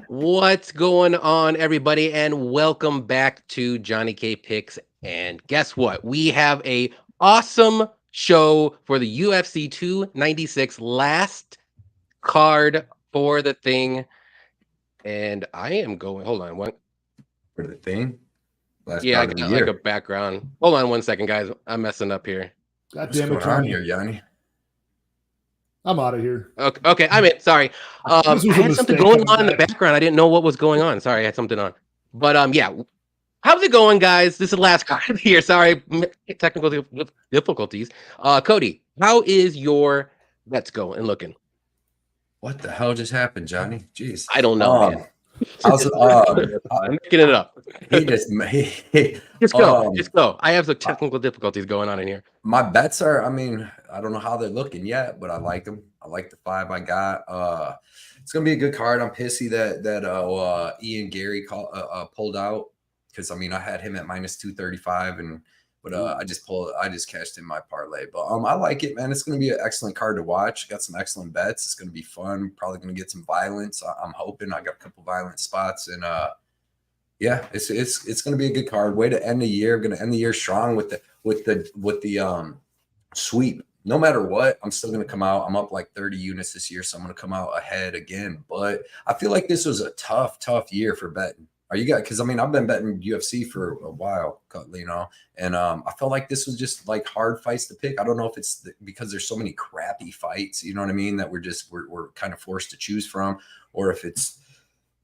What's going on, everybody? And welcome back to JohnnyKpicks. And guess what? We have a awesome show for the UFC 296 last card for the thing. And I am going. Hold on. One. For the thing? I got like a background. Hold on 1 second, guys. I'm messing up here. God damn it, Johnny. Here, Johnny? I'm out of here. Okay. I'm in. Sorry. I had something going on in the background. I didn't know what was going on. Sorry, I had something on. But yeah. How's it going, guys? This is the last card of the year. Sorry, technical difficulties. Cody, how is your bets going and looking? What the hell just happened, Johnny? Jeez. I don't know, man. I'm making it up. Just go. Just go. I have some technical difficulties going on in here. My bets are, I don't know how they're looking yet, but I like them. I like the 5 I got. It's gonna be a good card. I'm pissy that Ian Gary pulled out because I had him at -235 but I just cashed in my parlay. But I like it, man. It's gonna be an excellent card to watch. Got some excellent bets. It's gonna be fun. Probably gonna get some violence. I'm hoping. I got a couple violent spots, and yeah, it's gonna be a good card. Way to end the year. Gonna end the year strong with the sweep. No matter what, I'm still gonna come out. I'm up like 30 units this year, so I'm gonna come out ahead again. But I feel like this was a tough year for betting. Are you guys? Because I've been betting UFC for a while, and I felt like this was just like hard fights to pick. I don't know if it's because there's so many crappy fights, you know what I mean, that we're kind of forced to choose from, or if it's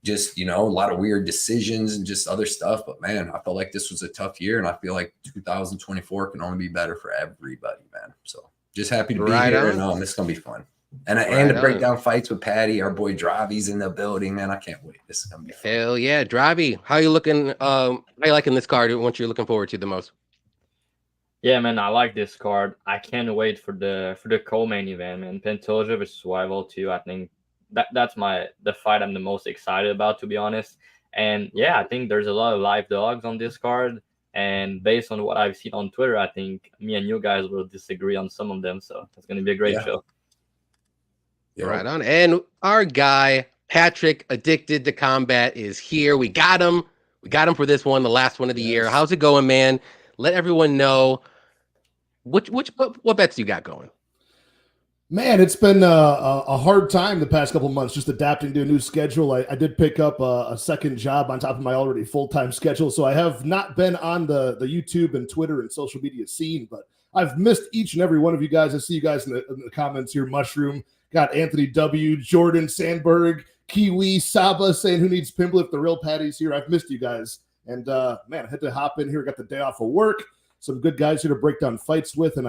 just a lot of weird decisions and just other stuff. But man, I felt like this was a tough year, and I feel like 2024 can only be better for everybody, man. So just happy to be here, and it's gonna be fun. And to break down fights with Patty, our boy Dravy's in the building, man. I can't wait. This is gonna be fun. Hell yeah, Dravy. How you looking? How you liking this card? What you're looking forward to the most? Yeah, man, I like this card. I can't wait for the co-main event, man. Pantoja versus Royval too. I think that's the fight I'm the most excited about, to be honest. And yeah, I think there's a lot of live dogs on this card. And based on what I've seen on Twitter, I think me and you guys will disagree on some of them. So it's gonna be a great show. Yeah. Right on. And our guy, Patrick, Addicted to Combat, is here. We got him. We got him for this one, the last one of the year. How's it going, man? Let everyone know what bets you got going. Man, it's been a hard time the past couple of months just adapting to a new schedule. I did pick up a second job on top of my already full-time schedule, so I have not been on the YouTube and Twitter and social media scene, but I've missed each and every one of you guys. I see you guys in the comments here. Mushroom, got Anthony W, Jordan Sandberg, Kiwi, Saba saying who needs Pimblett if the real Patty's here. I've missed you guys. And man, I had to hop in here. Got the day off of work. Some good guys here to break down fights with. And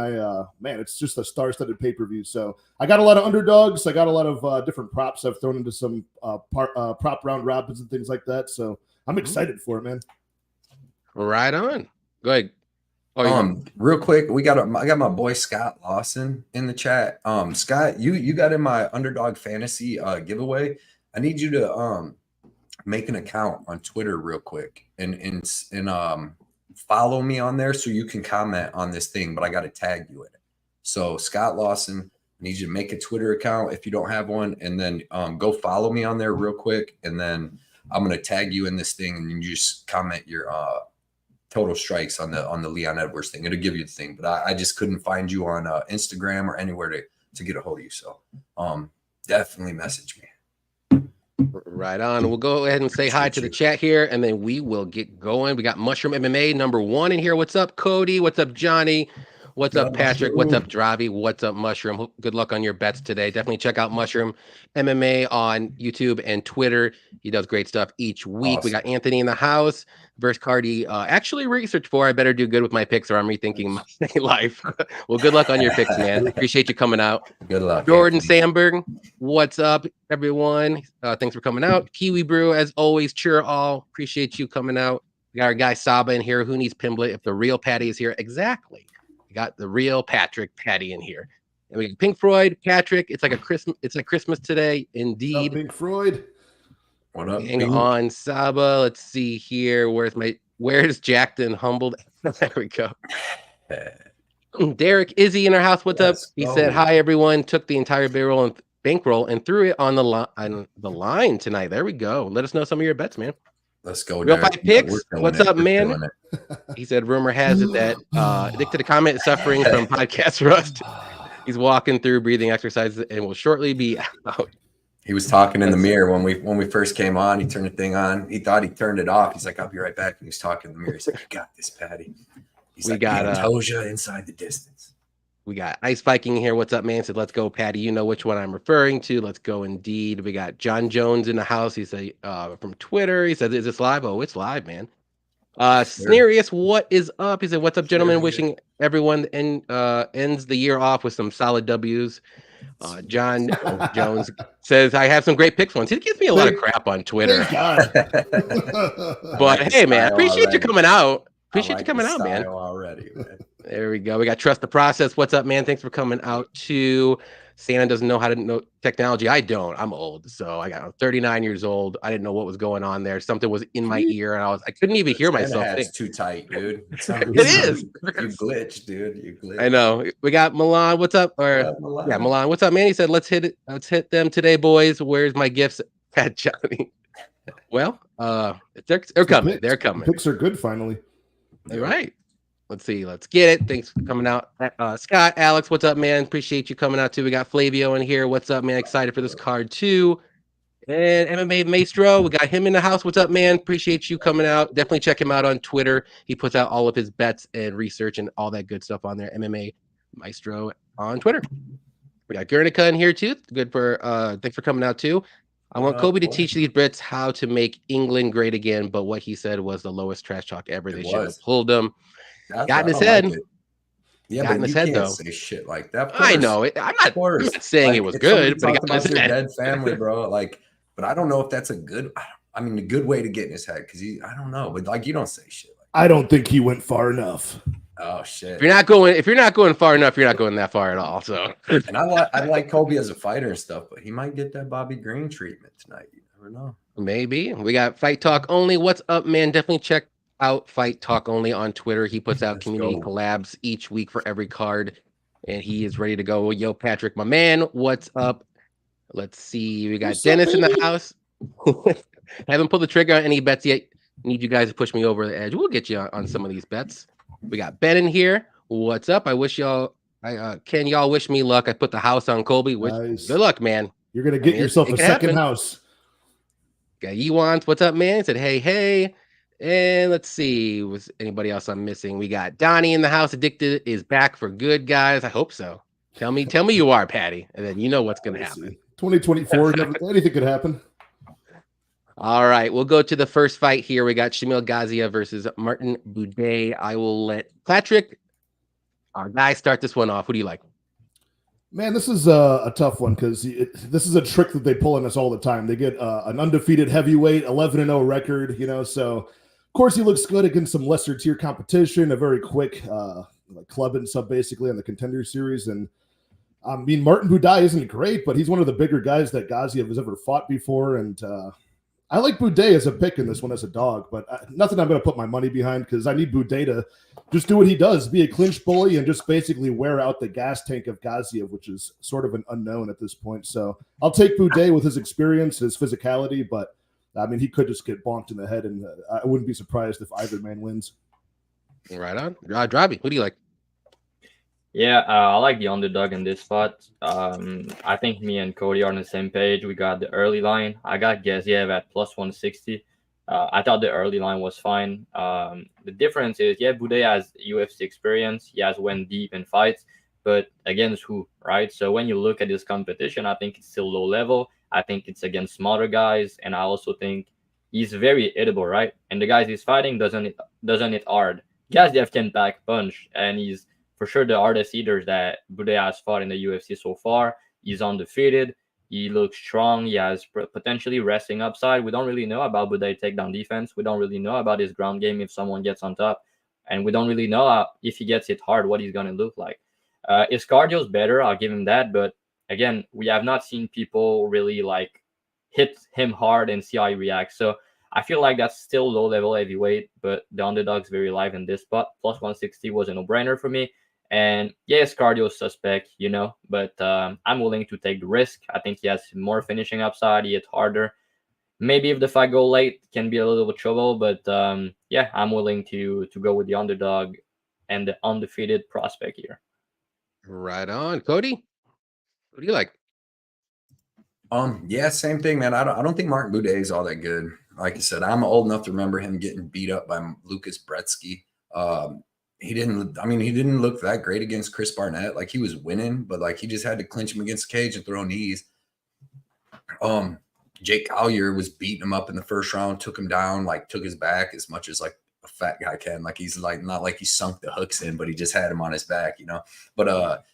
man, it's just a star-studded pay-per-view. So I got a lot of underdogs. I got a lot of different props I've thrown into some prop round robins and things like that. So I'm excited for it, man. Right on. Go ahead. Real quick, I got my boy Scott Lawson in the chat. Scott, you got in my underdog fantasy giveaway. I need you to make an account on Twitter real quick and follow me on there so you can comment on this thing, but I got to tag you in it. So Scott Lawson, I need you to make a Twitter account if you don't have one, and then go follow me on there real quick, and then I'm gonna tag you in this thing, and you just comment your total strikes on the Leon Edwards thing. It'll give you the thing, but I just couldn't find you on Instagram or anywhere to get a hold of you. So definitely message me. Right on. We'll go ahead and say hi to the chat here, and then we will get going. We got Mushroom MMA #1 in here. What's up, Cody? What's up, Johnny? What's up, Patrick? What's up, Dravy? What's up, Mushroom? Good luck on your bets today. Definitely check out Mushroom MMA on YouTube and Twitter. He does great stuff each week. Awesome. We got Anthony in the house versus Cardi. Actually researched for. I better do good with my picks or I'm rethinking my life. Well, good luck on your picks, man. Appreciate you coming out. Good luck. Jordan Sandberg, what's up, everyone? Thanks for coming out. Kiwi Brew, as always, cheer all. Appreciate you coming out. We got our guy Saba in here. Who needs Pimblett if the real Patty is here? Exactly. Got the real Patty in here, and we got Pink Floyd, Patrick. It's like Christmas. It's like Christmas today, indeed. Pink Floyd. What up? Hang on, Saba. Let's see here. Where's Jacked and Humbled? There we go. Derek Izzy in our house. What's up? He said hi, everyone. Took the entire barrel bankroll and threw it on the line tonight. There we go. Let us know some of your bets, man. Let's go. Real Derek. Fight Picks. What's up, man? Doing it. He said, rumor has it that Addicted2Combat is suffering from podcast rust. He's walking through breathing exercises and will shortly be out. He was talking in the mirror when we first came on. He turned the thing on. He thought he turned it off. He's like, "I'll be right back." And he was talking in the mirror. He's like, "I got this, Patty." He's like, Pantoja inside the distance. We got Ice Viking here. What's up, man? Said, let's go, Patty. You know which one I'm referring to. Let's go, indeed. We got John Jones in the house. He said from Twitter. He said, "Is this live?" Oh, it's live, man. Snerius, what is up? He said, "What's up, gentlemen? Wishing everyone ends the year off with some solid W's." John Jones says, "I have some great picks ones." He gives me a lot of crap on Twitter. But hey, man, appreciate you coming out. Appreciate you coming out, man. Already, man. There we go. We got Trust the Process. What's up, man? Thanks for coming out too. Santa doesn't know how to know technology. I don't. I'm old. So I'm 39 years old. I didn't know what was going on there. Something was in my ear and I couldn't even hear myself think. It's too tight, dude. It is. You glitch, dude. You glitch. I know. We got Milan. What's up? Milan. What's up, man? He said, let's hit them today, boys. Where's my gifts? Pat Johnny. Well, they're coming. They're coming. Picks are good finally. All right. Let's see. Let's get it. Thanks for coming out. Scott, Alex, what's up, man? Appreciate you coming out too. We got Flavio in here. What's up, man? Excited for this card too. And MMA Maestro, we got him in the house. What's up, man? Appreciate you coming out. Definitely check him out on Twitter. He puts out all of his bets and research and all that good stuff on there. MMA Maestro on Twitter. We got Guernica in here too. Good for thanks for coming out too. I want Kobe to teach these Brits how to make England great again, but what he said was the lowest trash talk ever. They should have pulled him. Got in his head. Like yeah, got in his head though. Say shit like that. I know it. I'm not saying it was good, but he got in his head. Dead family, bro. But I don't know if that's a good. I mean, a good way to get in his head because I don't know. But you don't say shit. I don't think he went far enough. Oh shit! If you're not going far enough, you're not going that far at all. So, and I like Kobe as a fighter and stuff, but he might get that Bobby Green treatment tonight. You never know. Maybe. We got Fight Talk Only. What's up, man? Definitely check out Fight Talk Only on Twitter. He puts out community collabs each week for every card, and he is ready to go. Yo, Patrick, my man, what's up? Let's see. We got Dennis in the house. Haven't pulled the trigger on any bets yet. Need you guys to push me over the edge. We'll get you on some of these bets. We got Ben in here. What's up? I wish y'all. Can y'all wish me luck? I put the house on Colby. Nice. Good luck, man. You're gonna get yourself a second house. Got Ewans. What's up, man? He said, hey. And let's see, was anybody else I'm missing? We got Donnie in the house. Addicted is back for good, guys. I hope so. Tell me you are, Patty, and then you know what's going to happen. 2024, anything could happen. All right, we'll go to the first fight here. We got Shamil Gaziev versus Martin Buday. I will let Patrick, our guy, start this one off. Who do you like? Man, this is a tough one because this is a trick that they pull on us all the time. They get an undefeated heavyweight, 11-0 record, so of course he looks good against some lesser tier competition, a very quick club and sub basically on the Contender Series. And I mean, Martin Buday isn't great, but he's one of the bigger guys that Gaziev has ever fought before. And I like Buday as a pick in this one as a dog, but nothing I'm going to put my money behind because I need Buday to just do what he does, be a clinch bully and just basically wear out the gas tank of Gaziev, which is sort of an unknown at this point. So I'll take Buday with his experience, his physicality, but I mean, he could just get bonked in the head, and I wouldn't be surprised if either man wins. Right on. Dravy, who do you like? Yeah, I like the underdog in this spot. I think me and Cody are on the same page. We got the early line. I got Gaziev at plus 160. I thought the early line was fine. The difference is, Buday has UFC experience. He has went deep in fights, but against who, right? So when you look at this competition, I think it's still low level. I think it's against smaller guys, and I also think he's very hittable, right? And the guys he's fighting doesn't hit hard. Gaziev can back punch, and he's for sure the hardest hitters that Buday has fought in the UFC so far. He's undefeated. He looks strong. He has potentially wrestling upside. We don't really know about Buday takedown defense. We don't really know about his ground game if someone gets on top. And we don't really know if he gets hit hard, what he's going to look like. His cardio is better. I'll give him that. But again, we have not seen people really hit him hard and see how he reacts. So I feel like that's still low level heavyweight, but the underdog's very live in this spot. Plus 160 was a no-brainer for me. And yeah, his cardio is suspect, you know, but I'm willing to take the risk. I think he has more finishing upside. He hits harder. Maybe if the fight go late, it can be a little bit trouble, but yeah, I'm willing to go with the underdog and the undefeated prospect here. Right on, Cody. What do you like? Yeah, same thing, man. I don't think Martin Buday is all that good. Like I said, I'm old enough to remember him getting beat up by Lucas Brzeski. He didn't look that great against Chris Barnett. Like, he was winning, but like, he just had to clinch him against the cage and throw knees. Jake Collier was beating him up in the first round, took him down, like took his back as much as like a fat guy can. Like, he's like, not like he sunk the hooks in, but he just had him on his back, you know. But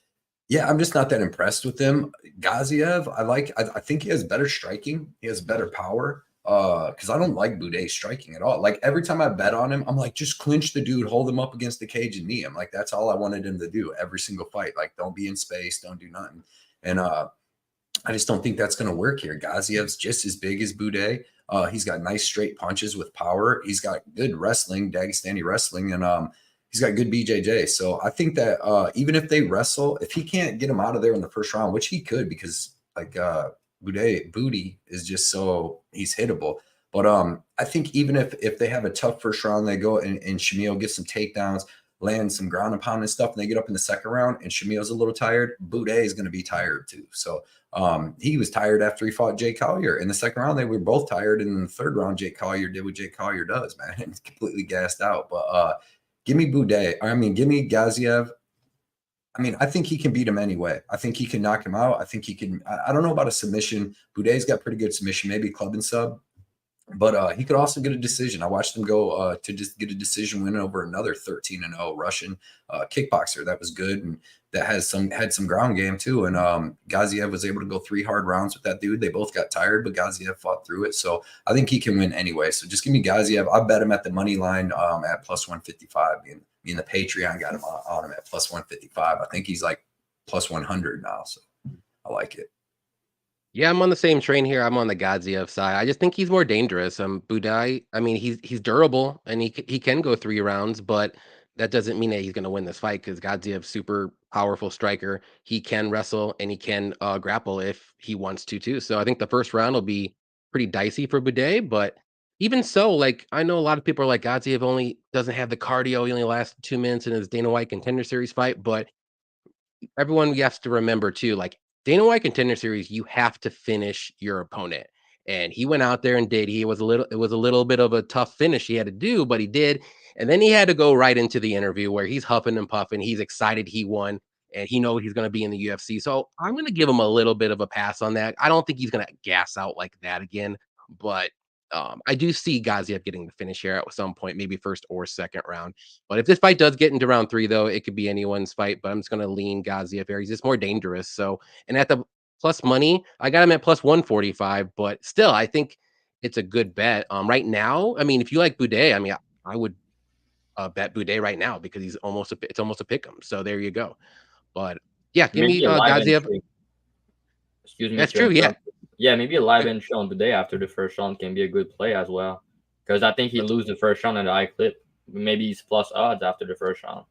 yeah, I'm just not that impressed with him. Gaziev, I think he has better striking. He has better power. Because I don't like Buday striking at all. Like, every time I bet on him, I'm like, just clinch the dude, hold him up against the cage and knee him. Like, that's all I wanted him to do every single fight. Like, don't be in space, don't do nothing. And I just don't think that's going to work here. Gaziev's just as big as Buday. He's got nice straight punches with power. He's got good wrestling, Dagestani wrestling, and he's got good BJJ. So I think that even if they wrestle, if he can't get him out of there in the first round, which he could, because like Buday is just so he's hittable. But I think even if they have a tough first round, they go and Shamil gets some takedowns, land some ground and pound and stuff, and they get up in the second round and Shamil's a little tired, Buday is going to be tired too. So he was tired after he fought Jake Collier. In the second round, they were both tired. And in the third round, Jake Collier did what Jake Collier does, man. He's completely gassed out. But give me Buday. I mean, give me Gaziev. I mean, I think he can beat him anyway. I think he can knock him out. I think he can. I don't know about a submission. Buday's got pretty good submission, maybe club and sub. But he could also get a decision. I watched him go to just get a decision win over another 13-0 Russian kickboxer that was good and that had some ground game too. And Gaziev was able to go 3 hard rounds with that dude. They both got tired, but Gaziev fought through it. So I think he can win anyway. So just give me Gaziev. I bet him at the money line at plus 155. Me and the Patreon got him on him at plus 155. I think he's like plus 100 now. So I like it. Yeah, I'm on the same train here. I'm on the Gaziev side. I just think he's more dangerous. Buday, I mean, he's durable and he can go 3 rounds, but that doesn't mean that he's going to win this fight because Gaziev's super powerful striker. He can wrestle and he can grapple if he wants to too. So I think the first round will be pretty dicey for Buday, but even so, like I know a lot of people are like Gaziev only doesn't have the cardio. He only lasts 2 minutes in his Dana White Contender Series fight, but everyone you have to remember too, like Dana White Contender Series, you have to finish your opponent. And he went out there and did. It was a little bit of a tough finish he had to do, but he did. And then he had to go right into the interview where he's huffing and puffing. He's excited he won and he knows he's going to be in the UFC. So I'm going to give him a little bit of a pass on that. I don't think he's going to gas out like that again, but I do see Gaziev getting the finish here at some point, maybe first or second round. But if this fight does get into round 3, though, it could be anyone's fight. But I'm just going to lean Gaziev here. He's just more dangerous. So, and at the plus money, I got him at plus 145. But still, I think it's a good bet. Right now, I mean, if you like Buday, I mean, I would bet Buday right now because it's almost a pick 'em. So there you go. But yeah, give me Gaziev. Excuse me. That's true. Yeah. Yeah, maybe a live in show on Buday after the first round can be a good play as well. Because I think he loses the first round in the eye clip. Maybe he's plus odds after the first round.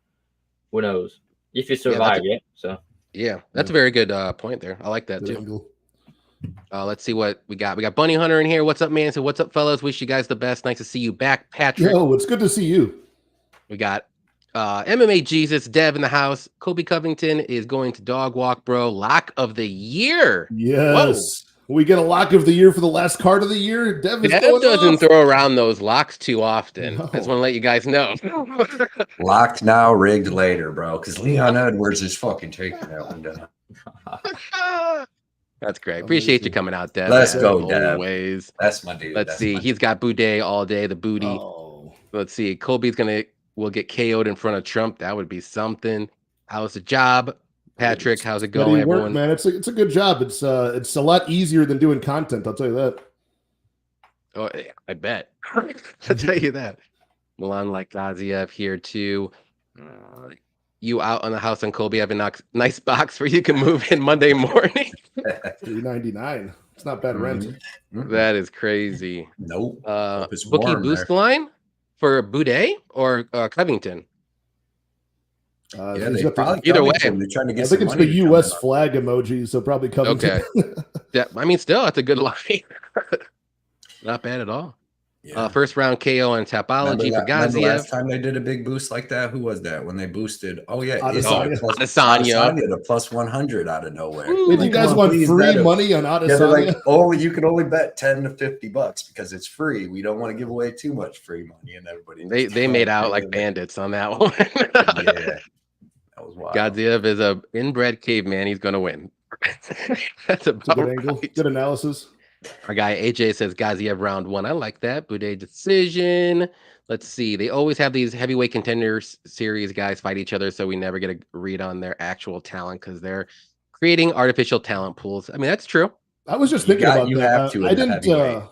Who knows? If you survive, yeah, that's a very good point there. I like that too. Let's see what we got. We got Bunny Hunter in here. What's up, man? So what's up, fellas? Wish you guys the best. Nice to see you back, Patrick. Yo, it's good to see you. We got MMA Jesus, Dev in the house. Kobe Covington is going to dog walk, bro. Lock of the year. Yes. Whoa. We get a lock of the year for the last card of the year. Dev doesn't throw around those locks too often. No. I just want to let you guys know. Locked now, rigged later, bro. Because Leon Edwards is fucking taking that one down. That's great. Appreciate you coming out, Dev. Let's go, Dev. Always. That's my dude. Let's see. He's got Buday all day, the booty. Oh. Let's see. Colby's will get KO'd in front of Trump. That would be something. How's the job? Patrick, how's it going, everyone? Man, it's a good job. It's a lot easier than doing content. I'll tell you that. Oh, I bet. I'll tell you that. Milan like Gaziev here too. You out on the house on Colby have a nice box where you can move in Monday morning. $3.99. It's not bad rent. That is crazy. Nope. Bookie boost line for Buday or Covington? Yeah, he's they got probably either way. They're trying to get I think some it's money the to come U.S. in. flag emoji, so probably Covington. Okay. Yeah, I mean, still, that's a good line. Not bad at all. Yeah. First round KO on Tapology for Remember last Gaziev. time they did a big boost like that? Who was that when they boosted? Oh yeah, Adesanya. Adesanya to plus 100 out of nowhere. Ooh. If you guys want free money on Yeah, Adesanya, they're like, oh, you can only bet $10 to $50 because it's free. We don't want to give away too much free money, and everybody They made out like bandits on that one. Yeah, that was wild. Gaziev is a inbred caveman. He's gonna win. That's about it's a good angle, right. good analysis. Our guy AJ says Gaziev round 1. I like that. Buday decision. Let's see. They always have these heavyweight contenders series guys fight each other, so we never get a read on their actual talent because they're creating artificial talent pools. I mean, that's true. I was just thinking about you that. have to I in the didn't. heavyweight.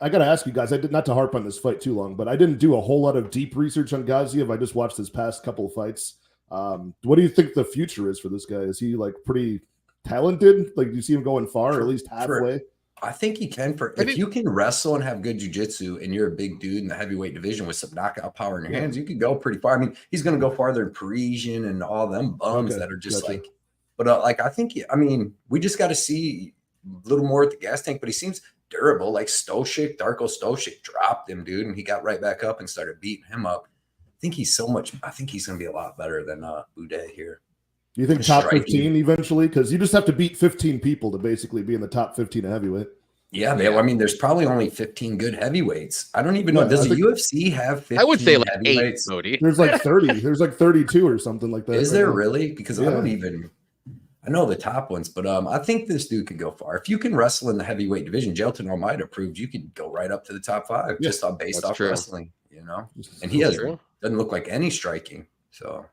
I got to ask you guys. I did not to harp on this fight too long, but I didn't do a whole lot of deep research on Gaziev. I just watched his past couple of fights. What do you think the future is for this guy? Is he like pretty talented? Like, do you see him going far, or at least halfway? I think he can. If you can wrestle and have good jiu-jitsu and you're a big dude in the heavyweight division with some knockout power in your hands, you could go pretty far. I mean, he's going to go farther than Parisian and all them bums that are just like, but like, I think, I mean, we just got to see a little more at the gas tank, but he seems durable. Like Stoshik, Darko Stoshik dropped him, dude, and he got right back up and started beating him up. I think he's going to be a lot better than Buday here. Do you think top 15 eventually? Because you just have to beat 15 people to basically be in the top 15 of heavyweight. Yeah, I mean, there's probably only 15 good heavyweights. I don't even know. Does the UFC have 15 I would say like 8, heavyweights? Cody. There's like 30. There's like 32 or something like that. Is there really? Because I know the top ones, but I think this dude could go far. If you can wrestle in the heavyweight division, Jelton Almeida proved you could go right up to the top 5 just based off wrestling, you know? And he doesn't look like any striking. So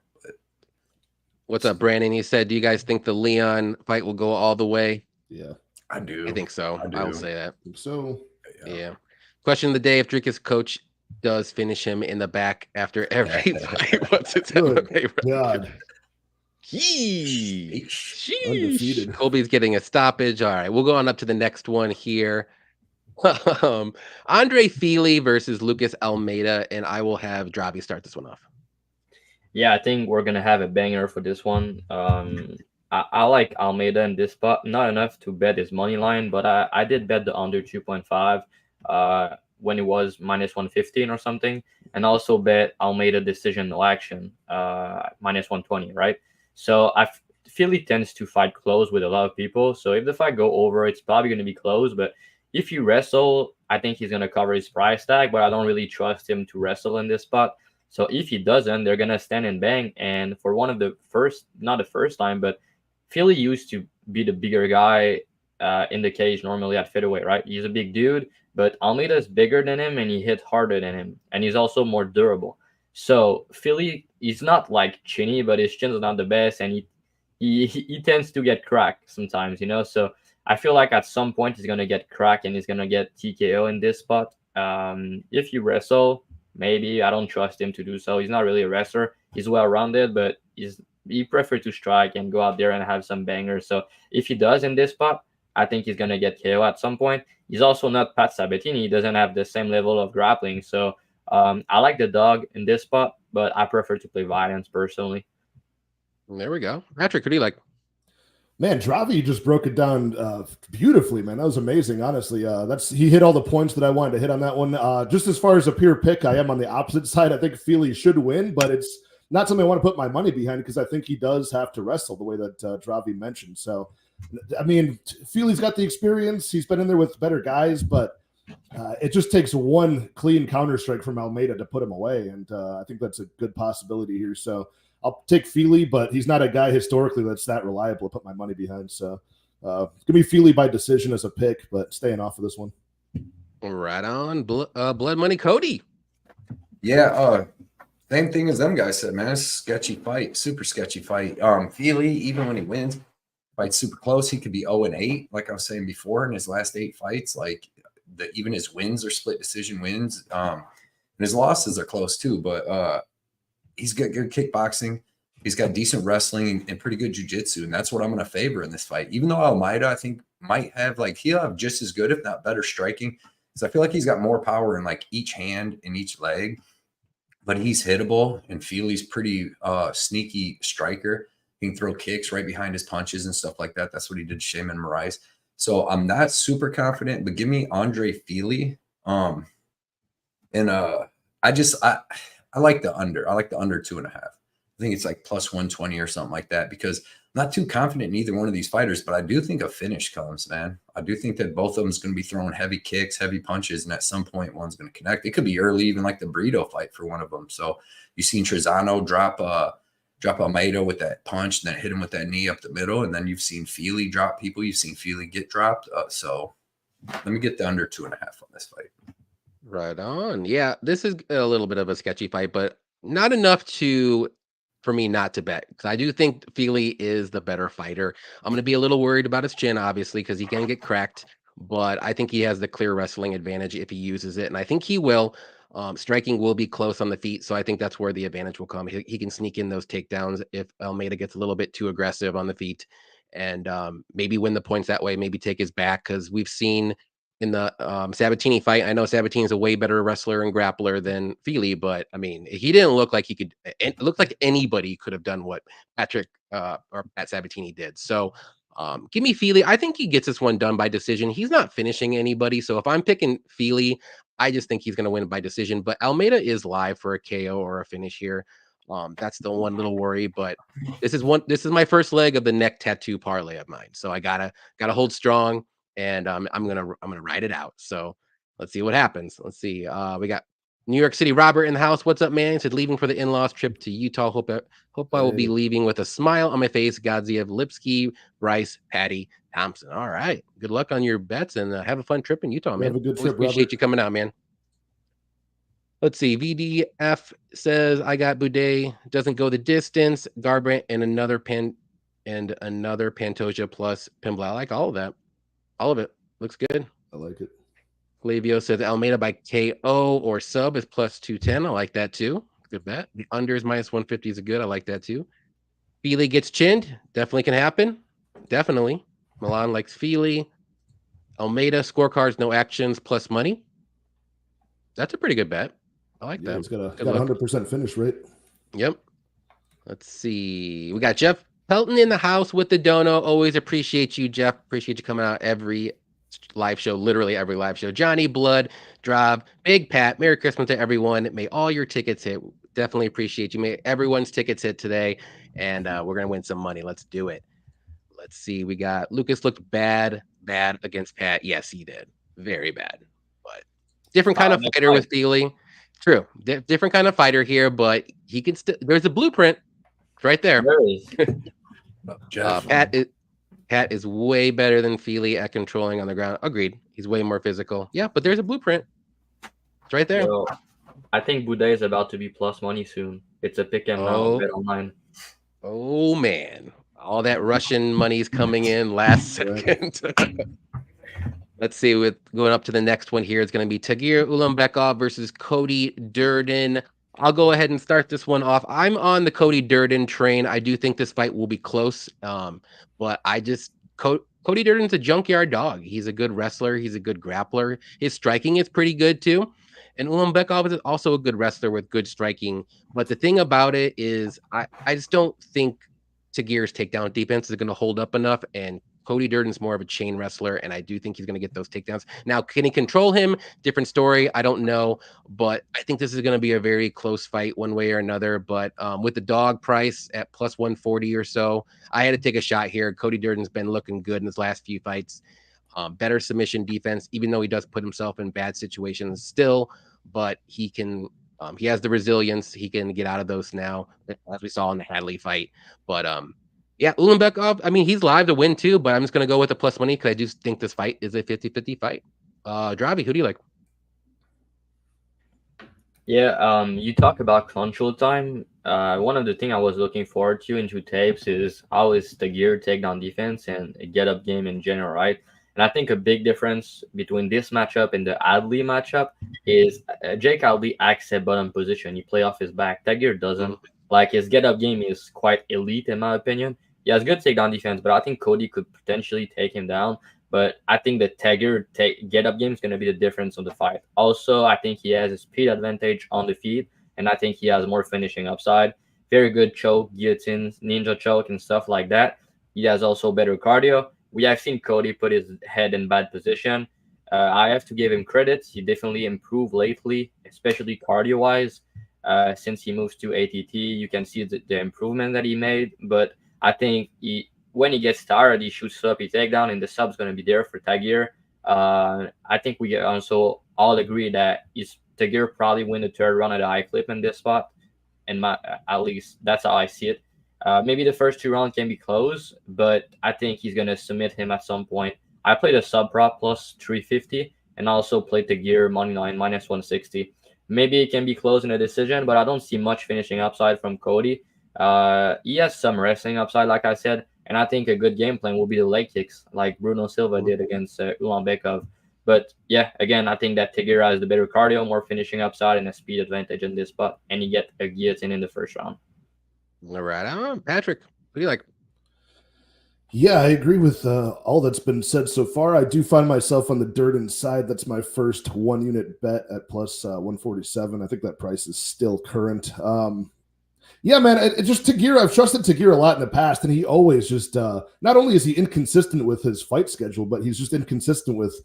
what's up, Brandon? He said, do you guys think the Leon fight will go all the way? Yeah. I do. I think so. I will say that. I think so. Yeah. Question of the day: if Dricus coach does finish him in the back after every fight, what's his MMA God. Undefeated. Colby's getting a stoppage. All right, we'll go on up to the next one here. Andre Fely versus Lucas Almeida, and I will have Dravy start this one off. Yeah, I think we're gonna have a banger for this one. I like Almeida in this spot, not enough to bet his money line, but I did bet the under 2.5 when it was minus 115 or something, and also bet Almeida decision no action minus 120, right? So I feel he tends to fight close with a lot of people. So if the fight go over, it's probably going to be close. But if you wrestle, I think he's going to cover his price tag, but I don't really trust him to wrestle in this spot. So if he doesn't, they're going to stand and bang. And for one of the first, not the first time, but Philly used to be the bigger guy in the cage normally at featherweight, right? He's a big dude, but Almeida is bigger than him and he hit harder than him. And he's also more durable. So Philly, he's not like chinny, but his chin is not the best. And he tends to get cracked sometimes, you know? So I feel like at some point he's going to get cracked and he's going to get TKO in this spot. If you wrestle, maybe. I don't trust him to do so. He's not really a wrestler. He's well-rounded, but he prefers to strike and go out there and have some bangers. So if he does in this spot, I think he's going to get KO at some point. He's also not Pat Sabatini. He doesn't have the same level of grappling. So I like the dog in this spot, but I prefer to play violence personally. There we go. Patrick, what do you like? Man, Dravy just broke it down beautifully, man. That was amazing, honestly. He hit all the points that I wanted to hit on that one. Just as far as a pure pick, I am on the opposite side. I think Fely should win, but it's not something I want to put my money behind because I think he does have to wrestle the way that Dravy mentioned. So, I mean, Fely's got the experience. He's been in there with better guys, but it just takes one clean counter strike from Almeida to put him away, and I think that's a good possibility here. So I'll take Fely, but he's not a guy historically that's that reliable to put my money behind. So it's going to be Fely by decision as a pick, but staying off of this one. Right on. Blood Money Cody. Yeah, same thing as them guys said, man. It's a sketchy fight, super sketchy fight. Fely, even when he wins, fights super close. He could be 0-8, like I was saying before, in his last 8 fights. Like even his wins are split decision wins. And his losses are close too, but he's got good kickboxing. He's got decent wrestling and pretty good jiu-jitsu, and that's what I'm going to favor in this fight. Even though Almeida, I think, might have he'll have just as good, if not better, striking, because I feel like he's got more power in like each hand and each leg. but he's hittable, and Fely's pretty sneaky striker. He can throw kicks right behind his punches and stuff like that. That's what he did to Shaman Moraes. So I'm not super confident, but give me Andre Fely. I like the under. I like the under 2.5. I think it's like plus 120 or something like that, because I'm not too confident in either one of these fighters, but I do think a finish comes, man. I do think that both of them is going to be throwing heavy kicks, heavy punches, and at some point one's going to connect. It could be early, even like the Brito fight for one of them. So you've seen Trezano drop Almeida with that punch and then hit him with that knee up the middle, and then you've seen Fely drop people. You've seen Fely get dropped. So let me get the under 2.5 on this fight. Right on. Yeah, this is a little bit of a sketchy fight, but not enough for me not to bet, because I do think Fely is the better fighter. I'm going to be a little worried about his chin, obviously, because he can get cracked, but I think he has the clear wrestling advantage if he uses it, and I think he will. Striking will be close on the feet, so I think that's where the advantage will come. He can sneak in those takedowns if Almeida gets a little bit too aggressive on the feet, and maybe win the points that way, maybe take his back, because we've seen in the Sabatini fight, I know Sabatini's a way better wrestler and grappler than Fely, but I mean, he didn't look like he could. It looked like anybody could have done what Patrick or Pat Sabatini did. So give me Fely. I think he gets this one done by decision. He's not finishing anybody, so if I'm picking Fely, I just think he's going to win by decision. But Almeida is live for a KO or a finish here. That's the one little worry, but this is my first leg of the neck tattoo parlay of mine, so I gotta hold strong. And I'm gonna ride it out. So let's see what happens. Let's see. We got New York City Robert in the house. What's up, man? He said leaving for the in-laws trip to Utah. Hope I will be leaving with a smile on my face. Gaziev, Lipsky, Bryce, Patty, Thompson. All right. Good luck on your bets, and have a fun trip in Utah, man. Have a good Always trip, appreciate Robert. you coming out, man. Let's see. VDF says I got Buday, doesn't go the distance. Garbrandt and another Pantoja plus Pimblett. I like all of that. All of it looks good. I like it. Flavio says Almeida by KO or sub is plus 210. I like that too. Good bet. The under is minus 150 is a good. I like that too. Fely gets chinned. Definitely can happen. Definitely. Milan likes Fely. Almeida scorecards, no actions, plus money. That's a pretty good bet. I like that. He's got a 100% finish rate. Yep. Let's see. We got Jeff Pelton in the house with the dono. Always appreciate you, Jeff. Appreciate you coming out every live show, literally every live show. Johnny, Blood, Drav, Big Pat, Merry Christmas to everyone. May all your tickets hit. Definitely appreciate you. May everyone's tickets hit today, and we're going to win some money. Let's do it. Let's see. We got Lucas looked bad against Pat. Yes, he did. Very bad. But different kind of fighter with Fely. True. Different kind of fighter here, but he can still. There's a blueprint. It's right there. Pat is way better than Fely at controlling on the ground. Agreed. He's way more physical. Yeah, but there's a blueprint. It's right there. Well, I think Buday is about to be plus money soon. It's a pick and now bet online. Oh man, all that Russian money's coming in last second. Let's see. With going up to the next one here, it's going to be Tagir Ullbeckov versus Cody Duran. I'll go ahead and start this one off. I'm on the Cody Duran train. I do think this fight will be close, but Cody Durden's a junkyard dog. He's a good wrestler. He's a good grappler. His striking is pretty good too. And Ullbeckov is also a good wrestler with good striking. But the thing about it is I just don't think Tagir's takedown defense is going to hold up enough. And Cody Durden's more of a chain wrestler, and I do think he's going to get those takedowns. Now, can he control him? Different story. I don't know, but I think this is going to be a very close fight one way or another. But with the dog price at plus 140 or so, I had to take a shot here. Cody Durden's been looking good in his last few fights. Better submission defense, even though he does put himself in bad situations still, but he can. He has the resilience. He can get out of those now, as we saw in the Hadley fight. But yeah, Ullbeckov, I mean, he's live to win too, but I'm just going to go with the plus money because I do think this fight is a 50-50 fight. Dravy, who do you like? Yeah, you talk about control time. One of the things I was looking forward to into tapes is how is Tagir takedown defense and a get-up game in general, right? And I think a big difference between this matchup and the Adley matchup is Jake Adley acts at bottom position. He play off his back. Tagir doesn't. Like, his get-up game is quite elite, in my opinion. He has good takedown defense, but I think Cody could potentially take him down. But I think the Tagir get-up game is going to be the difference on the fight. Also, I think he has a speed advantage on the feet. and I think he has more finishing upside. Very good choke, guillotines, ninja choke, and stuff like that. He has also better cardio. We have seen Cody put his head in bad position. I have to give him credit. He definitely improved lately, especially cardio-wise. Since he moves to ATT, you can see the improvement that he made. But I think when he gets tired, he shoots sloppy takedown, and the sub's going to be there for Tagir. I think we also all agree that Tagir probably win the third round at a high clip in this spot. And at least that's how I see it. Maybe the first 2 rounds can be close, but I think he's going to submit him at some point. I played a sub prop plus 350 and also played Tagir money line minus 160. Maybe it can be close in a decision, but I don't see much finishing upside from Cody. He has some wrestling upside, like I said, and I think a good game plan will be the leg kicks, like Bruno Silva did against Ullbeckov. But yeah, again, I think that Tagir has the better cardio, more finishing upside, and a speed advantage in this spot, and you get a guillotine in the first round. All right, Patrick, what do you like? Yeah, I agree with all that's been said so far. I do find myself on the Durden side. That's my first 1-unit bet at plus 147. I think that price is still current. Yeah, man, it just Tagir. I've trusted Tagir a lot in the past, and he always just not only is he inconsistent with his fight schedule, but he's just inconsistent with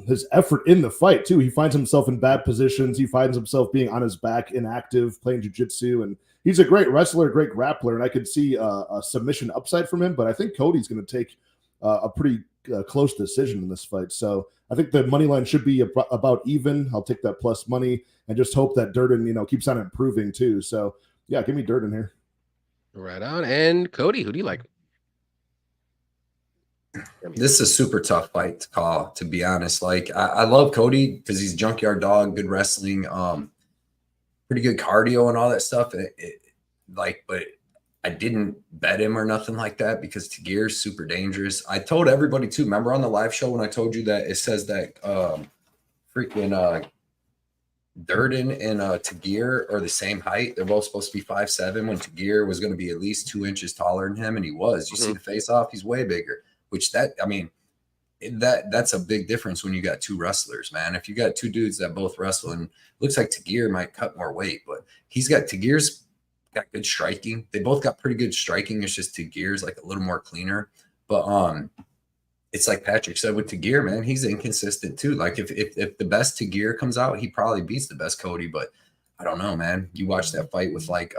his effort in the fight too. He finds himself in bad positions. He finds himself being on his back, inactive, playing jiu-jitsu, and he's a great wrestler, great grappler, and I could see a submission upside from him. But I think Cody's going to take a pretty close decision in this fight. So I think the money line should be about even. I'll take that plus money and just hope that Durden, keeps on improving too. So yeah, give me Durden here. Right on. And Cody, who do you like? This is a super tough fight to call, to be honest. Like, I love Cody because he's a junkyard dog, good wrestling, pretty good cardio and all that stuff. But I didn't bet him or nothing like that because Tagir's super dangerous. I told everybody too. Remember on the live show when I told you that it says that freaking Durden and Tagir are the same height. They're both supposed to be 5'7", when Tagir was going to be at least 2 inches taller than him, and he was. You see the face off, he's way bigger. Which that's a big difference when you got two wrestlers, man. If you got two dudes that both wrestle, and looks like Tagir might cut more weight, but Tagir's got good striking. They both got pretty good striking. It's just Tagir's like a little more cleaner. But it's like Patrick said with Tagir, man, he's inconsistent too. Like if the best Tagir comes out, he probably beats the best Cody. But I don't know, man. You watch that fight with like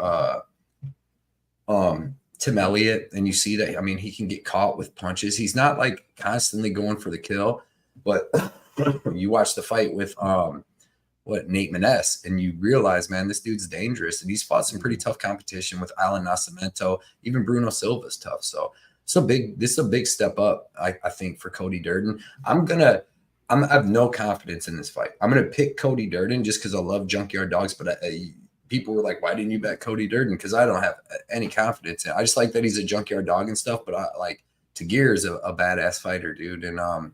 Tim Elliott, and you see that, he can get caught with punches. He's not like constantly going for the kill, but you watch the fight with Nate Maness, and you realize, man, this dude's dangerous, and he's fought some pretty tough competition with Alan Nascimento. Even Bruno Silva's tough. So this is a big step up, I think, for Cody Durden. I have no confidence in this fight. I'm gonna pick Cody Durden just because I love junkyard dogs, but people were like, why didn't you bet Cody Durden? Because I don't have any confidence in it. I just like that he's a junkyard dog and stuff, but I like Tagir is a badass fighter, dude. And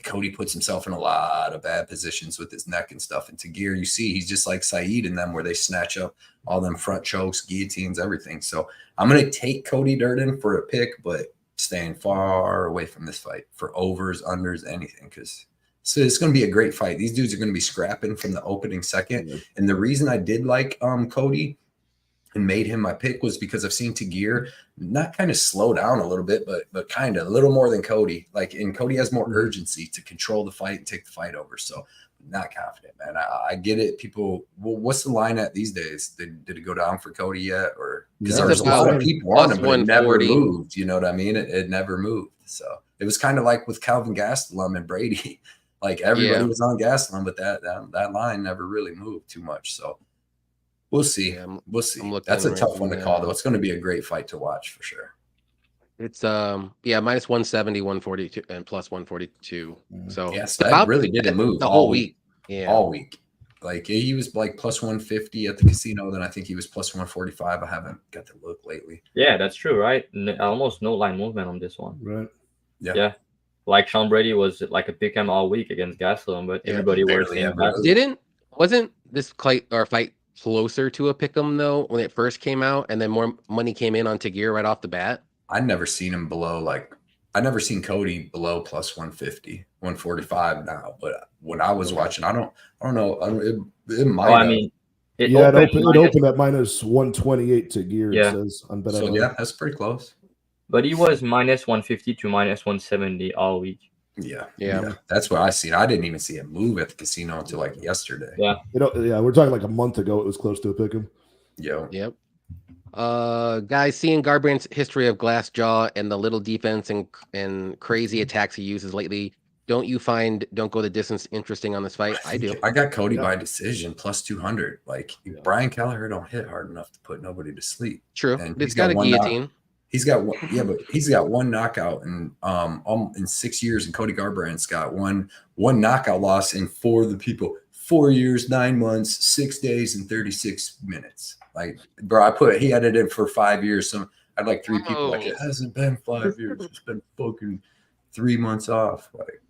Cody puts himself in a lot of bad positions with his neck and stuff. And Tagir, you see, he's just like Saeed in them, where they snatch up all them front chokes, guillotines, everything. So I'm going to take Cody Durden for a pick, but staying far away from this fight for overs, unders, anything, because so it's going to be a great fight. These dudes are going to be scrapping from the opening second. Mm-hmm. And the reason I did like Cody and made him my pick was because I've seen Tagir not kind of slow down a little bit, but kind of a little more than Cody. And Cody has more urgency to control the fight and take the fight over. So not confident, man. I get it. People, well, what's the line at these days? Did it go down for Cody yet? Or because there's a lot of people on him, but it never moved. You know what I mean? It never moved. So it was kind of like with Calvin Gastelum and Brady. Like everybody was on Gastelum, but that line never really moved too much. So we'll see. Yeah, we'll see. That's a tough one to call, though. It's going to be a great fight to watch for sure. It's minus 170, 142, and plus 142. So yes, that really didn't move the whole week. Yeah, all week. Like he was like plus 150 at the casino. Then I think he was plus 145. I haven't got to look lately. Yeah, that's true, right? Almost no line movement on this one. Right. Yeah. Like Sean Brady was like a pick 'em all week against Gastelum, but everybody was wasn't this fight closer to a pick 'em though when it first came out, and then more money came in on Tagir right off the bat? I'd never seen him below I never seen Cody below plus 150, 145 now. But when I was watching, I don't know. It might. It Yeah, opened it opened at minus 128 to gear. Yeah. It says on Bet So Online. yeah, that's pretty close. but he was minus 150 to minus 170 all week. Yeah. That's what I seen. I didn't even see it move at the casino until like yesterday. Yeah. Yeah, we're talking like a month ago. It was close to a pick 'em. Yep. Guys, seeing Garbrandt's history of glass jaw and the little defense and crazy attacks he uses lately, don't you find don't go the distance interesting on this fight? I do. I got Cody by decision plus 200. Like Brian Kelleher don't hit hard enough to put nobody to sleep. True. And It's got a guillotine. He's got one, but he's got one knockout in 6 years, and Cody Garbrandt's got one knockout loss in 4 years, 9 months, 6 days, and 36 minutes. Like, bro, he had it in for 5 years. So I had like 3 people like, it hasn't been 5 years, it's been fucking 3 months off. Like,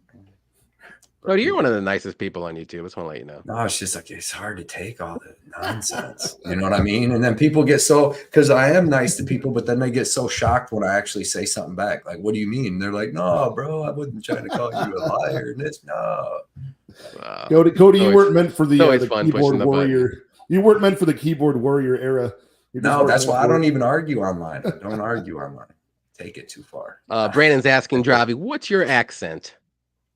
Brody, you're one of the nicest people on YouTube. I just want to let you know. No, it's just like it's hard to take all the nonsense. You know what I mean? And then people get so, because I am nice to people, but then they get so shocked when I actually say something back. Like, what do you mean? They're like, no, bro, I wasn't trying to call you a liar. And it's no. Cody, you weren't meant for the keyboard warrior. Button. You weren't meant for the keyboard warrior era. No, that's why I don't even argue online. I don't argue online. Take it too far. Brandon's asking Dravy, what's your accent?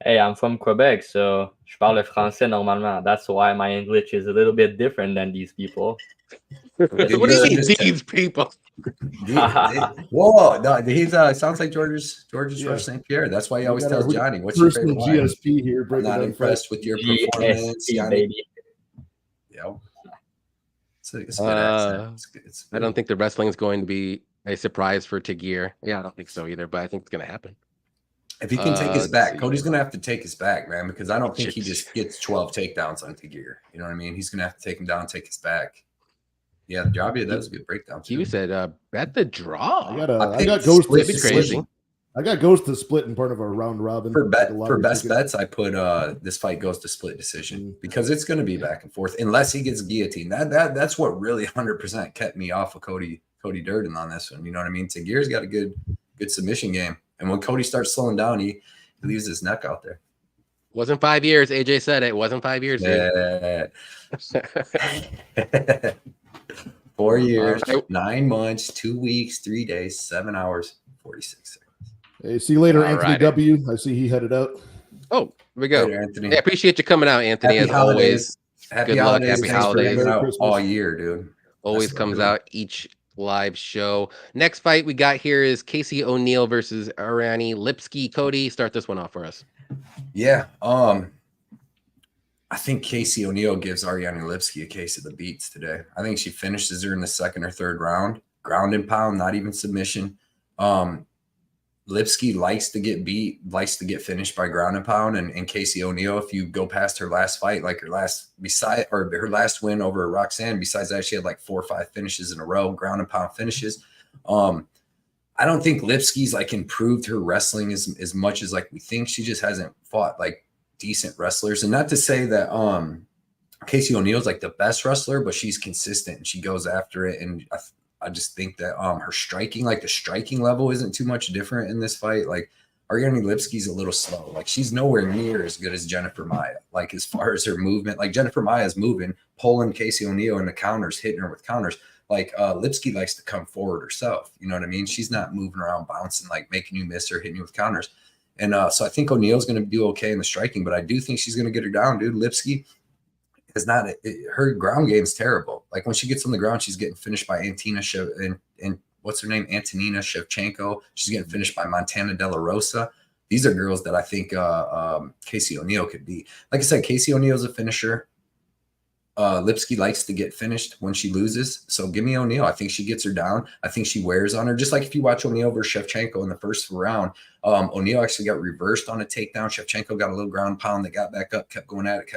Hey, I'm from Quebec, so je parle français normalement. That's why my English is a little bit different than these people. What do you mean, these people? Whoa, no, he's sounds like George's St. Pierre. That's why he always tells Johnny, "What's your favorite line?" GSP here. I'm not impressed with your performance, baby. Yeah, it's a good accent. It's I don't think the wrestling is going to be a surprise for Tagir. Yeah, I don't think so either, but I think it's going to happen. If he can take his back, Cody's going to have to take his back, man, because I don't think he just gets 12 takedowns on Tagir. You know what I mean? He's going to have to take him down, take his back. Yeah, Dravy, that was a good breakdown too. You said bet the draw. I got Ghost to split. Crazy. I got Ghost to split in part of our round robin. For best bets, I put this fight goes to split decision because it's going to be back and forth unless he gets guillotined. That's what really 100% kept me off of Cody Durden on this one. You know what I mean? Tagir's got a good submission game. And when Cody starts slowing down, he leaves his neck out there. Wasn't 5 years. AJ said it. Wasn't 5 years. Yeah. 4 years, 9 months, 2 weeks, 3 days, 7 hours, 46 seconds. Hey, see you later, Anthony W. I see he headed out. Oh, here we go. Later, Anthony. Hey, I appreciate you coming out, Anthony. Happy as holidays. Always. Good luck. Happy holidays. All year, dude. Always comes out each live show. Next fight we got here is Casey O'Neill versus Ariane Lipsky. Cody, start this one off for us. Yeah. I think Casey O'Neill gives Ariane Lipsky a case of the beats today. I think she finishes her in the second or third round. Ground and pound, not even submission. Lipsky likes to get beat, likes to get finished by ground and pound. And Casey O'Neill, if you go past her last fight, like her last win over Roxanne, besides that, she had like 4 or 5 finishes in a row, ground and pound finishes. I don't think Lipsky's like improved her wrestling as much as like we think. She just hasn't fought like decent wrestlers. And not to say that Casey O'Neill's like the best wrestler, but she's consistent and she goes after it. And I just think that her striking, like the striking level isn't too much different in this fight. Like Ariane Lipsky's a little slow. Like she's nowhere near as good as Jennifer Maia. Like as far as her movement, like Jennifer Maia's moving, pulling Casey O'Neill in the counters, hitting her with counters. Like Lipsky likes to come forward herself. You know what I mean? She's not moving around, bouncing, like making you miss or hitting you with counters. And so I think O'Neill's going to do okay in the striking, but I do think she's going to get her down, dude. Lipsky is not her ground game's terrible. Like when she gets on the ground, she's getting finished by Antonina Shevchenko. She's getting finished by Montana De La Rosa. These are girls that I think Casey O'Neill could be. Like I said, Casey O'Neill's a finisher. Lipsky likes to get finished when she loses. So give me O'Neill. I think she gets her down. I think she wears on her. Just like if you watch O'Neill versus Shevchenko in the first round, O'Neill actually got reversed on a takedown. Shevchenko got a little ground pound. They got back up, kept going at it.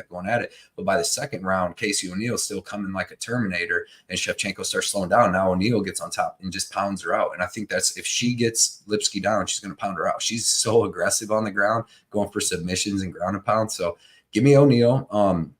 But by the second round, Casey O'Neill still coming like a Terminator, and Shevchenko starts slowing down. Now O'Neill gets on top and just pounds her out. And I think that's, if she gets Lipsky down, she's going to pound her out. She's so aggressive on the ground, going for submissions and ground and pound. So give me O'Neill.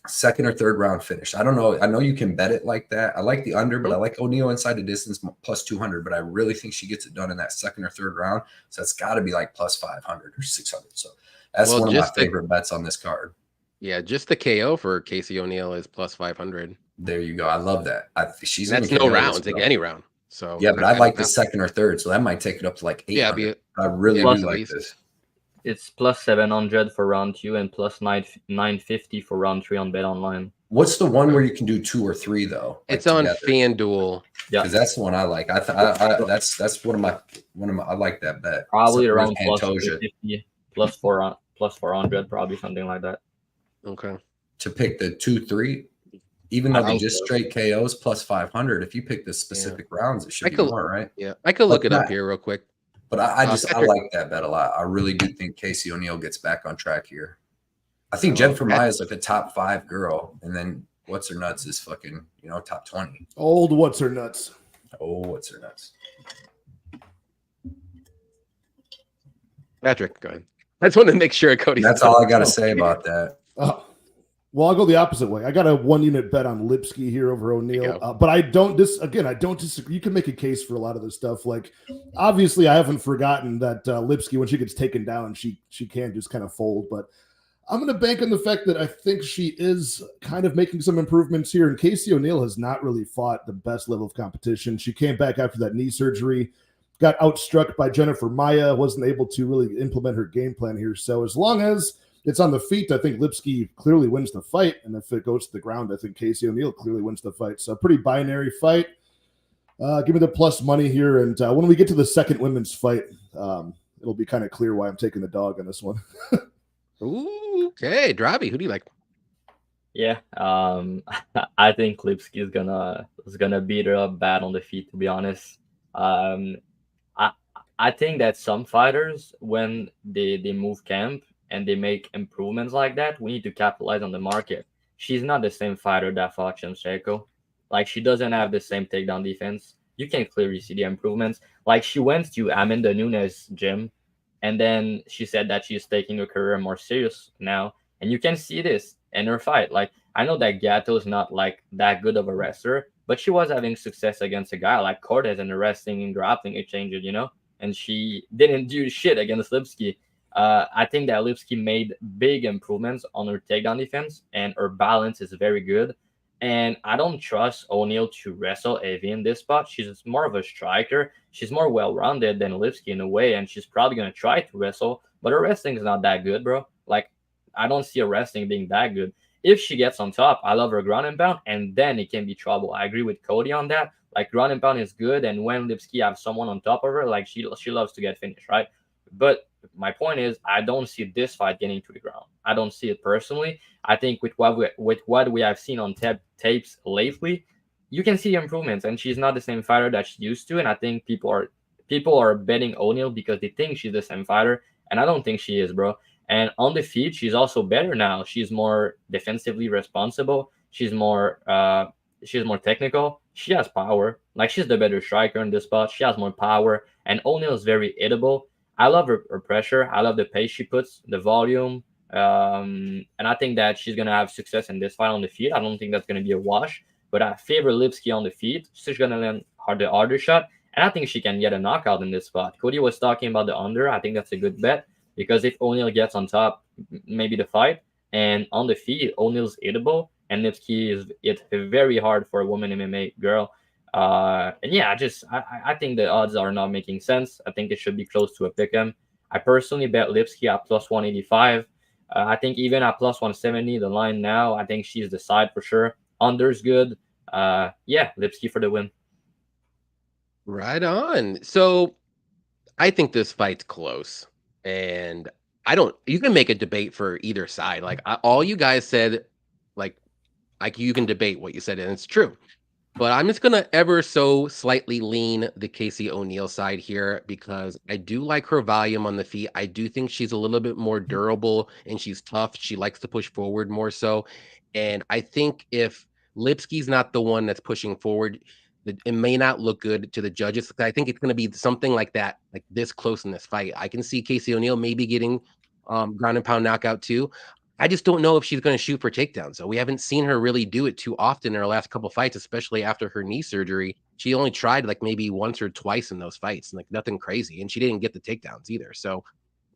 Second or third round finish. I don't know. I know you can bet it like that. I like the under, but I like O'Neill inside the distance plus 200, but I really think she gets it done in that second or third round. So it's got to be like plus 500 or 600. So that's one of my favorite bets on this card. Yeah, just the KO for Casey O'Neill is plus 500. There you go. I love that. She's That's gonna no KO rounds, this like girl. any round. So Yeah, but I like the second or third, so that might take it up to like 800. I really do like this. It's plus 700 for round 2 and plus 950 for round 3 on Bet Online. What's the one where you can do 2 or 3 though? Like it's on FanDuel. Yeah, because that's the one I like. That's one of my I like that bet. Probably around plus 250, plus 400, probably something like that. Okay. To pick the 2-3, even though they just straight KOs plus 500. If you pick the specific rounds, it should be more, right? Yeah, I could look it up here real quick. But I like that bet a lot. I really do think Casey O'Neill gets back on track here. I think Jennifer Maia is like a top 5 girl, and then What's Her Nuts is fucking, top 20. Old What's Her Nuts. Oh, What's Her Nuts. Patrick, go ahead. I just wanted to make sure Cody. That's all I got to say about that. Well, I'll go the opposite way. I got a 1-unit bet on Lipsky here over O'Neill, but I don't disagree. You can make a case for a lot of this stuff. Like, obviously, I haven't forgotten that Lipsky, when she gets taken down, she can just kind of fold. But I'm going to bank on the fact that I think she is kind of making some improvements here. And Casey O'Neill has not really fought the best level of competition. She came back after that knee surgery, got outstruck by Jennifer Maia, wasn't able to really implement her game plan here. So as long as it's on the feet, I think Lipsky clearly wins the fight. And if it goes to the ground, I think Casey O'Neill clearly wins the fight. So pretty binary fight. Give me the plus money here. And when we get to the second women's fight, it'll be kind of clear why I'm taking the dog on this one. Ooh, okay. Dravy, who do you like? Yeah, I think Lipsky is gonna beat her up bad on the feet, to be honest. I think that some fighters, when they move camp and they make improvements like that, we need to capitalize on the market. She's not the same fighter that fought Shevchenko. Like, she doesn't have the same takedown defense. You can clearly see the improvements. Like, she went to Amanda Nunes' gym, and then she said that she's taking her career more serious now. And you can see this in her fight. Like, I know that Gatto's not like that good of a wrestler, but she was having success against a guy like Cortez in the wrestling and grappling exchanges, and she didn't do shit against Lipsky. I think that Lipsky made big improvements on her takedown defense, and her balance is very good. And I don't trust O'Neill to wrestle heavy in this spot. She's more of a striker. She's more well-rounded than Lipsky in a way, and she's probably going to try to wrestle, but her wrestling is not that good, bro. Like, I don't see her wrestling being that good. If she gets on top, I love her ground and pound, and then it can be trouble. I agree with Cody on that. Like, ground and pound is good, and when Lipsky has someone on top of her, like, she loves to get finished, right? But my point is, I don't see this fight getting to the ground. I don't see it personally. I think with what we have seen on tapes lately, you can see improvements, and she's not the same fighter that she used to. And I think people are betting O'Neill because they think she's the same fighter, and I don't think she is, bro. And on the feet, she's also better now. She's more defensively responsible. She's more technical. She has power. Like, she's the better striker in this spot. She has more power, and O'Neill is very hittable. I love her pressure. I love the pace she puts, the volume. And I think that she's going to have success in this fight on the feet. I don't think that's going to be a wash, but I favor Lipsky on the feet. She's going to land the harder shot, and I think she can get a knockout in this spot. Cody was talking about the under. I think that's a good bet, because if O'Neill gets on top, maybe the fight, and on the feet, O'Neill's hittable, and Lipsky it's very hard for a woman MMA girl. And yeah, I think the odds are not making sense. I think it should be close to a pick'em. I personally bet Lipsky at plus 185. I think even at plus 170, the line now, I think she's the side for sure. Under's good. Yeah, Lipsky for the win. Right on. So I think this fight's close, and you can make a debate for either side. Like, all you guys said, like you can debate what you said, and it's true. But I'm just going to ever so slightly lean the Casey O'Neill side here, because I do like her volume on the feet. I do think she's a little bit more durable, and she's tough. She likes to push forward more so. And I think if Lipsky's not the one that's pushing forward, it may not look good to the judges. I think it's going to be something like that, like this close in this fight. I can see Casey O'Neill maybe getting ground and pound knockout too. I just don't know if she's going to shoot for takedowns. So we haven't seen her really do it too often in her last couple fights, especially after her knee surgery. She only tried like maybe once or twice in those fights, like nothing crazy. And she didn't get the takedowns either. So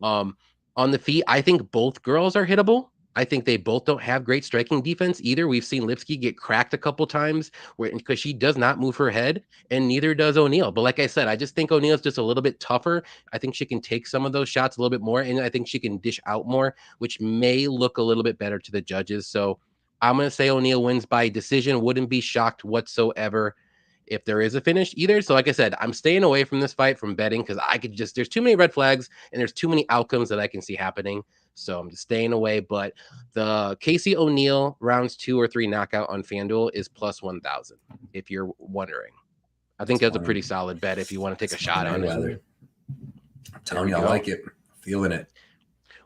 on the feet, I think both girls are hittable. I think they both don't have great striking defense either. We've seen Lipsky get cracked a couple times because she does not move her head, and neither does O'Neal. But like I said, I just think O'Neal's just a little bit tougher. I think she can take some of those shots a little bit more, and I think she can dish out more, which may look a little bit better to the judges. So I'm going to say O'Neal wins by decision. Wouldn't be shocked whatsoever if there is a finish either. So like I said, I'm staying away from this fight from betting because there's too many red flags and there's too many outcomes that I can see happening. So I'm just staying away. But the Casey O'Neal rounds 2 or 3 knockout on FanDuel is plus 1,000. If you're wondering, I think that's a pretty solid bet if you want to take a shot on it. I'm telling you, I like it. Feeling it.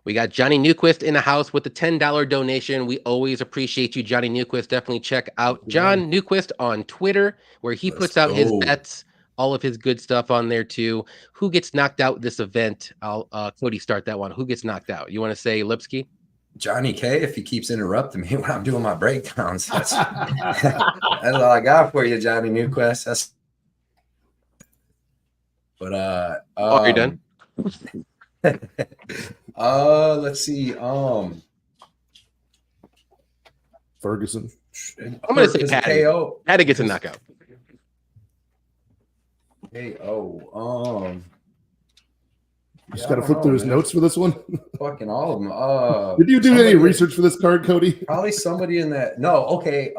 We got Johnny Newquist in the house with the $10 donation. We always appreciate you, Johnny Newquist. Definitely check out John Newquist on Twitter, where he puts out his bets, all of his good stuff on there too. Who gets knocked out this event? I'll Cody start that one. Who gets knocked out? You want to say Lipsky? Johnny K, if he keeps interrupting me when I'm doing my breakdowns. That's all I got for you, Johnny Newquist. Are you done? Let's see. Ferguson. I'm gonna say Patty. KO. Patty gets a knockout. KO. Just got to flip through his notes for this one. Fucking all of them. Did you do any research for this card, Cody? Probably somebody in that. No, okay.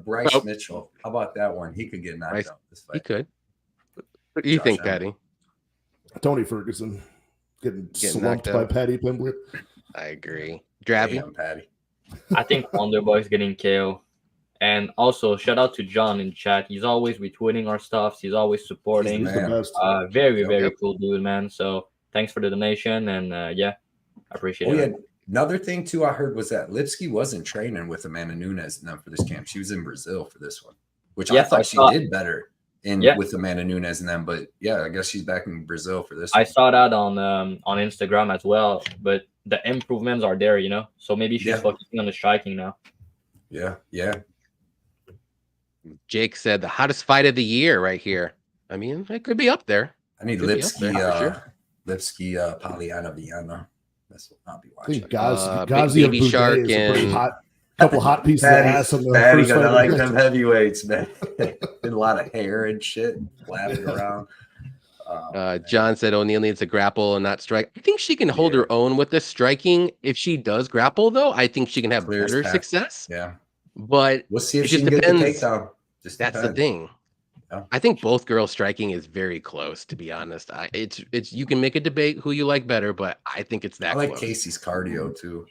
Bryce Mitchell. How about that one? He could get knocked out this fight. He could. What do you think, Patty? Tony Ferguson getting slumped by Patty Pimblett. I agree. Dravy? Patty. I think Wonderboy's getting KO. And also, shout out to John in chat. He's always retweeting our stuff. He's always supporting. He's the best. Very cool dude, man. So thanks for the donation. And I appreciate it. Yeah. Another thing, too, I heard was that Lipsky wasn't training with Amanda Nunes and them for this camp. She was in Brazil for this one, which I thought she did better with Amanda Nunes and them. But, yeah, I guess she's back in Brazil for this one. I saw that on Instagram as well. But the improvements are there, you know? So maybe she's focusing on the striking now. Yeah. Jake said the hottest fight of the year right here. I mean, it could be up there. I need Lipsky, Lipsky, Polyana, Vienna. That's what I'll be watching. Gaziev, Baby Shark, and couple hot pieces of ass on the first fight. I like them heavyweights, man. Been a lot of hair and shit flapping around. John said O'Neal needs to grapple and not strike. I think she can hold her own with the striking. If she does grapple, though, I think she can have better success. Yeah. But we'll see if she can get the takedown. That's the thing. Yeah. I think both girls' striking is very close, to be honest. It's you can make a debate who you like better, but I think it's that. I like close. Casey's cardio too.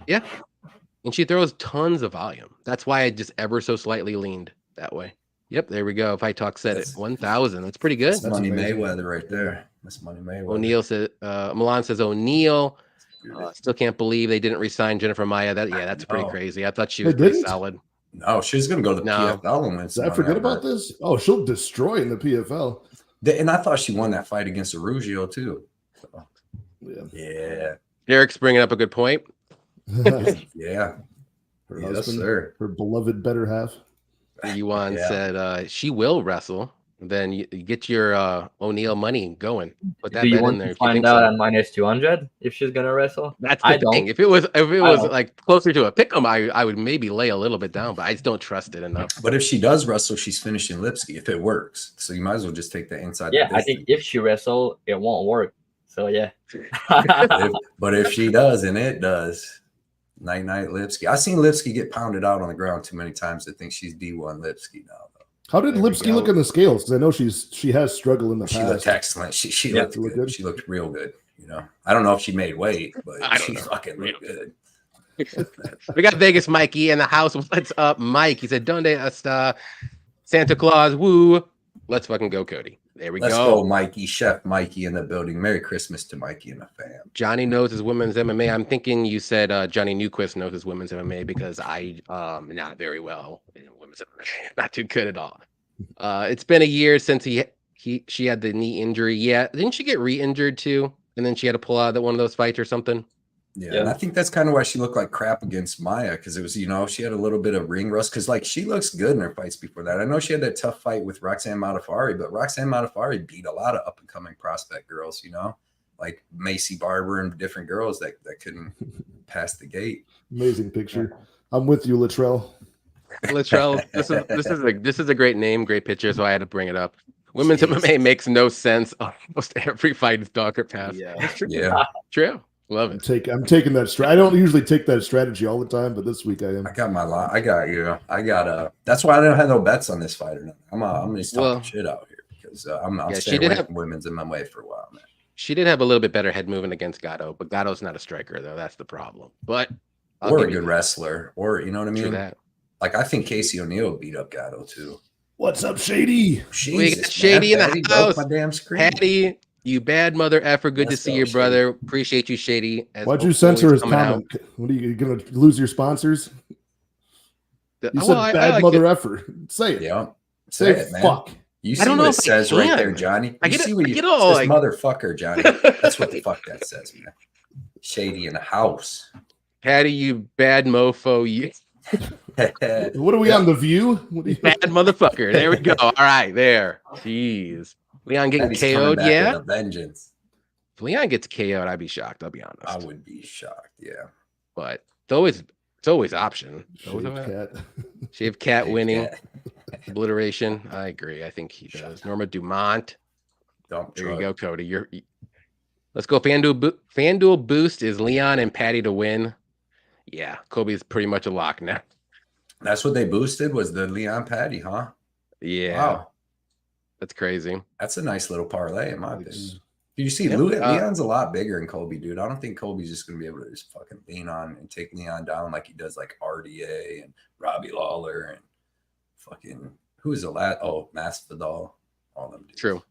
Yeah, and she throws tons of volume. That's why I just ever so slightly leaned that way. Yep, there we go. Fight Talk said it. 1,000. That's pretty good. That's Money Mayweather right there. That's Money Mayweather. O'Neal says Milan says O'Neal. Still can't believe they didn't re-sign Jennifer Maya. That's pretty crazy. I thought she was pretty solid. No, she's going to go to the PFL and win. Did I forget about this? Oh, she'll destroy in the PFL. And I thought she won that fight against Arugio too. So, yeah. Derek's bringing up a good point. Yeah. Her husband, her beloved better half. Yuan said she will wrestle. Then you get your O'Neal money going. Put that bet in there. To find out at -200 if she's gonna wrestle? That's the thing. If it was like closer to a pick'em, I would maybe lay a little bit down, but I just don't trust it enough. But if she does wrestle, she's finishing Lipsky if it works. So you might as well just take the inside. Yeah, I think if she wrestle, it won't work. So yeah. But if she does, and it does. Night Lipsky. I've seen Lipsky get pounded out on the ground too many times to think she's D1 Lipsky now. How did Lipsky look in the scales? Because I know she has struggled in the past. She looked excellent. She looked good. She looked real good. You know, I don't know if she made weight, but she fucking looked good. We got Vegas Mikey in the house. What's up, Mike? He said, "Donde hasta Santa Claus? Woo! Let's fucking go, Cody." There we Let's go, Mikey. Chef Mikey in the building. Merry Christmas to Mikey and the fam. Johnny knows his women's MMA. I'm thinking you said Johnny Newquist knows his women's MMA because I not very well in women's MMA. Not too good at all. It's been a year since she had the knee injury. Yeah, didn't she get re-injured too? And then she had to pull out one of those fights or something. Yeah, and I think that's kind of why she looked like crap against Maya, because it was, she had a little bit of ring rust, because like she looks good in her fights before that. I know she had that tough fight with Roxanne Modafferi, but Roxanne Modafferi beat a lot of up and coming prospect girls, like Macy Barber and different girls that couldn't pass the gate. Amazing picture. I'm with you, Latrell. Latrell, this is a great name, great picture, so I had to bring it up. Women's MMA makes no sense. Almost every fight is dog or pass. Yeah. True. Love it. I'm taking that strategy. I don't usually take that strategy all the time, but this week I am. I got my lot. I got that's why I don't have no bets on this fight or nothing. I'm just talking shit out here because I'm staying away from women's MMA for a while, man. She did have a little bit better head movement against Gatto, but Gatto's not a striker though. That's the problem. But or a good wrestler, or you know what I mean? True that. Like I think Casey O'Neill beat up Gatto too. What's up, Shady? We got Shady in the house. My damn screen. Patty, you bad mother effer. Good to see you, brother. Appreciate you, Shady. Why'd you censor his comment? What are you going to lose your sponsors? You said bad mother effer. Say it. Yeah. Say it, man. Fuck. You see what it says right there, Johnny? I get it. Like, motherfucker, Johnny. That's what the fuck that says, man. Shady in the house. Patty, you bad mofo. You. What are we on The View? Bad motherfucker. There we go. All right, there. Jeez. Leon getting KO'd, yeah. Vengeance. If Leon gets KO'd, I'd be shocked. I'll be honest. I would be shocked, yeah. But it's always option. Shaved cat winning. Obliteration. I agree. I think he does. Norma Dumont. There you go, Cody. Let's go. FanDuel boost is Leon and Patty to win. Yeah, Kobe's pretty much a lock now. That's what they boosted was the Leon Patty, huh? Yeah. Wow. That's crazy. That's a nice little parlay in my opinion. You see, Leon's a lot bigger than Kobe, dude. I don't think Kobe's just going to be able to just fucking lean on and take Leon down like he does like RDA and Robbie Lawler and fucking, who is the last? Oh, Masvidal. All them dudes. True.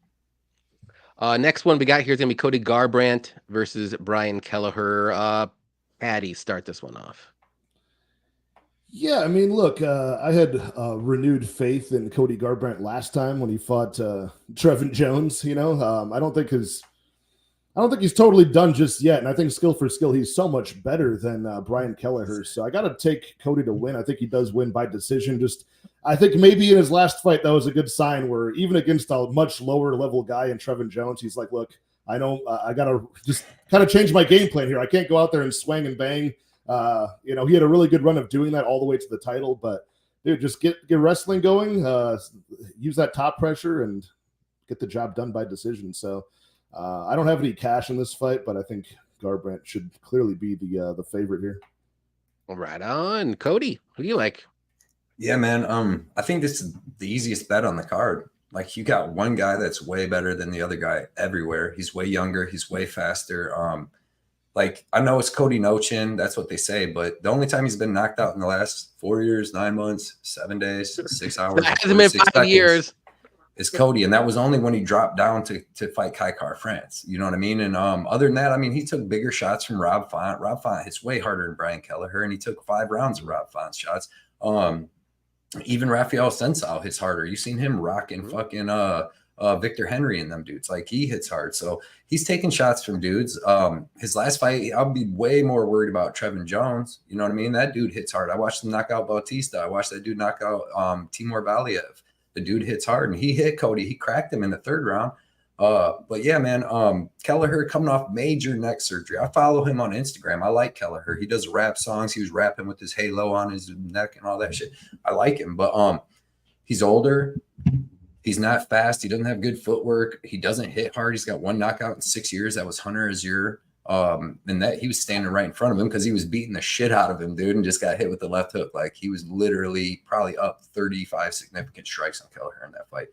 Next one we got here is going to be Cody Garbrandt versus Brian Kelleher. Patty, start this one off. Yeah, I mean, look, I had renewed faith in Cody Garbrandt last time when he fought Trevin Jones. You know, I don't think he's totally done just yet, and I think skill for skill, he's so much better than Brian Kelleher. So I got to take Cody to win. I think he does win by decision. I think maybe in his last fight that was a good sign where even against a much lower level guy in Trevin Jones, he's like, look, I know I got to just kind of change my game plan here. I can't go out there and swing and bang. You know, he had a really good run of doing that all the way to the title, but dude, just get wrestling going, use that top pressure and get the job done by decision. So I don't have any cash in this fight, but I think Garbrandt should clearly be the favorite here. Right on. Cody, who do you like? Yeah, man. I think this is the easiest bet on the card. Like you got one guy that's way better than the other guy everywhere. He's way younger. He's way faster. Like I know it's Cody No Chin. That's what they say. But the only time he's been knocked out in the last 4 years, 9 months, 7 days, 6 hours, that hasn't been 5 years. Is Cody, and that was only when he dropped down to fight Kai France. You know what I mean? And other than that, I mean, he took bigger shots from Rob Font. Rob Font hits way harder than Brian Kelleher, and he took 5 rounds of Rob Font's shots. Even Rafael Sensao hits harder. You seen him rocking fucking Victor Henry and them dudes. Like he hits hard. So he's taking shots from dudes. His last fight, I'll be way more worried about Trevin Jones. You know what I mean? That dude hits hard. I watched him knock out Bautista. I watched that dude knock out Timur Valiev. The dude hits hard, and he hit Cody. He cracked him in the 3rd round. But yeah, man, Kelleher coming off major neck surgery. I follow him on Instagram. I like Kelleher. He does rap songs. He was rapping with his halo on his neck and all that shit. I like him, but he's older. He's not fast. He doesn't have good footwork. He doesn't hit hard. He's got 1 knockout in 6 years. That was Hunter Azure. And that he was standing right in front of him because he was beating the shit out of him, dude, and just got hit with the left hook. Like he was literally probably up 35 significant strikes on Kelleher in that fight.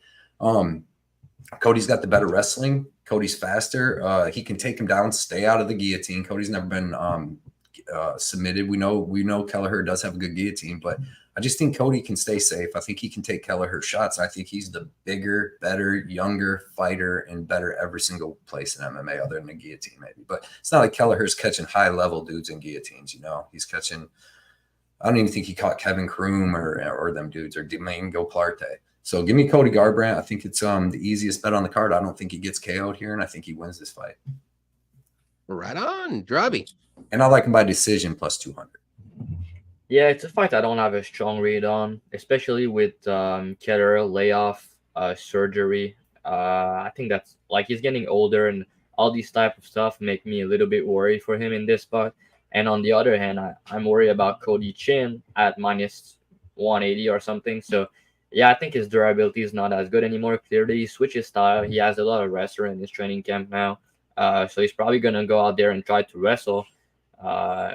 Cody's got the better wrestling. Cody's faster. He can take him down, stay out of the guillotine. Cody's never been submitted. We know Kelleher does have a good guillotine, but I just think Cody can stay safe. I think he can take Kelleher shots. I think he's the bigger, better, younger fighter and better every single place in MMA other than the guillotine, maybe. But it's not like Kelleher's catching high-level dudes in guillotines, you know. He's catching – I don't even think he caught Kevin Kroom or them dudes or Domingo Plarte. So give me Cody Garbrandt. I think it's the easiest bet on the card. I don't think he gets KO'd here, and I think he wins this fight. Right on, Dravy. And I like him by decision plus 200. Yeah, it's a fight I don't have a strong read on, especially with Kelleher layoff surgery. I think that's like he's getting older, and all these type of stuff make me a little bit worried for him in this spot. And on the other hand, I'm worried about Cody Chin at minus 180 or something. So yeah, I think his durability is not as good anymore. Clearly, he switched his style. He has a lot of wrestler in his training camp now. So he's probably going to go out there and try to wrestle.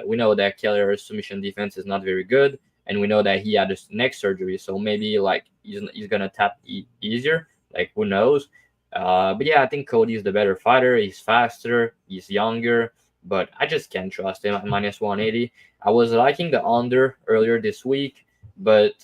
We know that Kelleher's submission defense is not very good. And we know that he had his neck surgery. So maybe like he's going to tap easier. Like, who knows? But yeah, I think Cody is the better fighter. He's faster. He's younger. But I just can't trust him at minus 180. I was liking the under earlier this week. But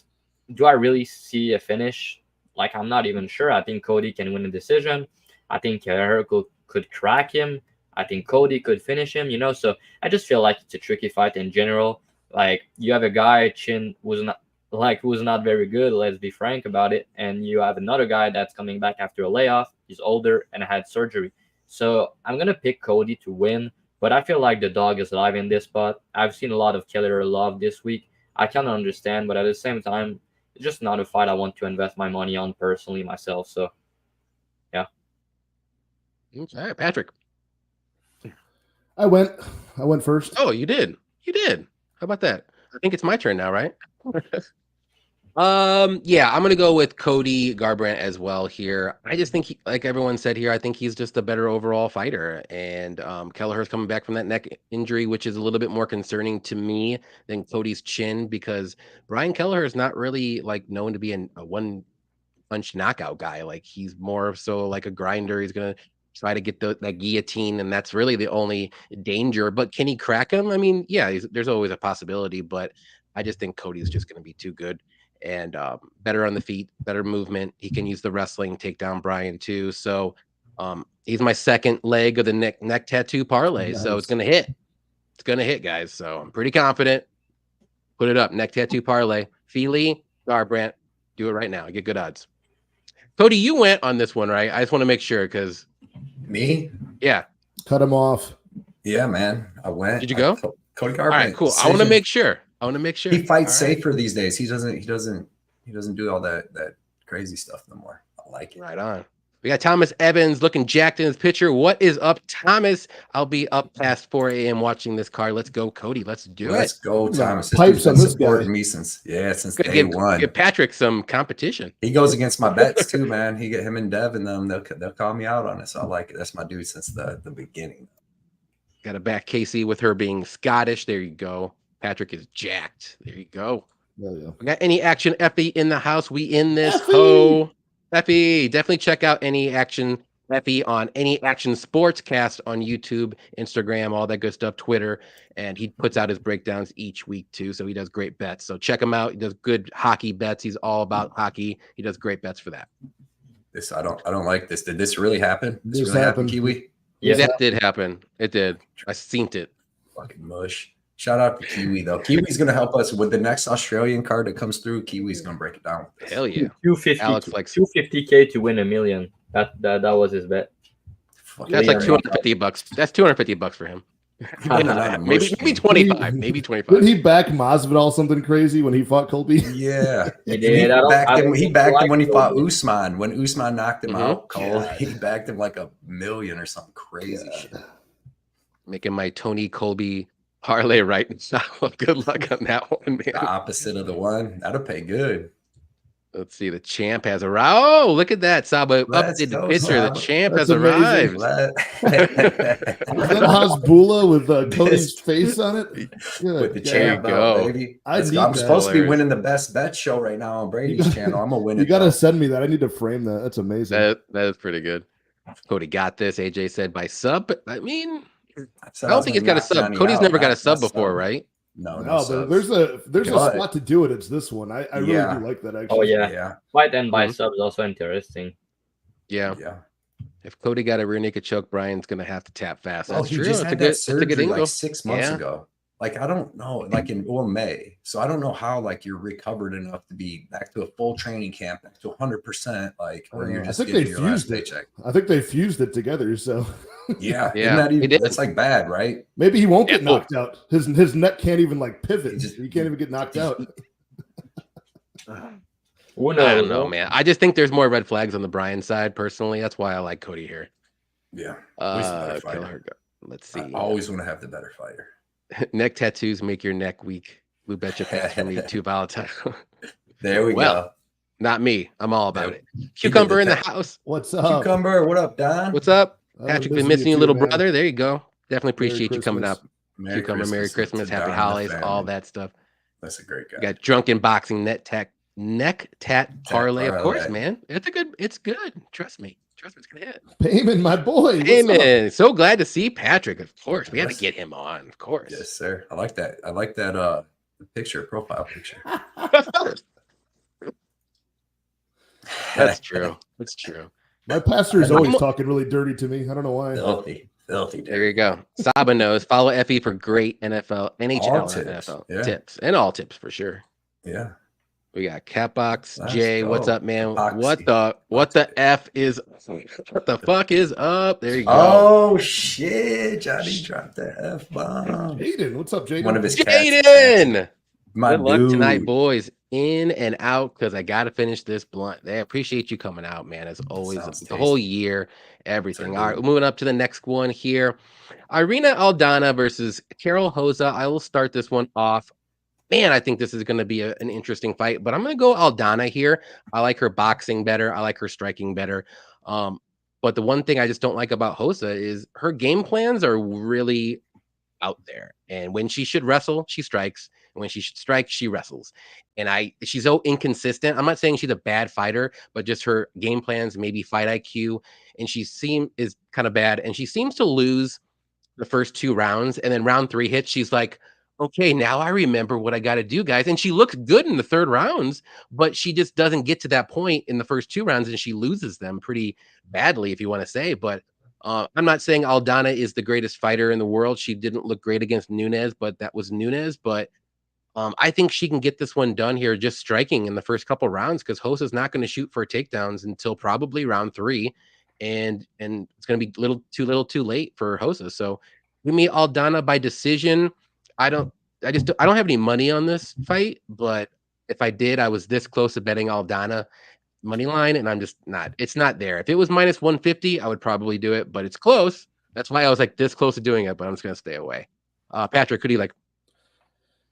do I really see a finish? Like, I'm not even sure. I think Cody can win a decision. I think Kelleher could crack him. I think Cody could finish him, So I just feel like it's a tricky fight in general. Like, you have a guy, Chin, who's not very good, let's be frank about it. And you have another guy that's coming back after a layoff. He's older and had surgery. So I'm going to pick Cody to win. But I feel like the dog is live in this spot. I've seen a lot of Kelleher love this week. I kind of understand, but at the same time, it's just not a fight I want to invest my money on personally myself. So, yeah. Okay, Patrick. I went first. Oh, you did. How about that? I think it's my turn now, right? Yeah, I'm gonna go with Cody Garbrandt as well here. I just think, like everyone said here, I think he's just a better overall fighter. And Kelleher's coming back from that neck injury, which is a little bit more concerning to me than Cody's chin, because Brian Kelleher is not really like known to be a one punch knockout guy. Like, he's more so like a grinder. He's gonna try to get that guillotine, and that's really the only danger. But can he crack him? I mean, yeah, there's always a possibility, but I just think Cody's just going to be too good and better on the feet, better movement. He can use the wrestling, take down Brian too. So he's my second leg of the neck tattoo parlay. Nice. So it's going to hit. It's going to hit, guys. So I'm pretty confident. Put it up. Neck tattoo parlay. Fely, Garbrandt. Do it right now. Get good odds. Cody, you went on this one, right? I just want to make sure, because me? Yeah. Cut him off. Yeah, man. I went. Did you go? Cody Garbrandt. All right, cool. I want to make sure. He fights safer these days. He doesn't do all that crazy stuff no more. I like it. Right on. We got Thomas Evans looking jacked in his picture. What is up, Thomas? I'll be up past 4 a.m. watching this card. Let's go, Cody. Let's do it. Let's go, Thomas. Pipes on this guy. Me since day one. Give Patrick some competition. He goes against my bets too, man. He get him and Dev and them. They'll call me out on it. So I like it. That's my dude since the beginning. Got to back Casey with her being Scottish. There you go. Patrick is jacked. There you go. Yeah. We got Any Action Effie in the house. We in this ho. Effie, definitely check out Any Action Effie on Any Action Sportscast on YouTube, Instagram, all that good stuff, Twitter, and he puts out his breakdowns each week too. So he does great bets. So check him out. He does good hockey bets. He's all about hockey. He does great bets for that. I don't like this. Did this really happen? This really happened, Kiwi? Yeah, that did happen. It did. I seen it. Fucking mush. Shout out to Kiwi though. Kiwi's gonna help us with the next Australian card that comes through. Kiwi's gonna break it down. Hell yeah. 250K to win $1 million. That was his bet. That's like $250. That's $250 for him. maybe 25. Maybe 25. Did he back Masvidal something crazy when he fought Colby? Yeah, he did. He backed him when he fought Usman. When Usman knocked him out cold, he backed him like $1 million or something crazy shit. Making my Tony Colby parlay right now. Good luck on that one, man. The opposite of the one. That'll pay good. Let's see. The champ has arrived. Oh, look at that. Saba updated the picture. The champ has arrived. Hasbullah with Cody's face on it. With the champ, baby. I'm supposed to be winning the best bet show right now on Brady's channel. I'm gonna win it. You gotta send me that. I need to frame that. That's amazing. That is pretty good. Cody got this. AJ said by sub. I mean, I don't think he's got a sub. Cody's never got a sub before, right? No, but there's a spot to do it. It's this one. I really do like that, actually. Oh yeah. Fight and buy sub is also interesting. Yeah. If Cody got a rear naked choke, Brian's gonna have to tap fast. That's true. Just had that surgery like 6 months ago. Like, I don't know, like in May. So I don't know how like you're recovered enough to be back to a full training camp, back to 100%, like, or you're just getting your last paycheck. I think they fused it together. So yeah. That's like bad, right? Maybe he won't get knocked out. His neck can't even like pivot. He can't even get knocked out. I don't know, man. I just think there's more red flags on the Brian side personally. That's why I like Cody here. Yeah. Always the better fighter. Kelleher, let's see. I always want to have the better fighter. Neck tattoos make your neck weak. Blue betcha pants for me, too volatile. There we go. Not me. I'm all about it. Cucumber in the house. What's up? Cucumber, what up, Don? What's up? Patrick, been missing you, little brother. There you go. Definitely appreciate you coming up. Cucumber, Merry Christmas, Happy Holidays, all that stuff. That's a great guy. You got drunken boxing neck tat parlay, of course, man. It's good. Trust me. It's gonna hit. Payman, my boy. Payman. So glad to see Patrick. Of course, we had to get him on. Of course. Yes, sir. I like that. Profile picture. That's true. That's true. My pastor is always talking really dirty to me. I don't know why. Filthy. There you go. Saba knows. Follow FE for great NHL, NFL tips and all tips for sure. Yeah. We got Catbox Jay. What's up, man? What the F is? What the fuck is up? There you go. Oh shit! Johnny dropped the F bomb. Jaden, what's up, Jaden? One of his Jaden. Good luck tonight, boys. In and out, because I got to finish this blunt. I appreciate you coming out, man. As always, the whole year, everything. All right, we're moving up to the next one here. Irina Aldana versus Carol Rosa. I will start this one off. Man, I think this is going to be an interesting fight, but I'm going to go Aldana here. I like her boxing better. I like her striking better. But the one thing I just don't like about Rosa is her game plans are really out there. And when she should wrestle, she strikes. And when she should strike, she wrestles. And she's so inconsistent. I'm not saying she's a bad fighter, but just her game plans, maybe fight IQ. And is kind of bad. And she seems to lose the first 2 rounds. And then round 3 hits, she's like, okay, now I remember what I got to do, guys. And she looks good in the 3rd rounds, but she just doesn't get to that point in the first 2 rounds, and she loses them pretty badly, if you want to say. But I'm not saying Aldana is the greatest fighter in the world. She didn't look great against Nunes, but that was Nunes. But I think she can get this one done here just striking in the first couple rounds, because Rosa's not going to shoot for takedowns until probably round 3. And it's going to be too late for Rosa. So give me Aldana by decision. I don't have any money on this fight, but if I did, I was this close to betting Aldana money line, and I'm just not. It's not there. If it was minus 150, I would probably do it, but it's close. That's why I was like this close to doing it, but I'm just gonna stay away. Patrick, could you like?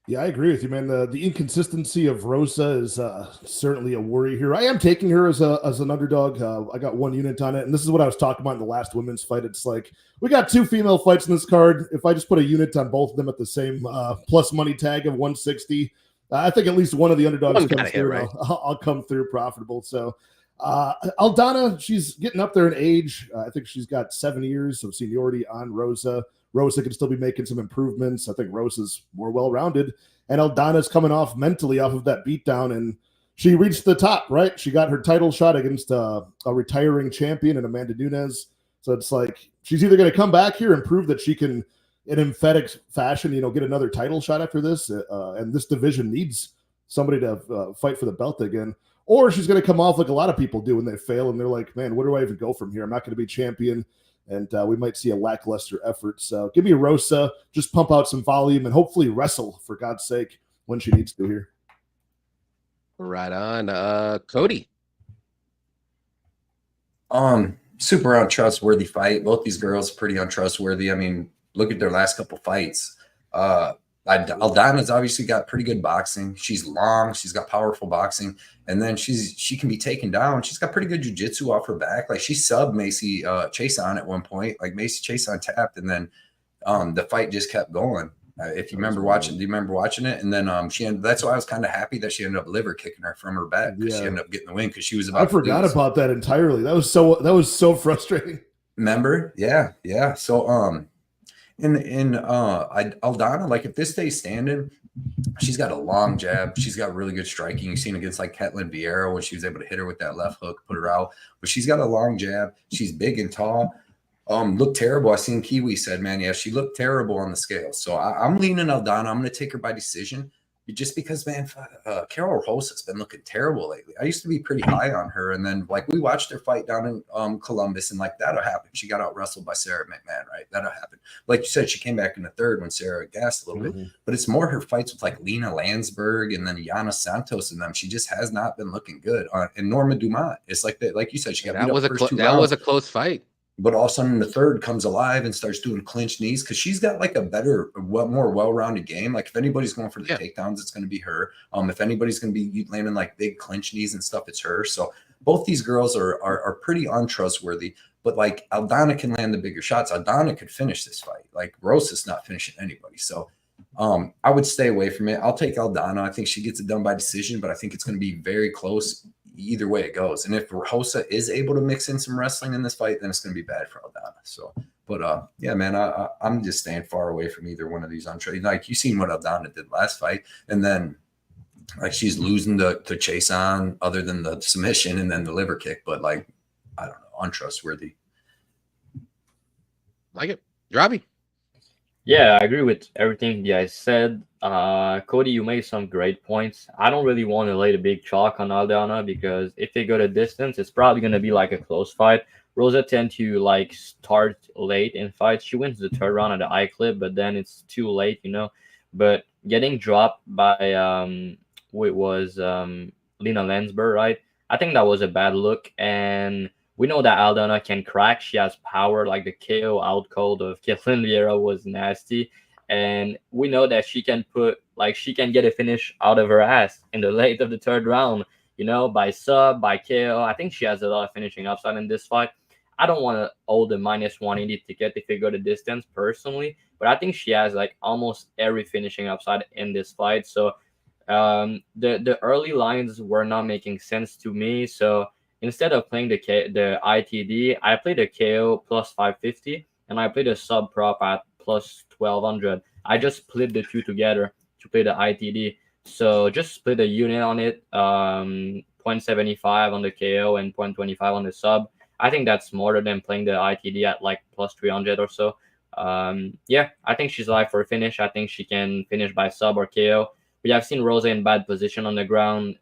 Yeah, I agree with you, man. The inconsistency of Rosa is certainly a worry here. I am taking her as an underdog. I got 1 unit on it, and this is what I was talking about in the last women's fight. It's like we got 2 female fights in this card. If I just put a unit on both of them at the same plus money tag of 160, I think at least one of the underdogs comes through. Right. I'll come through profitable. So Aldana, she's getting up there in age. I think she's got 7 years of seniority on Rosa. Rosa can still be making some improvements. I think Rosa's more well-rounded. And Aldana's coming off mentally off of that beatdown, and she reached the top, right? She got her title shot against a retiring champion in Amanda Nunes. So it's like she's either going to come back here and prove that she can, in emphatic fashion, get another title shot after this, and this division needs somebody to fight for the belt again, or she's going to come off like a lot of people do when they fail, and they're like, man, where do I even go from here? I'm not going to be champion. And we might see a lackluster effort. So give me Rosa, just pump out some volume and hopefully wrestle, for God's sake, when she needs to here. Right on. Cody. Super untrustworthy fight. Both these girls pretty untrustworthy. I mean, look at their last couple fights. Aldana's obviously got pretty good boxing. She's long. She's got powerful boxing. And then she can be taken down. She's got pretty good jiu-jitsu off her back. Like she subbed Macy Chason at one point. Like Macy Chason tapped, and then the fight just kept going. If you remember watching, do you remember watching it? And then that's why I was kind of happy that she ended up liver kicking her from her back, because she ended up getting the win, because she was about. I forgot about that entirely. That was so frustrating. Remember? Yeah. So Aldana, like if this stays standing, she's got a long jab. She's got really good striking. You've seen against like Ketlin Vieira when she was able to hit her with that left hook, put her out. But she's got a long jab. She's big and tall. Looked terrible. I seen Kiwi said, man, yeah, she looked terrible on the scale. So I'm leaning Aldana. I'm going to take her by decision, just because, man, Carol Rosa's been looking terrible lately. I used to be pretty high on her, and then like we watched her fight down in Columbus, and like that'll happen. She got out wrestled by Sarah McMahon, right? That'll happen. Like you said, she came back in the 3rd when Sarah gassed a little bit, but it's more her fights with like Lena Landsberg and then Yana Santos and them. She just has not been looking good. And Norma Dumont, it's like that. Like you said, she got that was a close fight. But all of a sudden, the third comes alive and starts doing clinch knees because she's got like a better, more well-rounded game. Like if anybody's going for the takedowns, it's going to be her. If anybody's going to be landing like big clinch knees and stuff, it's her. So both these girls are pretty untrustworthy. But like Aldana can land the bigger shots. Aldana could finish this fight. Like Rosa's not finishing anybody. So I would stay away from it. I'll take Aldana. I think she gets it done by decision, but I think it's going to be very close either way it goes. And if Rosa is able to mix in some wrestling in this fight, then it's going to be bad for Aldana. So, but yeah, man, I'm just staying far away from either one of these untrained. Like you seen what Aldana did last fight, and then like she's losing to Chase on other than the submission and then the liver kick. But like, I don't know, untrustworthy. Like it, Dravhy. Yeah, I agree with everything you guys said. Cody, you made some great points. I don't really want to lay the big chalk on Aldana because if they go the distance, it's probably going to be like a close fight. Rosa tend to like start late in fights. She wins the third round at the eye clip, but then it's too late, you know. But getting dropped by it was Lena Lensberg, right? I think that was a bad look, and we know that Aldana can crack. She has power. Like the KO out cold of Caitlin Vieira was nasty. And we know that she can get a finish out of her ass in the late of the third round, you know, by sub, by KO. I think she has a lot of finishing upside in this fight. I don't want to hold the -180 ticket if they go the distance personally, but I think she has like almost every finishing upside in this fight. So the early lines were not making sense to me. So instead of playing the ITD, I played a KO plus 550, and I played a sub prop at plus 1200. I just split the two together to play the ITD. So just split a unit on it, 0.75 on the KO and 0.25 on the sub. I think that's smarter than playing the ITD at like plus 300 or so. Yeah, I think she's live for a finish. I think she can finish by sub or KO. We have seen Rosa in bad position on the ground.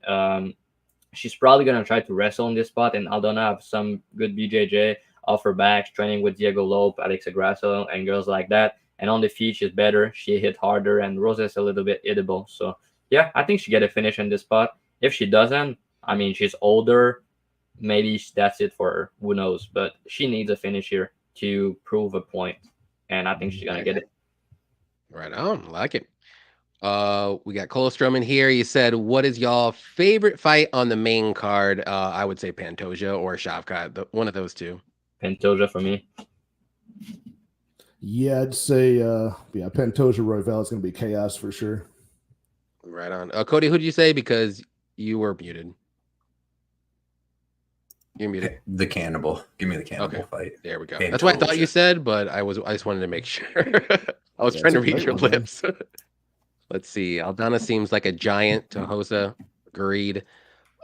She's probably going to try to wrestle in this spot, and Aldana have some good BJJ off her back, training with Diego Lope, Alexa Grasso, and girls like that. And on the feet, she's better. She hit harder, and Rosa is a little bit hittable. So, yeah, I think she get a finish in this spot. If she doesn't, I mean, she's older. Maybe that's it for her. Who knows? But she needs a finish here to prove a point, and I think she's going to get it. Right on. Like it. We got Colstrom in here. You said, what is y'all favorite fight on the main card? I would say Pantoja or Shavkat, one of those two. Pantoja for me. Yeah, I'd say Pantoja Royval is going to be chaos for sure. Right on. Cody, who did you say? Because you were muted. You're muted. The cannibal. Give me the cannibal fight. There we go. Pantoja. That's what I thought you said, but I just wanted to make sure. I was trying to read your lips. Let's see. Aldana seems like a giant to Rosa. Agreed.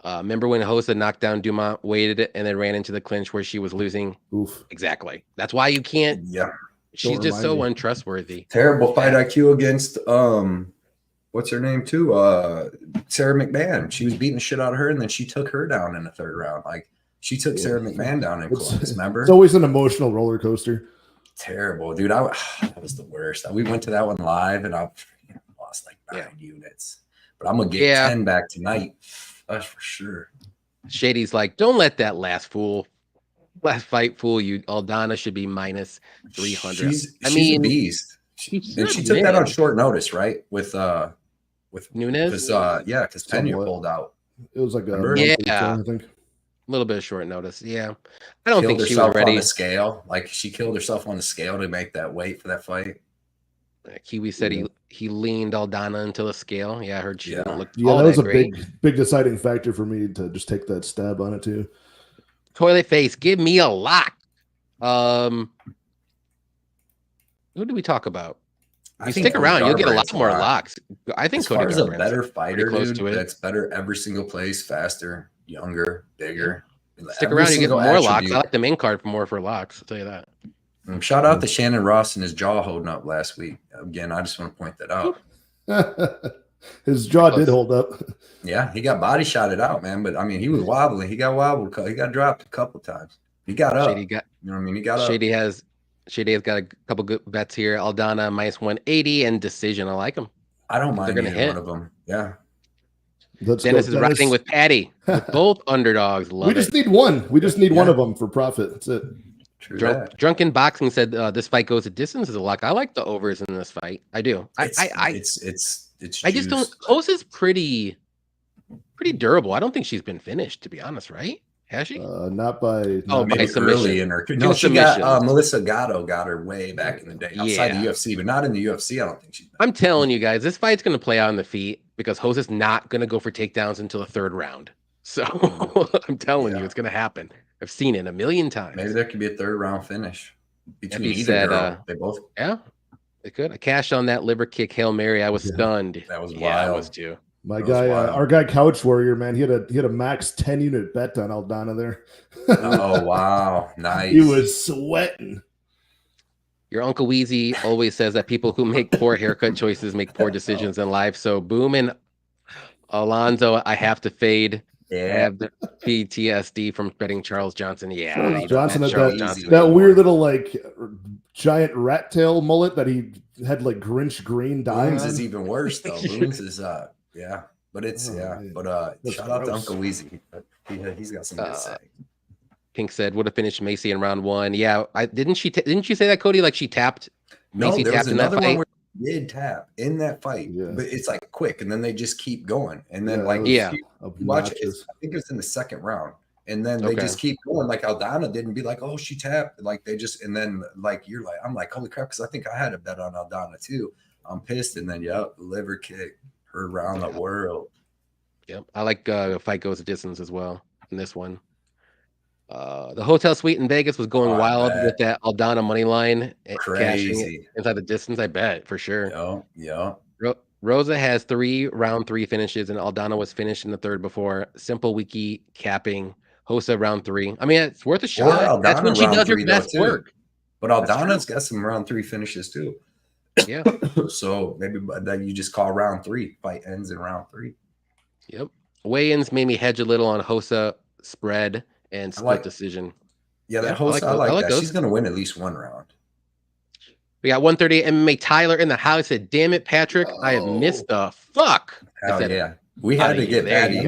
Remember when Rosa knocked down Dumont, waited, and then ran into the clinch where she was losing? Oof. Exactly. That's why you can't. Yeah. She's just so untrustworthy. Terrible fight IQ against what's her name too? Sarah McMahon. She was beating the shit out of her, and then she took her down in the third round. Like she took Sarah McMahon down in Columbus. Remember? It's always an emotional roller coaster. Terrible, dude. That was the worst. We went to that one live, and I lost like 9 units. But I'm gonna get 10 back tonight. That's for sure. Shady's like, don't let that last fight fool you. Aldana should be minus 300. She's a beast. She took that on short notice, right? With Nunes? Because Pena pulled out. It was like I think. A little bit of short notice. Yeah. I don't think she was ready. On the scale. Like she killed herself on the scale to make that weight for that fight. Kiwi said he leaned Aldana into the scale. Yeah, I heard she didn't look that was a big deciding factor for me to just take that stab on it too. Toilet face, give me a lock. Who do we talk about? You stick around, you'll get a lot more locks. I think Cody is a better fighter, dude. That's better every single place, faster, younger, bigger. Stick around, you get more locks. I like the main card for locks. I'll tell you that. Shout out to Shannon Ross and his jaw holding up last week. Again, I just want to point that out. His jaw did hold up. Yeah, he got body shotted out, man. But I mean, he was wobbling. He got wobbled. He got dropped a couple times. He got up. You know what I mean? He got up. Shady has got a couple good bets here. Aldana minus 180 and decision. I like them. I don't mind either one of them. Yeah. Dennis is riding with Patty. With both underdogs. We just need one. We just need one of them for profit. That's it. Drunken Boxing said this fight goes to distance is a lock. I like the overs in this fight. I do. I just don't. Rosa's pretty durable. I don't think she's been finished, to be honest, right? Has she? Not by by submission. Early in her. No, she got Melissa Gatto got her way back in the day outside the UFC, but not in the UFC. I don't think she's. I'm telling you guys, this fight's going to play out on the feet because Rosa's not going to go for takedowns until the third round. So I'm telling you, it's going to happen. I've seen it a million times. Maybe there could be a third round finish between either girl. They both. Yeah, they could. I cashed on that liver kick Hail Mary. I was stunned. That was wild. Yeah, I was too. My guy, our guy, Couch Warrior, man, he had a max 10-unit bet on Aldana there. Oh wow, nice! He was sweating. Your Uncle Weezy always says that people who make poor haircut choices make poor decisions in life. So Boom and Alonzo, I have to fade. Yeah. I have the PTSD from betting Charles Johnson. Yeah, Charles Johnson had that weird little like giant rat tail mullet that he had like Grinch green dye. Booms is even worse though. Booms is yeah, but it's but shout out to Uncle Weezy. He's got some good to say. Pink said would have finished Macy in round 1. Yeah, didn't you say that, Cody? Like she tapped. Macy tapped in that fight. One where did tap in that fight, but it's like quick, and then they just keep going, and then watch it. I think it's in the second round, and then they just keep going. Like Aldana didn't be like, oh, she tapped, like they just, and then like you're like, I'm like, holy crap, because I think I had a bet on Aldana too. I'm pissed, and then liver kick her around the world. Yep, I like fight goes the distance as well in this one. The hotel suite in Vegas was going wild with that Aldana money line. Crazy inside the distance, I bet for sure. Yeah. Rosa has 3 round 3 finishes, and Aldana was finished in the third before. Simple wiki capping. Hosa round 3. I mean, it's worth a shot. That's when she does her best work. But Aldana's got some round 3 finishes too. Yeah. So maybe that you just call round 3. Fight ends in round 3. Yep. Weigh-ins made me hedge a little on Hosa spread and split decision. Yeah, that Hosa, I like that. She's going to win at least one round. We got 138 MMA Tyler in the house. Said, damn it, Patrick. I have missed the fuck. Hell yeah. We had to get Patty.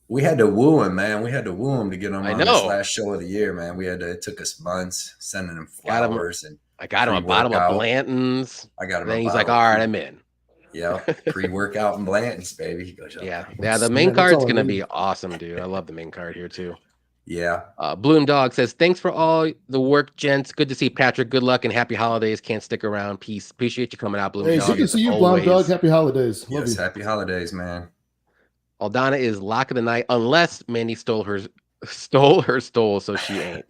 We had to woo him, man. We had to woo him to get him on this last show of the year, man. It took us months sending him flowers. I got him a bottle of Blanton's. I got him. And he's like, all right, I'm in. Yeah, pre-workout and Blanton's, baby. He goes, yeah. The main card's gonna be awesome, dude. I love the main card here too. Yeah. Bloom Dog says, thanks for all the work, gents. Good to see Patrick. Good luck and happy holidays. Can't stick around. Peace. Appreciate you coming out, Bloom Dog. Good to see you, Bloom Dog. Happy holidays. Love you. Happy holidays, man. Aldana is lock of the night, unless Mandy stole her soul, so she ain't.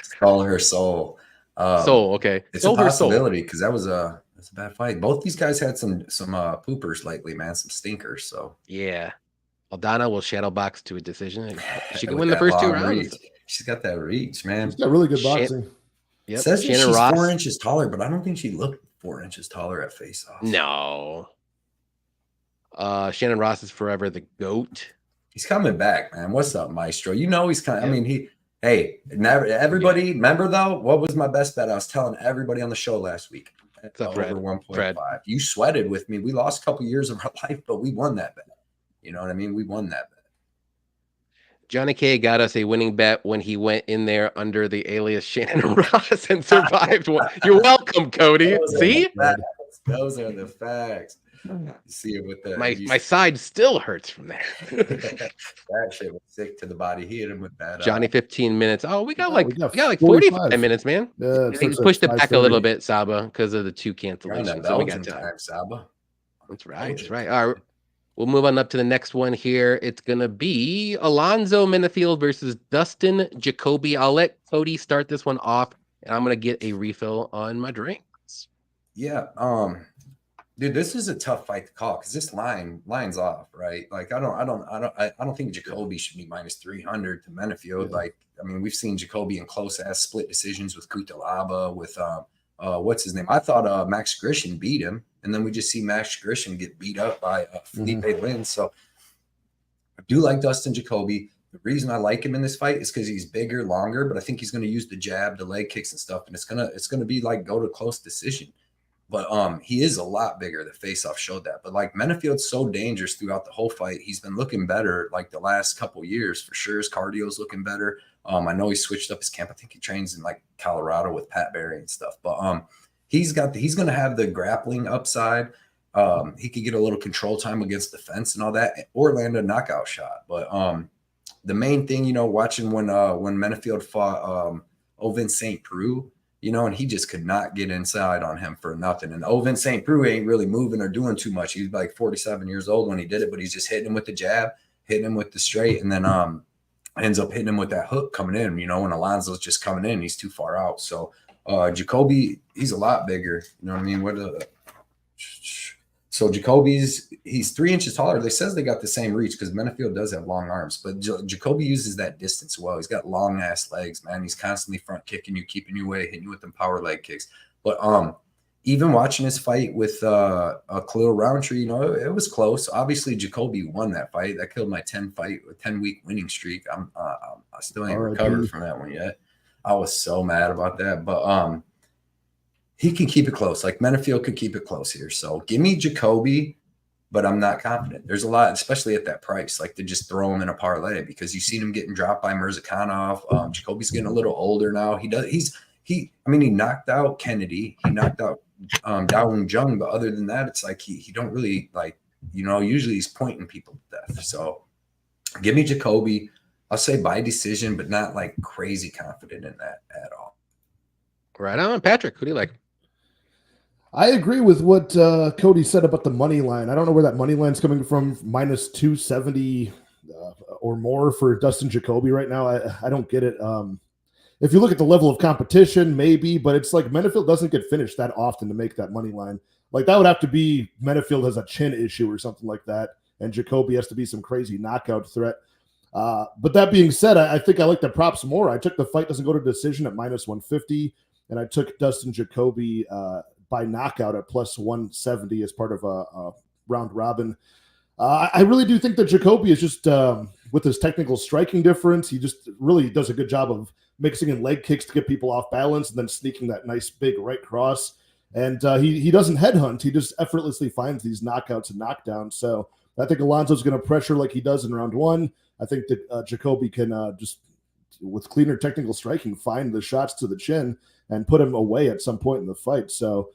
Stole her soul. Soul, okay. It's a possibility because that was a bad fight. Both these guys had some poopers lately, man. Some stinkers. So yeah. Aldana will shadow box to a decision. She can win the first 2 rounds. Reach. She's got that reach, man. She's got really good boxing. Yep. It says she's 4 inches taller, but I don't think she looked 4 inches taller at face-off. No. Shannon Ross is forever the GOAT. He's coming back, man. What's up, Maestro? You know he's coming. I mean, everybody, remember though, what was my best bet? I was telling everybody on the show last week. Over 1.5. You sweated with me. We lost a couple years of our life, but we won that bet. You know what I mean? We won that bet. Johnny K got us a winning bet when he went in there under the alias Shannon Ross and survived one. You're welcome, Cody. See? Those are the facts. You see it with the my side still hurts from there. That shit was sick to the body. He hit him with that. Johnny, 15 minutes. Oh, we got like 45 minutes, man. Yeah, he pushed it back a little bit, Saba, because of the 2 cancellations. So we got time, Saba. That's right. That's right. All right. We'll move on up to the next one here. It's gonna be Alonzo Menifield versus Dustin Jacoby. I'll let Cody start this one off, and I'm gonna get a refill on my drinks. Yeah. Dude, this is a tough fight to call because this line's off, right? Like I don't think Jacoby should be minus 300 to Menifield. Yeah. Like, I mean, we've seen Jacoby in close ass split decisions with Kutalaba, with what's his name? I thought Max Grishin beat him, and then we just see Max Grishin get beat up by Felipe Lins. So I do like Dustin Jacoby. The reason I like him in this fight is because he's bigger, longer, but I think he's going to use the jab, the leg kicks and stuff, and it's gonna be like go to close decision. But he is a lot bigger. The face-off showed that. But like Menifield's so dangerous throughout the whole fight. He's been looking better like the last couple years for sure. His cardio's looking better. I know he switched up his camp. I think he trains in like Colorado with Pat Barry and stuff. But he's going to have the grappling upside. He could get a little control time against the fence and all that, or land a knockout shot. But the main thing, you know, watching when Menifield fought Ovin St. Preux, you know, and he just could not get inside on him for nothing. And Ovin St. Preux ain't really moving or doing too much. He was like 47 years old when he did it, but he's just hitting him with the jab, hitting him with the straight, and then ends up hitting him with that hook coming in, you know, when Alonso's just coming in, he's too far out. So Jacoby, he's a lot bigger. You know what I mean? So he's 3 inches taller. They says they got the same reach because Menifield does have long arms, but Jacoby uses that distance well. He's got long ass legs, man. He's constantly front kicking you, keeping you away, hitting you with them power leg kicks. But even watching his fight with Khalil Roundtree, you know, it was close. Obviously, Jacoby won that fight. That killed my 10-week winning streak. I still ain't recovered from that one yet. I was so mad about that, but he can keep it close. Like Menifield could keep it close here. So give me Jacoby, but I'm not confident. There's a lot, especially at that price, like to just throw him in a parlay because you've seen him getting dropped by Mirzakhanov. Jacoby's getting a little older now. He knocked out Kennedy. He knocked out Dawoon Jung, but other than that, it's like he don't really like, you know, usually he's pointing people to death. So give me Jacoby. I'll say by decision, but not like crazy confident in that at all. Right on. Patrick, who do you like? I agree with what Cody said about the money line. I don't know where that money line's coming from, minus 270 or more for Dustin Jacoby right now. I don't get it. If you look at the level of competition, maybe, but it's like Menifield doesn't get finished that often to make that money line. Like that would have to be Menifield has a chin issue or something like that, and Jacoby has to be some crazy knockout threat. But that being said, I think I like the props more. I took the fight doesn't go to decision at minus 150, and I took Dustin Jacoby by knockout at plus 170 as part of a round robin. I really do think that Jacoby is just, with his technical striking difference, he just really does a good job of mixing in leg kicks to get people off balance and then sneaking that nice big right cross. And he doesn't headhunt. He just effortlessly finds these knockouts and knockdowns. So I think Alonso's going to pressure like he does in round one. I think that Jacoby can just, with cleaner technical striking, find the shots to the chin and put him away at some point in the fight. So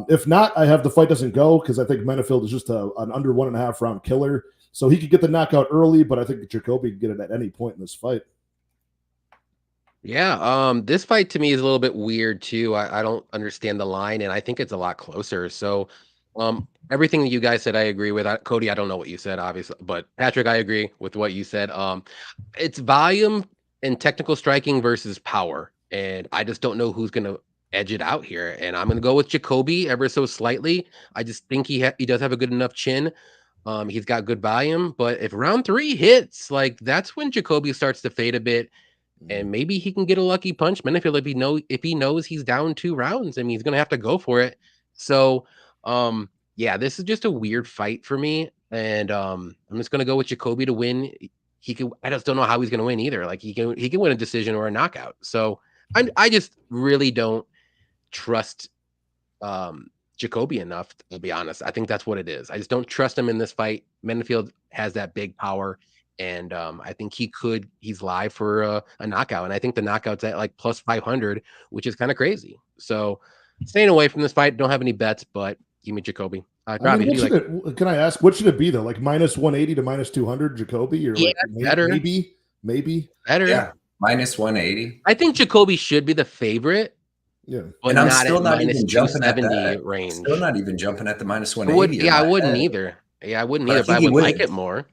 if not, I have the fight doesn't go because I think Menifield is just an under 1.5 round killer. So he could get the knockout early, but I think Jacoby can get it at any point in this fight. Yeah, this fight to me is a little bit weird too. I don't understand the line, and I think it's a lot closer. So everything that you guys said, I agree with. Cody, I don't know what you said, obviously, but Patrick, I agree with what you said. It's volume and technical striking versus power, and I just don't know who's going to edge it out here. And I'm going to go with Jacoby ever so slightly. I just think he does have a good enough chin. He's got good volume, but if round 3 hits, like that's when Jacoby starts to fade a bit. And maybe he can get a lucky punch. Menifield, if he knows he's down 2 rounds, I mean, he's going to have to go for it. So, yeah, this is just a weird fight for me. And I'm just going to go with Jacoby to win. I just don't know how he's going to win either. Like he can win a decision or a knockout. So I just really don't trust Jacoby enough, to be honest. I think that's what it is. I just don't trust him in this fight. Menifield has that big power. And I think he's live for a knockout. And I think the knockout's at like plus 500, which is kind of crazy. So staying away from this fight. Don't have any bets, but give me Jacoby. Can I ask, what should it be though? Like minus 180 to minus 200 Jacoby? Or like better. Maybe. Better. Yeah, minus 180. I think Jacoby should be the favorite. Yeah. But and I'm still not even jumping at 270 that range. Still not even jumping at the minus 180. I wouldn't either. Yeah, I wouldn't either, but I would like it more.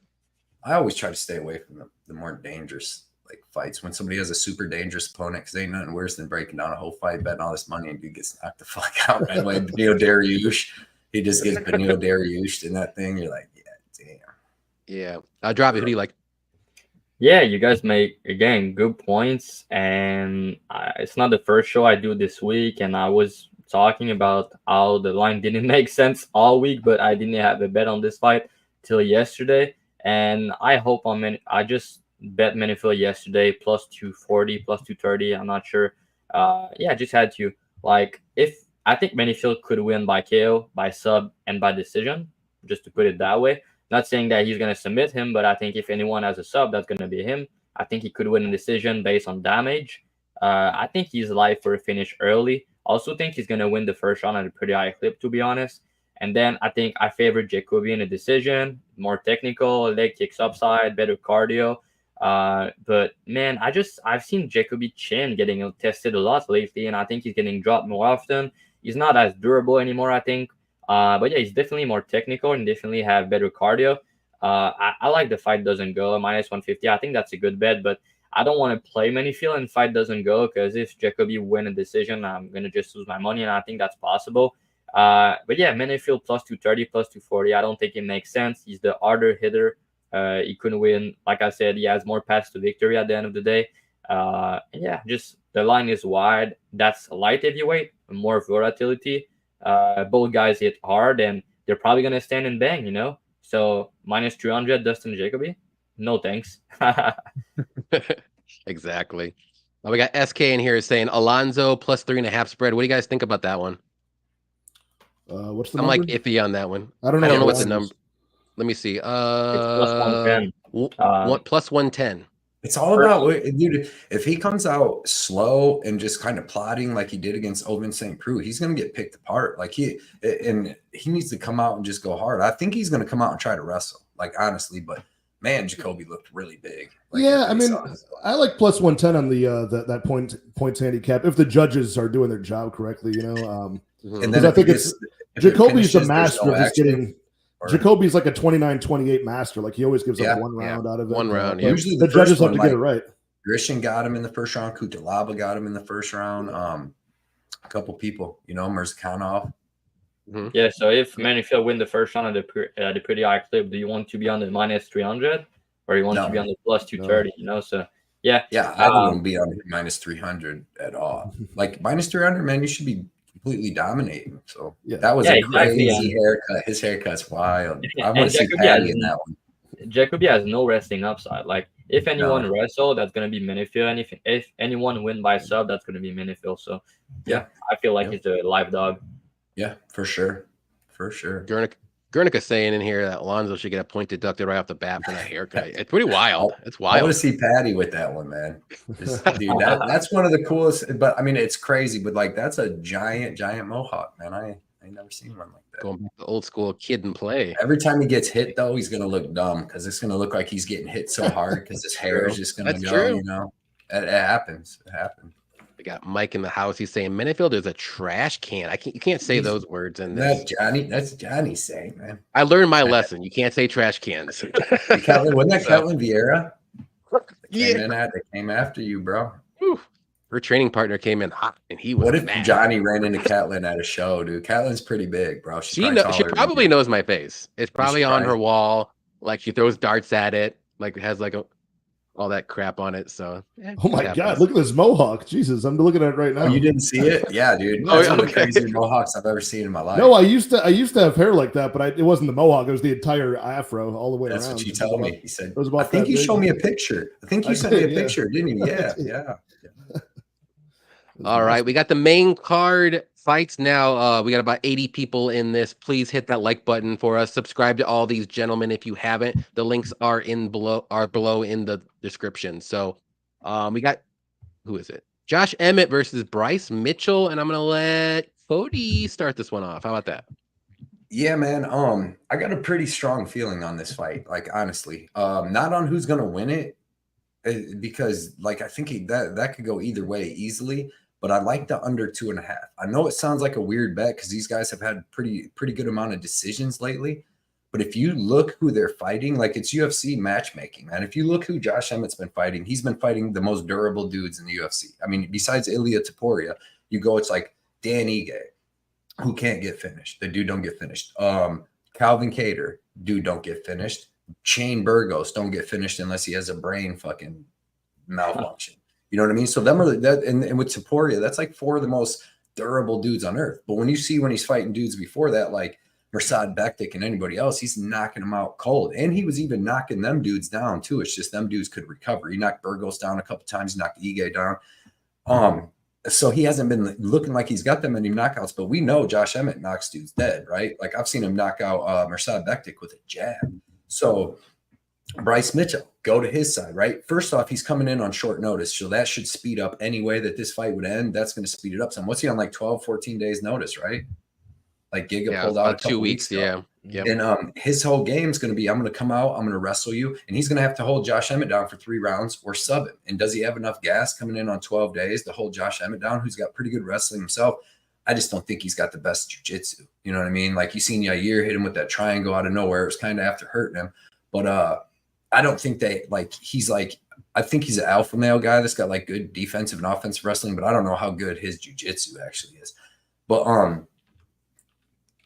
I always try to stay away from the more dangerous like fights when somebody has a super dangerous opponent, because ain't nothing worse than breaking down a whole fight, betting all this money, and dude gets knocked the fuck out. Right away, Benio Dariush, he just gets Benio Dariush in that thing. You're like, yeah, damn. Yeah, Dravy, who do you like? Yeah, you guys make again good points, and it's not the first show I do this week, and I was talking about how the line didn't make sense all week, but I didn't have a bet on this fight till yesterday. And I hope I just bet Menifield yesterday plus 240, plus 230. I'm not sure. Yeah, just had to. Like, if I think Menifield could win by KO, by sub, and by decision, just to put it that way. Not saying that he's going to submit him, but I think if anyone has a sub, that's going to be him. I think he could win a decision based on damage. I think he's live for a finish early. Also think he's going to win the first round at a pretty high clip, to be honest. And then I think I favor Jacoby in a decision, more technical, leg kicks upside, better cardio. But man, I've seen Jacoby chin getting tested a lot lately, and I think he's getting dropped more often. He's not as durable anymore, I think. But yeah, he's definitely more technical and definitely have better cardio. I like the fight doesn't go minus 150. I think that's a good bet, but I don't want to play Menifield and fight doesn't go, because if Jacoby win a decision, I'm gonna just lose my money, and I think that's possible. But yeah, Menifield plus 230, plus 240. I don't think it makes sense. He's the harder hitter. He couldn't win. Like I said, he has more paths to victory at the end of the day. And yeah, just the line is wide. That's light heavyweight, more volatility. Both guys hit hard, and they're probably gonna stand and bang, you know. So minus 300, Dustin Jacoby. No thanks. Exactly. We got SK in here saying Alonzo plus 3.5 spread. What do you guys think about that one? What's the I'm number? like iffy on that one. I don't know. I don't know what the number. Let me see. It's plus 110. Plus 110. It's all about, dude, if he comes out slow and just kind of plodding like he did against Ovin St. Preux, he's going to get picked apart. Like he needs to come out and just go hard. I think he's going to come out and try to wrestle, like, honestly, but man, Jacoby looked really big. Like, yeah, I mean, I like plus 110 on the that points handicap if the judges are doing their job correctly, you know. And then I think it's Jacoby's the master of just getting. Jacoby's like a 29-28 master. Like he always gives up one round out of it. One round. Usually the judges have to get it right. Grishin got him in the first round. Kutalaba got him in the first round. A couple people, you know, Mirzkanov. Yeah, so if Menifield win the first round at a pretty high clip, do you want to be on the minus 300 or you want to be on the plus 230? You know, so yeah. Yeah, I wouldn't be on minus 300 at all. Like minus 300, man, you should be completely dominating. So that was a crazy haircut. His haircut's wild. I want to see Patty in that one. Jacoby has no wrestling upside. Like if anyone wrestle, that's gonna be Menifield, and if anyone win by sub, that's gonna be Menifield. So yeah, I feel like he's a live dog. Yeah, for sure. For sure. Guernica saying in here that Alonzo should get a point deducted right off the bat for that haircut. It's pretty wild. It's wild. I want to see Patty with that one, man. Dude, that's one of the coolest. But I mean, it's crazy. But like, that's a giant mohawk, man. I ain't never seen one like that. Going back to old school kid and play. Every time he gets hit, though, he's gonna look dumb because it's gonna look like he's getting hit so hard because his hair is just gonna go. You know, it happens. It happens. We got Mike in the house. He's saying Menifield is a trash can. You can't say those words in this. That's Johnny saying, man. I learned my lesson. You can't say trash cans. Wasn't that Kelvin Vieira? They came after you, bro. Whew. Her training partner came in hot, and he was. What if mad. Johnny ran into Catlin at a show, dude? Catlin's pretty big, bro. She probably knows my face. It's probably on her wall. Like she throws darts at it. Like it has like all that crap on it. So oh my god, look at this mohawk. Jesus, I'm looking at it right now. Oh, you didn't see it? Yeah, dude. That's one of the craziest mohawks I've ever seen in my life. No, I used to have hair like that, but it wasn't the mohawk. It was the entire afro all the way That's around. That's what you told me. He said, I think you showed me a picture. I think you sent me a picture, didn't you? Yeah. All right, we got the main card fights now. We got about 80 people in this. Please hit that like button for us. Subscribe to all these gentlemen if you haven't. The links are below in the description. So we got, who is it? Josh Emmett versus Bryce Mitchell, and I'm gonna let Cody start this one off. How about that? Yeah, man. I got a pretty strong feeling on this fight. Like honestly, not on who's gonna win it, because like I think that could go either way easily. But I like the under 2.5. I know it sounds like a weird bet because these guys have had pretty good amount of decisions lately. But if you look who they're fighting, like it's UFC matchmaking, man. If you look who Josh Emmett's been fighting, he's been fighting the most durable dudes in the UFC. I mean, besides Ilia Topuria, it's like Dan Ige, who can't get finished. The dude don't get finished. Calvin Kattar, dude don't get finished. Shane Burgos don't get finished unless he has a brain fucking malfunction. You know what I mean? So them are that, and with Topuria, that's like 4 of the most durable dudes on earth. But when he's fighting dudes before that, like Mirsad Bektik and anybody else, he's knocking them out cold. And he was even knocking them dudes down too. It's just them dudes could recover. He knocked Burgos down a couple times, he knocked Ige down. So he hasn't been looking like he's got them many knockouts, but we know Josh Emmett knocks dudes dead, right? Like I've seen him knock out Mirsad Bektik with a jab. So Bryce Mitchell, go to his side, right? First off, he's coming in on short notice, so that should speed up any way that this fight would end. That's going to speed it up some. What's he on, like 12, 14 days notice, right? Like Giga pulled out a couple 2 weeks. ago. Yeah. Yep. And his whole game is going to be, I'm going to come out, I'm going to wrestle you, and he's going to have to hold Josh Emmett down for 3 rounds or sub him. And does he have enough gas coming in on 12 days to hold Josh Emmett down, who's got pretty good wrestling himself? I just don't think he's got the best jiu-jitsu. You know what I mean? Like, you seen Yair hit him with that triangle out of nowhere. It was kind of after hurting him. But I don't think they, like, he's like, I think he's an alpha male guy that's got like good defensive and offensive wrestling, but I don't know how good his jiu-jitsu actually is. But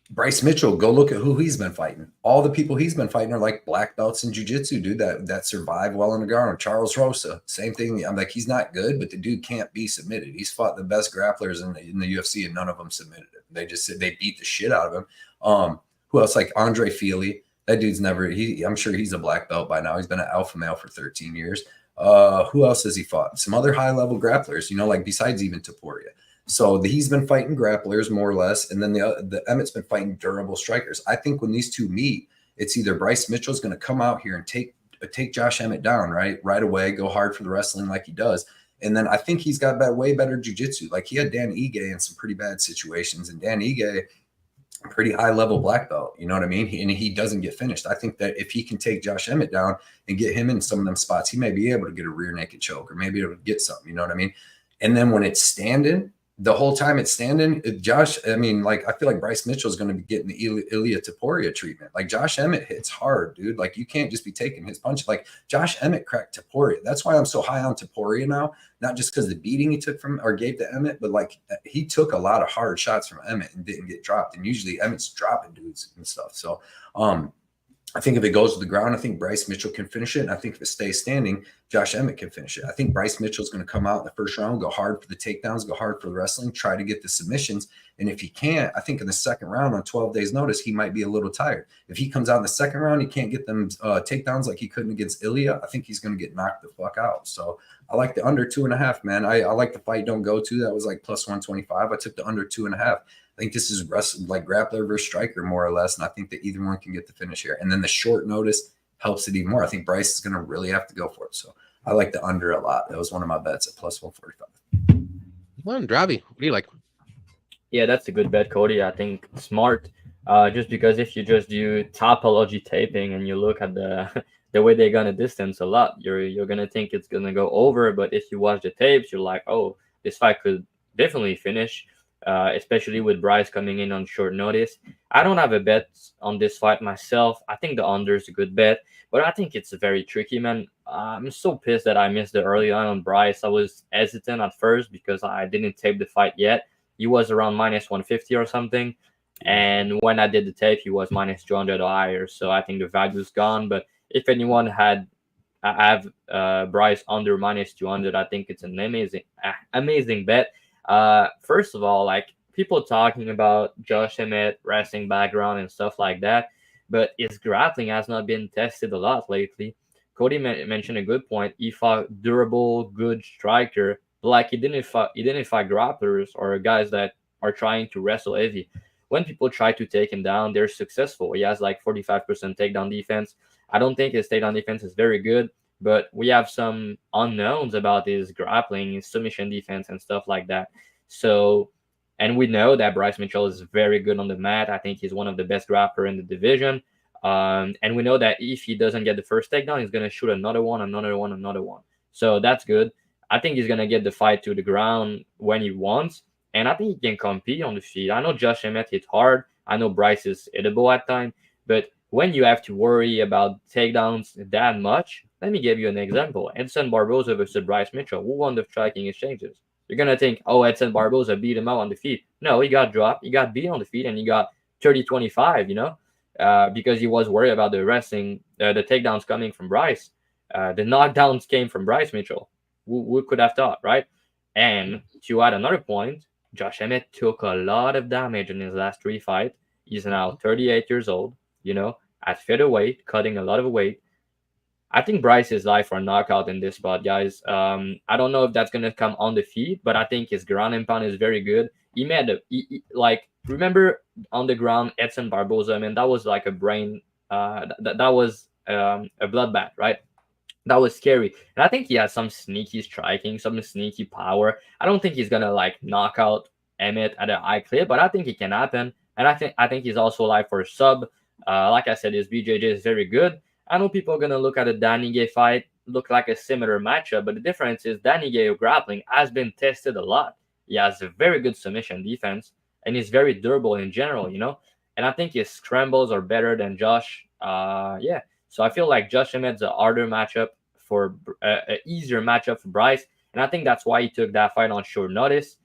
Bryce Mitchell, go look at who he's been fighting. All the people he's been fighting are like black belts in jiu-jitsu, dude, that survive well on the ground. Charles Rosa, same thing. I'm like, he's not good, but the dude can't be submitted. He's fought the best grapplers in the UFC, and none of them submitted him. They just said they beat the shit out of him. Who else? Like Andre Fely. That dude's never, I'm sure he's a black belt by now. He's been an alpha male for 13 years. Who else has he fought? Some other high-level grapplers, you know, like besides even Topuria. So he's been fighting grapplers more or less, and then the Emmett's been fighting durable strikers. I think when these two meet, it's either Bryce Mitchell's going to come out here and take Josh Emmett down right away, go hard for the wrestling like he does, and then I think he's got way better jiu-jitsu. Like, he had Dan Ige in some pretty bad situations, and Dan Ige, pretty high-level black belt, you know what I mean? He doesn't get finished. I think that if he can take Josh Emmett down and get him in some of them spots, he may be able to get a rear naked choke, or maybe able to get something, you know what I mean? And then when it's standing, the whole time it's standing, Josh, I mean, like, I feel like Bryce Mitchell is going to be getting the Ilia Topuria treatment. Like, Josh Emmett hits hard, dude. Like, you can't just be taking his punch. Like, Josh Emmett cracked Topuria. That's why I'm so high on Topuria now. Not just because the beating he took from or gave to Emmett, but like, he took a lot of hard shots from Emmett and didn't get dropped. And usually Emmett's dropping dudes and stuff. So, I think if it goes to the ground, I think Bryce Mitchell can finish it. And I think if it stays standing, Josh Emmett can finish it. I think Bryce Mitchell's going to come out in the first round, go hard for the takedowns, go hard for the wrestling, try to get the submissions. And if he can't, I think in the second round on 12 days notice, he might be a little tired. If he comes out in the second round, he can't get them takedowns like he couldn't against Ilia, I think he's going to get knocked the fuck out. So I like the under 2.5, man. I like the fight don't go to. That was like plus 125. I took the under 2.5. I think this is like grappler versus striker, more or less. And I think that either one can get the finish here. And then the short notice helps it even more. I think Bryce is going to really have to go for it. So I like the under a lot. That was one of my bets at plus 145. Well, Dravy, what do you like? Yeah, that's a good bet, Cody. I think smart. Just because if you just do topology taping and you look at the way they're gonna distance a lot, you're gonna think it's gonna go over. But if you watch the tapes, you're like, oh, this fight could definitely finish. Especially with Bryce coming in on short notice. I don't have a bet on this fight myself. I think the under is a good bet, but I think it's very tricky, man. I'm so pissed that I missed it early on Bryce. I was hesitant at first because I didn't tape the fight yet. He was around minus 150 or something. And when I did the tape, he was minus 200 or higher. So I think the value's gone. But if anyone have Bryce under minus 200, I think it's an amazing bet. First of all, like, people talking about Josh Emmett wrestling background and stuff like that, but his grappling has not been tested a lot lately. Cody mentioned a good point. He fought durable, good striker, but like, he didn't fight grapplers or guys that are trying to wrestle heavy. When people try to take him down, they're successful. He has like 45% takedown defense. I don't think his takedown defense is very good, but we have some unknowns about his grappling, his submission defense, and stuff like that. So, and we know that Bryce Mitchell is very good on the mat. I think he's one of the best grappler in the division. And we know that if he doesn't get the first takedown, he's going to shoot another one. So that's good. I think he's going to get the fight to the ground when he wants. And I think he can compete on the feet. I know Josh Emmett hit hard. I know Bryce is hittable at times. But when you have to worry about takedowns that much, let me give you an example. Edson Barboza versus Bryce Mitchell. Who won the striking exchanges? You're going to think, oh, Edson Barboza beat him out on the feet. No, he got dropped. He got beat on the feet, and he got 30-25, because he was worried about the wrestling, the takedowns coming from Bryce. The knockdowns came from Bryce Mitchell. Who could have thought, right? And to add another point, Josh Emmett took a lot of damage in his last 3 fights. He's now 38 years old, at featherweight, cutting a lot of weight. I think Bryce is live for a knockout in this spot, guys. I don't know if that's going to come on the feet, but I think his ground and pound is very good. Remember on the ground, Edson Barboza, man, that was like a brain, that was a bloodbath, right? That was scary. And I think he has some sneaky striking, some sneaky power. I don't think he's gonna like knock out Emmett at a high clip, but I think it can happen. And I think he's also alive for a sub. Like I said, his BJJ is very good. I know people are gonna look at a Danny Gay fight, look like a similar matchup, but the difference is Danny Gay grappling has been tested a lot. He has a very good submission defense, and he's very durable in general, you know. And I think his scrambles are better than Josh. Yeah. So I feel like Josh Emmett's a harder matchup for an easier matchup for Bryce, and I think that's why he took that fight on short notice.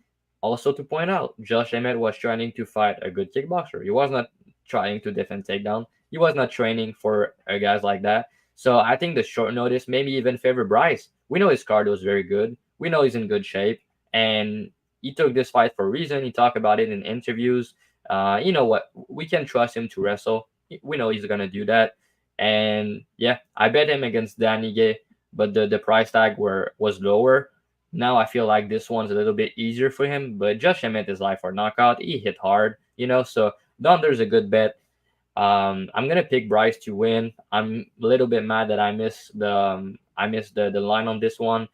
Also, to point out, Josh Emmett was trying to fight a good kickboxer. He was not trying to defend takedown. He was not training for guys like that. So I think the short notice maybe even favor Bryce. We know his cardio is very good. We know he's in good shape, and he took this fight for a reason. He talked about it in interviews. You know what? We can trust him to wrestle. We know he's gonna do that. And yeah, I bet him against Danny Gay, but the price tag was lower. Now I feel like this one's a little bit easier for him. But Josh Emmett is live for knockout. He hit hard, you know. So the under's a good bet. I'm gonna pick Bryce to win. I'm a little bit mad that I missed the line on this one.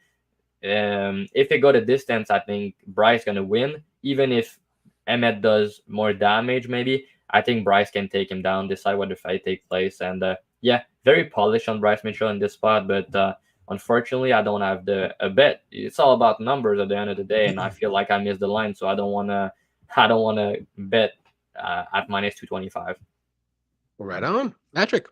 If it go the distance, I think Bryce gonna win. Even if Emmett does more damage, maybe I think Bryce can take him down, decide what the fight take place, and yeah, very polished on Bryce Mitchell in this spot, but unfortunately, I don't have a bet. It's all about numbers at the end of the day, and I feel like I missed the line, so I don't wanna bet at minus 225. Right on, Patrick.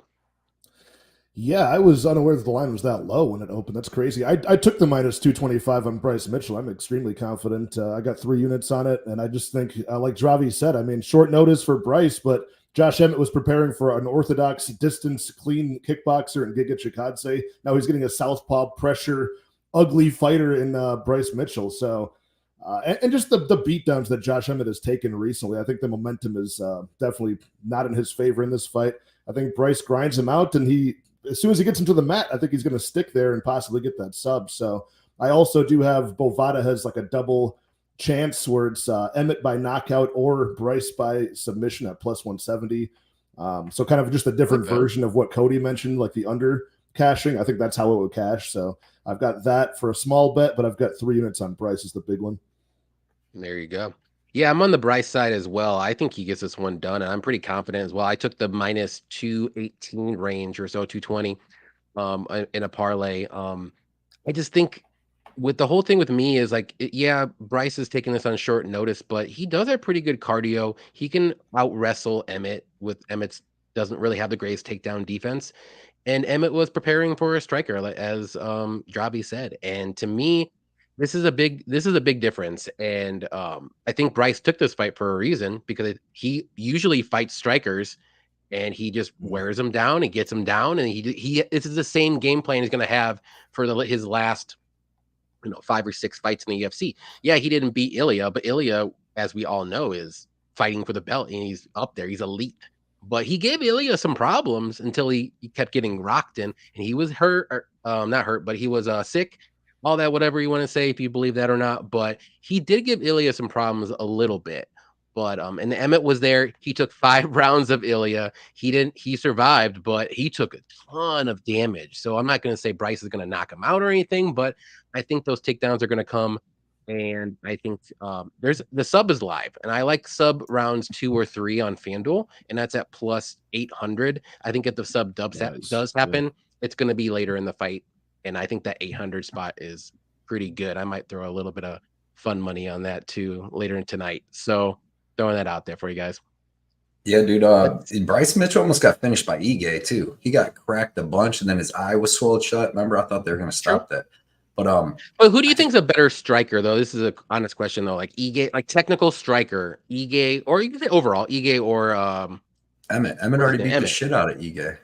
Yeah, I was unaware that the line was that low when it opened. That's crazy. I took the minus 225 on Bryce Mitchell. I'm extremely confident. I got 3 units on it, and I just think, like Dravy said, I mean, short notice for Bryce, but Josh Emmett was preparing for an orthodox distance clean kickboxer in Giga Chikadze. Now he's getting a southpaw pressure, ugly fighter in Bryce Mitchell. So, and just the beatdowns that Josh Emmett has taken recently, I think the momentum is definitely not in his favor in this fight. I think Bryce grinds him out, and as soon as he gets into the mat, I think he's going to stick there and possibly get that sub. So I also do have Bovada has like a double chance where it's Emmett by knockout or Bryce by submission at plus 170. So kind of just a different version of what Cody mentioned, like the under cashing. I think that's how it would cash. So I've got that for a small bet, but I've got 3 units on Bryce is the big one. There you go. Yeah, I'm on the Bryce side as well. I think he gets this one done, and I'm pretty confident as well. I took the minus 218 range or so, 220 in a parlay. I just think with the whole thing with me is like, yeah, Bryce is taking this on short notice, but he does have pretty good cardio. He can out wrestle Emmett with Emmett's doesn't really have the greatest takedown defense. And Emmett was preparing for a striker, as Dravy said. And to me, this is a big difference. And I think Bryce took this fight for a reason, because he usually fights strikers and he just wears them down and gets them down. And this is the same game plan he's going to have for his last 5 or 6 fights in the UFC. Yeah, he didn't beat Ilya, but Ilya, as we all know, is fighting for the belt and he's up there. He's elite. But he gave Ilya some problems until he kept getting rocked in, and he was hurt, or, not hurt, but he was sick. All that, whatever you want to say, if you believe that or not, but he did give Ilya some problems a little bit. But and Emmett was there. He took 5 rounds of Ilya. He survived, but he took a ton of damage. So I'm not going to say Bryce is going to knock him out or anything, but I think those takedowns are going to come. And I think there's the sub is live, and I like sub rounds 2 or 3 on FanDuel, and that's at plus 800. I think if the sub does happen, it's going to be later in the fight. And I think that 800 spot is pretty good. I might throw a little bit of fun money on that too later in tonight. So throwing that out there for you guys. Yeah, dude. Bryce Mitchell almost got finished by Ige too. He got cracked a bunch, and then his eye was swelled shut. Remember, I thought they were going to stop that. But who do you think is a better striker though? This is an honest question though. Like Ige, like technical striker, Ige, or you can say overall Ige or Emmett. Emmett already beat the shit out of Ige.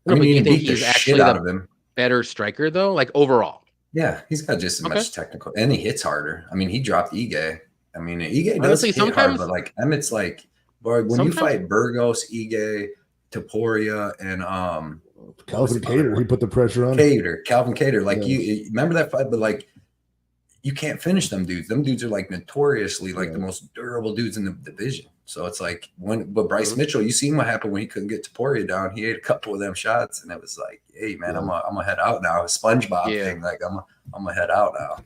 No, but you think he's actually out of him. Better striker though, like overall? Yeah, he's got just as much technical, and he hits harder. I mean, he dropped Ige. I mean, Ige does hit hard, but like Emmett's like, boy, when you fight Burgos, Ige, Topuria, and Calvin Kattar, he put the pressure on Calvin Kattar. Like you remember that fight, but like you can't finish them dudes. Them dudes are like notoriously like the most durable dudes in the division. So it's like but Bryce Mitchell, you seen what happened when he couldn't get Topuria down. He ate a couple of them shots, and it was like, hey man, I'm gonna head out now. A SpongeBob thing, like I'm gonna head out now.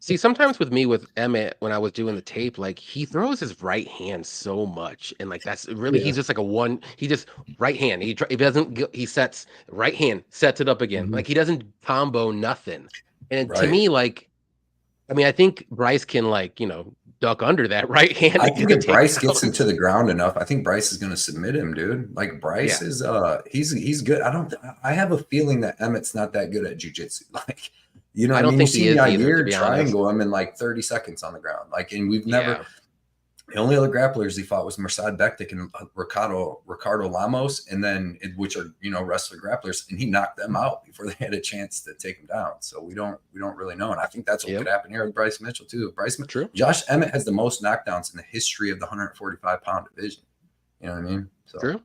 See, sometimes with me with Emmett, when I was doing the tape, like he throws his right hand so much, and like that's really he's just like he just right hand. He doesn't he sets right hand, sets it up again. Like he doesn't combo nothing. And to me, like, I mean, I think Bryce can like duck under that right hand. I think if Bryce gets into the ground enough, I think Bryce is going to submit him, dude. Like Bryce is he's good. I have a feeling that Emmett's not that good at jiu-jitsu. Like, I don't think he is either, to be triangle him in like 30 seconds on the ground. Like, and we've never the only other grapplers he fought was Mirsad Bektik and Ricardo Lamos, and then which are wrestler grapplers, and he knocked them out before they had a chance to take him down. So we don't really know, and I think that's what could happen here with Bryce Mitchell too. Josh Emmett has the most knockdowns in the history of the 145-pound division. You know what I mean? So. True.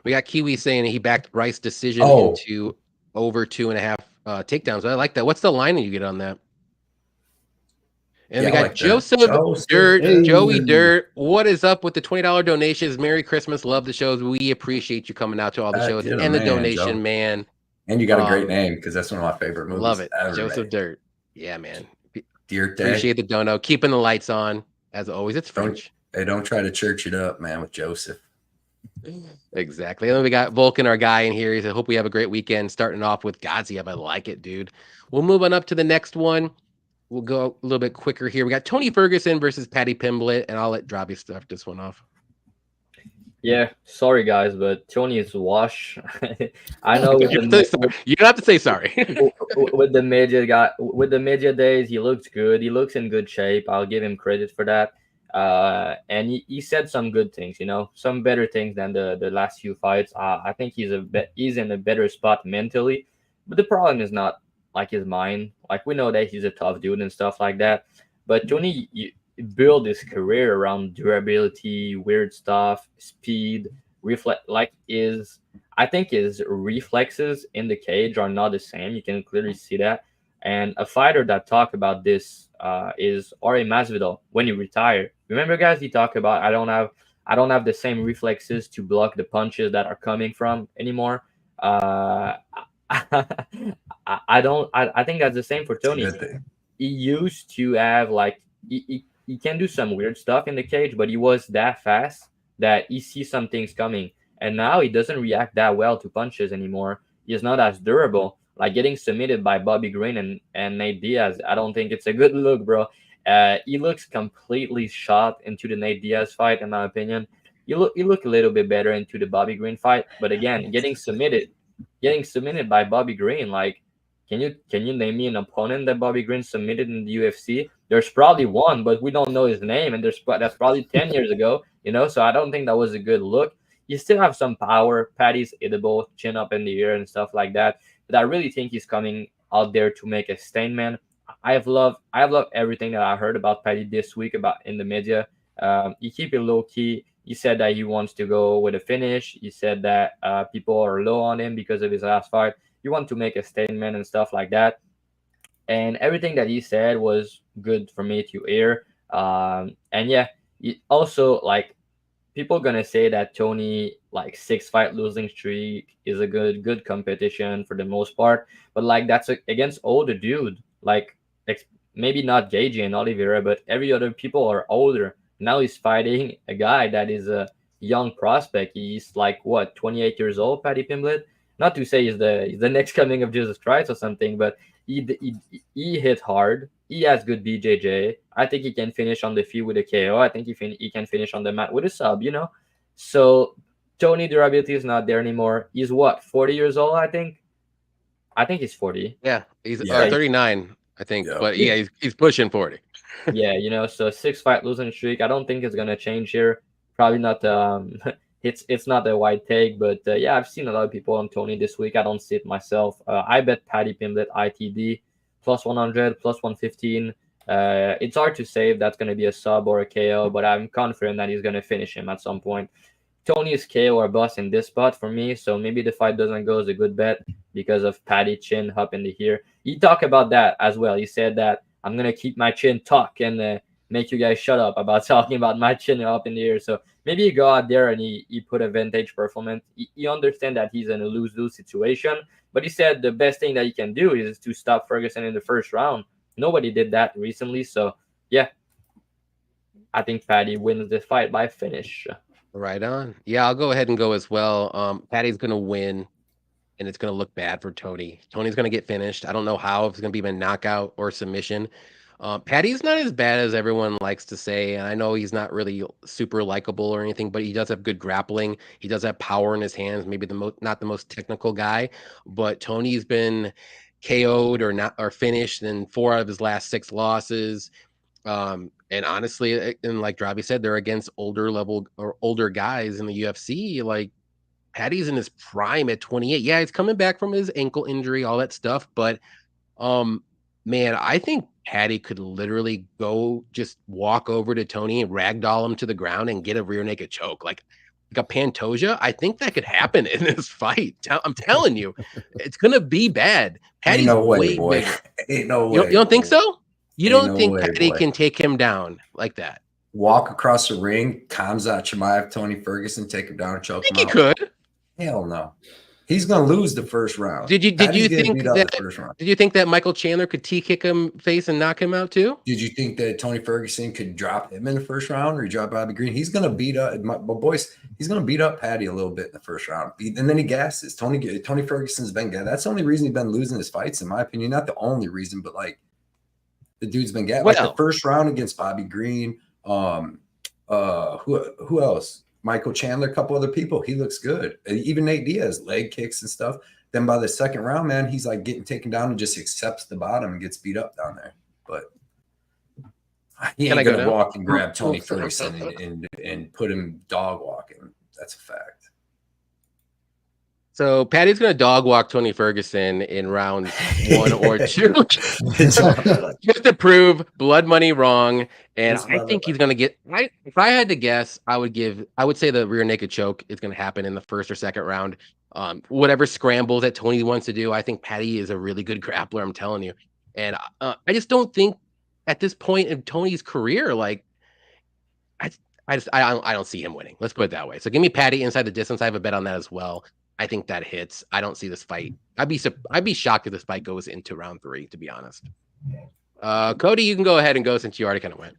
We got Kiwi saying he backed Bryce's decision into over 2.5 takedowns. I like that. What's the line that you get on that? And we got Joseph Dirt, Joey Dirt. What is up with the $20 donations? Merry Christmas. Love the shows. We appreciate you coming out to all the shows and the donation, Joe. Man. And you got a great name because that's one of my favorite movies. Love it. Joseph Dirt. Yeah, man. Dirt Day. Appreciate the dono. Keeping the lights on. As always, it's French. Don't try to church it up, man, with Joseph. Exactly. And then we got Vulcan, our guy in here. He said, hope we have a great weekend. Starting off with Gaziev. I like it, dude. We'll move on up to the next one. We'll go a little bit quicker here. We got Tony Ferguson versus Paddy Pimblett, and I'll let Dravy start this one off. Yeah, sorry guys, but Tony is wash. I know. You don't have to say sorry. with the media days, he looks good. He looks in good shape. I'll give him credit for that. And he said some good things, some better things than the last few fights. I think he's in a better spot mentally, but the problem is not like his mind. Like we know that he's a tough dude and stuff like that, but Tony built his career around durability, weird stuff, speed, I think his reflexes in the cage are not the same. You can clearly see that. And a fighter that talked about this is Ari Masvidal when he retired. Remember, guys, he talked about I don't have the same reflexes to block the punches that are coming from anymore. I think that's the same for Tony. He used to have he can do some weird stuff in the cage, but he was that fast that he sees some things coming, and now he doesn't react that well to punches anymore. He's not as durable. Like getting submitted by Bobby Green and Nate Diaz, I don't think it's a good look, bro. He looks completely shot into the Nate Diaz fight, in my opinion. He look a little bit better into the Bobby Green fight, but again, getting submitted by Bobby Green, like, can you name me an opponent that Bobby Green submitted in the UFC? There's probably one, but we don't know his name, and that's probably 10 years ago, So I don't think that was a good look. You still have some power. Paddy's hittable, chin up in the air and stuff like that. But I really think he's coming out there to make a statement. I've loved everything that I heard about Paddy this week about in the media. He keep it low key. He said that he wants to go with a finish. He said that people are low on him because of his last fight. He wants to make a statement and stuff like that. And everything that he said was good for me to hear. And yeah, also like people gonna say that Tony 6-fight losing streak is a good competition for the most part, but that's against older dude. Maybe not Gagey and Oliveira, but every other people are older. Now he's fighting a guy that is a young prospect. He's 28 years old, Paddy Pimblett. Not to say he's the next coming of Jesus Christ or something, but he hit hard. He has good BJJ. I think he can finish on the feet with a KO. I think he can finish on the mat with a sub, So Tony durability is not there anymore. He's 40 years old, I think. I think he's 40. Yeah, he's 39, I think. Yeah. But yeah, he's pushing 40. Yeah, so 6-fight losing streak. I don't think it's gonna change here. Probably not. It's not a wide take, but yeah, I've seen a lot of people on Tony this week. I don't see it myself. I bet Paddy Pimblett ITD plus 100, plus 115. It's hard to say if that's going to be a sub or a KO, but I'm confident that he's going to finish him at some point. Tony is KO or bust in this spot for me, so maybe the fight doesn't go is a good bet because of Paddy chin up in the ear. He talked about that as well. He said that I'm gonna keep my chin tucked and make you guys shut up about talking about my chin up in the air. So maybe you go out there and he put a vintage performance. You understand that he's in a lose-lose situation, but he said the best thing that he can do is to stop Ferguson in the first round. Nobody did that recently, so yeah, I think Paddy wins this fight by finish. Right on. Yeah, I'll go ahead and go as well. Paddy's gonna win, and it's gonna look bad for Tony. Tony's gonna get finished. I don't know how, if it's gonna be a knockout or submission. Paddy's not as bad as everyone likes to say, and I know he's not really super likable or anything, but he does have good grappling. He does have power in his hands. Maybe not the most technical guy, but Tony's been KO'd or finished in 4 out of his last 6 losses. And honestly, and like Dravy said, they're against older guys in the UFC. Like Paddy's in his prime at 28. Yeah, he's coming back from his ankle injury, all that stuff, but man, I think Paddy could literally just walk over to Tony and ragdoll him to the ground and get a rear naked choke. Like a Pantoja, I think that could happen in this fight. I'm telling you, it's going to be bad. Paddy's Ain't no way, way boy. bigger. Ain't no way. You don't think so? You Ain't don't no think way, Paddy boy. can take him down like that? Walk across the ring, Khamzat Chimaev, Tony Ferguson, take him down and choke I think him he out. could. Hell no. He's gonna lose the first round. Did you Paddy's getting think beat up that? the first round. Did you think that Michael Chandler could kick him face and knock him out too? Did you think that Tony Ferguson could drop him in the first round, or he drop Bobby Green? He's gonna beat up he's gonna beat up Paddy a little bit in the first round, and then he gasses. Tony Ferguson's been gassed. That's the only reason he's been losing his fights, in my opinion. Not the only reason, but like the dude's been gassed. Like the first round against Bobby Green. Who else? Michael Chandler, a couple other people. He looks good. Even Nate Diaz, leg kicks and stuff. Then by the second round, man, he's like getting taken down and just accepts the bottom and gets beat up down there. But he ain't gonna walk and grab Tony Ferguson and put him dog walking. That's a fact. So Paddy's gonna dog walk Tony Ferguson in rounds 1 or 2, just to prove blood money wrong. And I think he's gonna get. If I had to guess, I would say the rear naked choke is gonna happen in the first or second round. Whatever scramble that Tony wants to do, I think Paddy is a really good grappler. I'm telling you, and I just don't think at this point in Tony's career, like I don't see him winning. Let's put it that way. So give me Paddy inside the distance. I have a bet on that as well. I think that hits. I don't see this fight. I'd be shocked if this fight goes into round 3, to be honest. Cody, you can go ahead and go since you already kind of went.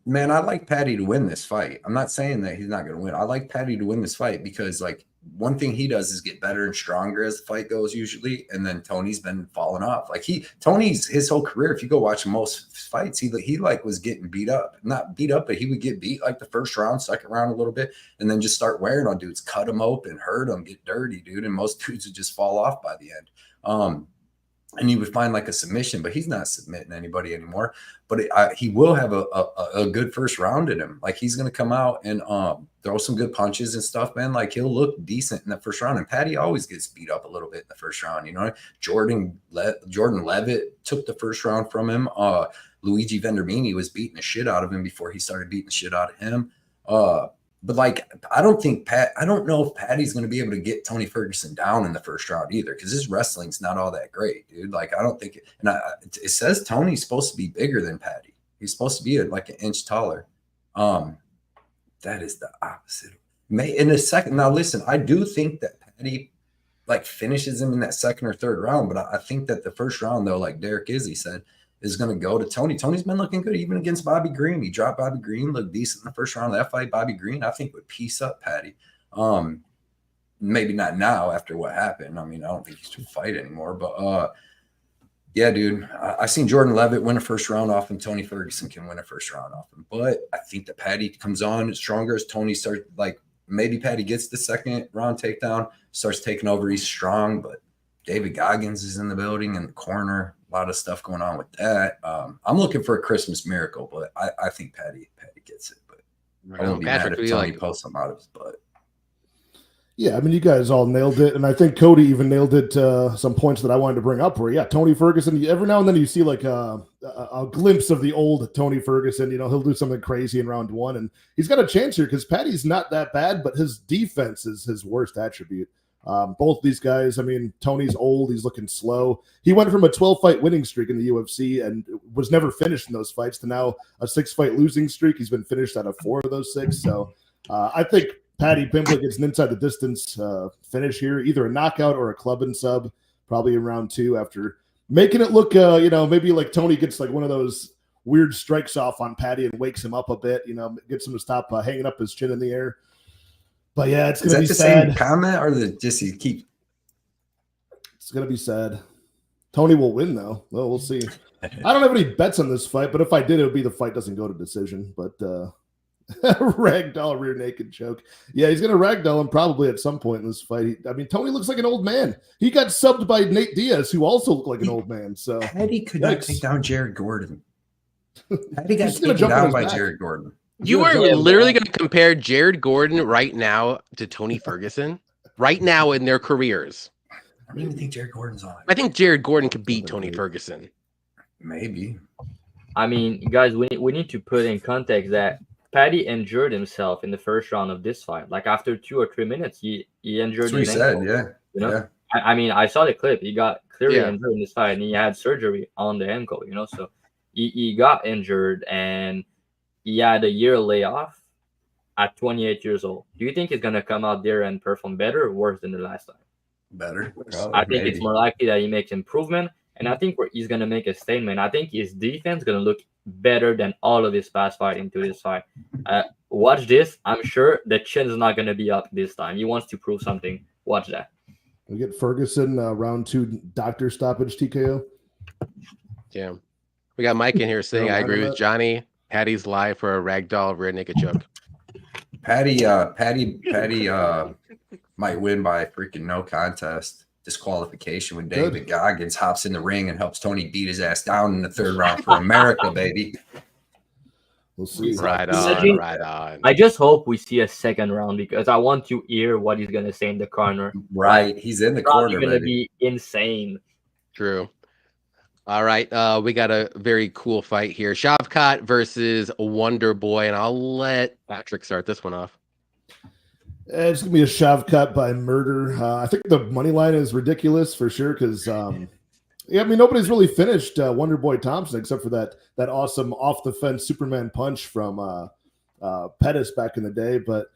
Man, I like Paddy to win this fight. I'm not saying that he's not going to win. I like Paddy to win this fight because, like, one thing he does is get better and stronger as the fight goes usually, and then Tony's been falling off. Like Tony's his whole career, if you go watch most fights, he like was getting beat up, not beat up, but he would get beat like the first round, second round a little bit, and then just start wearing on dudes, cut them open, hurt them, get dirty, dude, and most dudes would just fall off by the end. And he would find like a submission, but he's not submitting anybody anymore. But he will have a good first round in him. Like he's going to come out and throw some good punches and stuff, man. Like he'll look decent in the first round. And Paddy always gets beat up a little bit in the first round. You know, Jordan Levitt took the first round from him. Luigi Vendramini was beating the shit out of him before he started beating the shit out of him. But like, I don't know if Paddy's going to be able to get Tony Ferguson down in the first round either, because his wrestling's not all that great, dude. Like, I don't think it says Tony's supposed to be bigger than Paddy. He's supposed to be like an inch taller. That is the opposite. In the second, now listen, I do think that Paddy like finishes him in that second or third round, but I think that the first round, though, like Derek Izzy said, is going to go to Tony. Tony's been looking good even against Bobby Green. He dropped Bobby Green, looked decent in the first round of that fight. Bobby Green, I think, would piece up Paddy. Maybe not now after what happened. I mean, I don't think he's to fight anymore. But yeah, dude, I seen Jordan Levitt win a first round off him. Tony Ferguson can win a first round off him. But I think that Paddy comes on stronger as Tony starts. Like maybe Paddy gets the second round takedown, starts taking over. He's strong, but David Goggins is in the building in the corner. A lot of stuff going on with that. I'm looking for a Christmas miracle, but I think Paddy gets it. But I won't be mad if Tony pulls something out of his butt. Yeah, I mean, you guys all nailed it, and I think Cody even nailed it. Some points that I wanted to bring up were, Tony Ferguson. Every now and then you see like a glimpse of the old Tony Ferguson. You know, he'll do something crazy in round 1, and he's got a chance here because Paddy's not that bad, but his defense is his worst attribute. Both these guys, I mean, Tony's old. He's looking slow. He went from a 12-fight winning streak in the UFC and was never finished in those fights to now a 6-fight losing streak. He's been finished out of 4 of those 6. So I think Paddy Pimblett gets an inside the distance finish here, either a knockout or a club and sub, probably in round 2 after making it look, maybe like Tony gets like one of those weird strikes off on Paddy and wakes him up a bit, gets him to stop hanging up his chin in the air. But yeah, it's going to be sad. Same comment or just he keep? It's going to be sad. Tony will win though. Well, we'll see. I don't have any bets on this fight, but if I did, it would be the fight doesn't go to decision. But ragdoll rear naked choke. Yeah, he's going to ragdoll him probably at some point in this fight. Tony looks like an old man. He got subbed by Nate Diaz, who also looked like an old man. So Paddy could not take down Jared Gordon. Paddy got taken down by Jared Gordon. You are literally going to compare Jared Gordon right now to Tony Ferguson right now in their careers. I don't even think Jared Gordon's on. I think Jared Gordon could beat Tony Ferguson. Maybe. I mean, guys, we need to put in context that Paddy injured himself in the first round of this fight. Like after 2 or 3 minutes, he injured his ankle. Yeah. Yeah. I mean, I saw the clip. He got clearly injured in this fight, and he had surgery on the ankle. So he got injured and he had a year layoff at 28 years old. Do you think he's going to come out there and perform better or worse than the last time? Better. I think it's more likely that he makes improvement, and I think he's going to make a statement. I think his defense is going to look better than all of his past fight into this fight. Watch this. I'm sure the chin is not going to be up this time. He wants to prove something. Watch that. We get Ferguson round 2 doctor stoppage TKO. Yeah. We got Mike in here saying, I agree with Johnny. Paddy's live for a ragdoll rear naked choke. Paddy might win by a freaking no contest disqualification when David Goggins hops in the ring and helps Tony beat his ass down in the 3rd round for America, baby. We'll see. Right on. I just hope we see a 2nd round because I want to hear what he's going to say in the corner. Right. He's in the corner. It's going to be insane. True. All right, we got a very cool fight here. Shavkat versus Wonder Boy, and I'll let Patrick start this one off. It's going to be a Shavkat by murder. I think the money line is ridiculous for sure because, nobody's really finished Wonder Boy Thompson except for that awesome off-the-fence Superman punch from Pettis back in the day. But,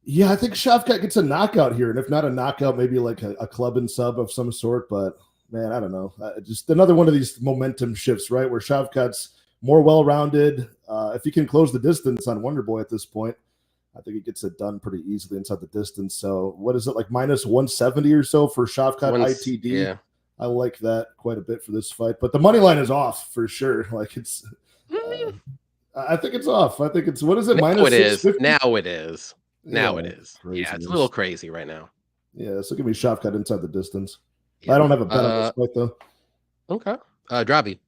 yeah, I think Shavkat gets a knockout here, and if not a knockout, maybe like a club and sub of some sort, but man, I don't know. Just another one of these momentum shifts, right? Where Shavkat's more well-rounded. If he can close the distance on Wonder Boy at this point, I think he gets it done pretty easily inside the distance. So what is it, like minus 170 or so for Shavkat ITD? Yeah. I like that quite a bit for this fight. But the money line is off for sure. Like it's I think it's off. I think it's, what is it? Now minus it is. 650? Now it is. Now Yeah, it is. craziness. Yeah, it's a little crazy right now. Yeah, so give me Shavkat inside the distance. Yeah. I don't have a bet on this fight though. Okay. Dravy.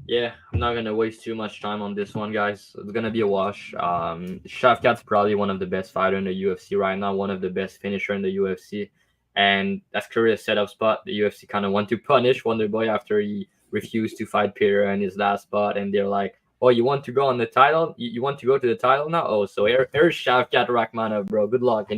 Yeah, I'm not going to waste too much time on this one, guys. It's going to be a wash. Shavkat's probably one of the best fighters in the UFC right now, one of the best finisher in the UFC. And that's clearly a setup spot. The UFC kind of want to punish Wonder Boy after he refused to fight Peter in his last spot. And they're like, oh, you want to go on the title? You want to go to the title now? Oh, so here's Shavkat Rakhmonov, bro. Good luck,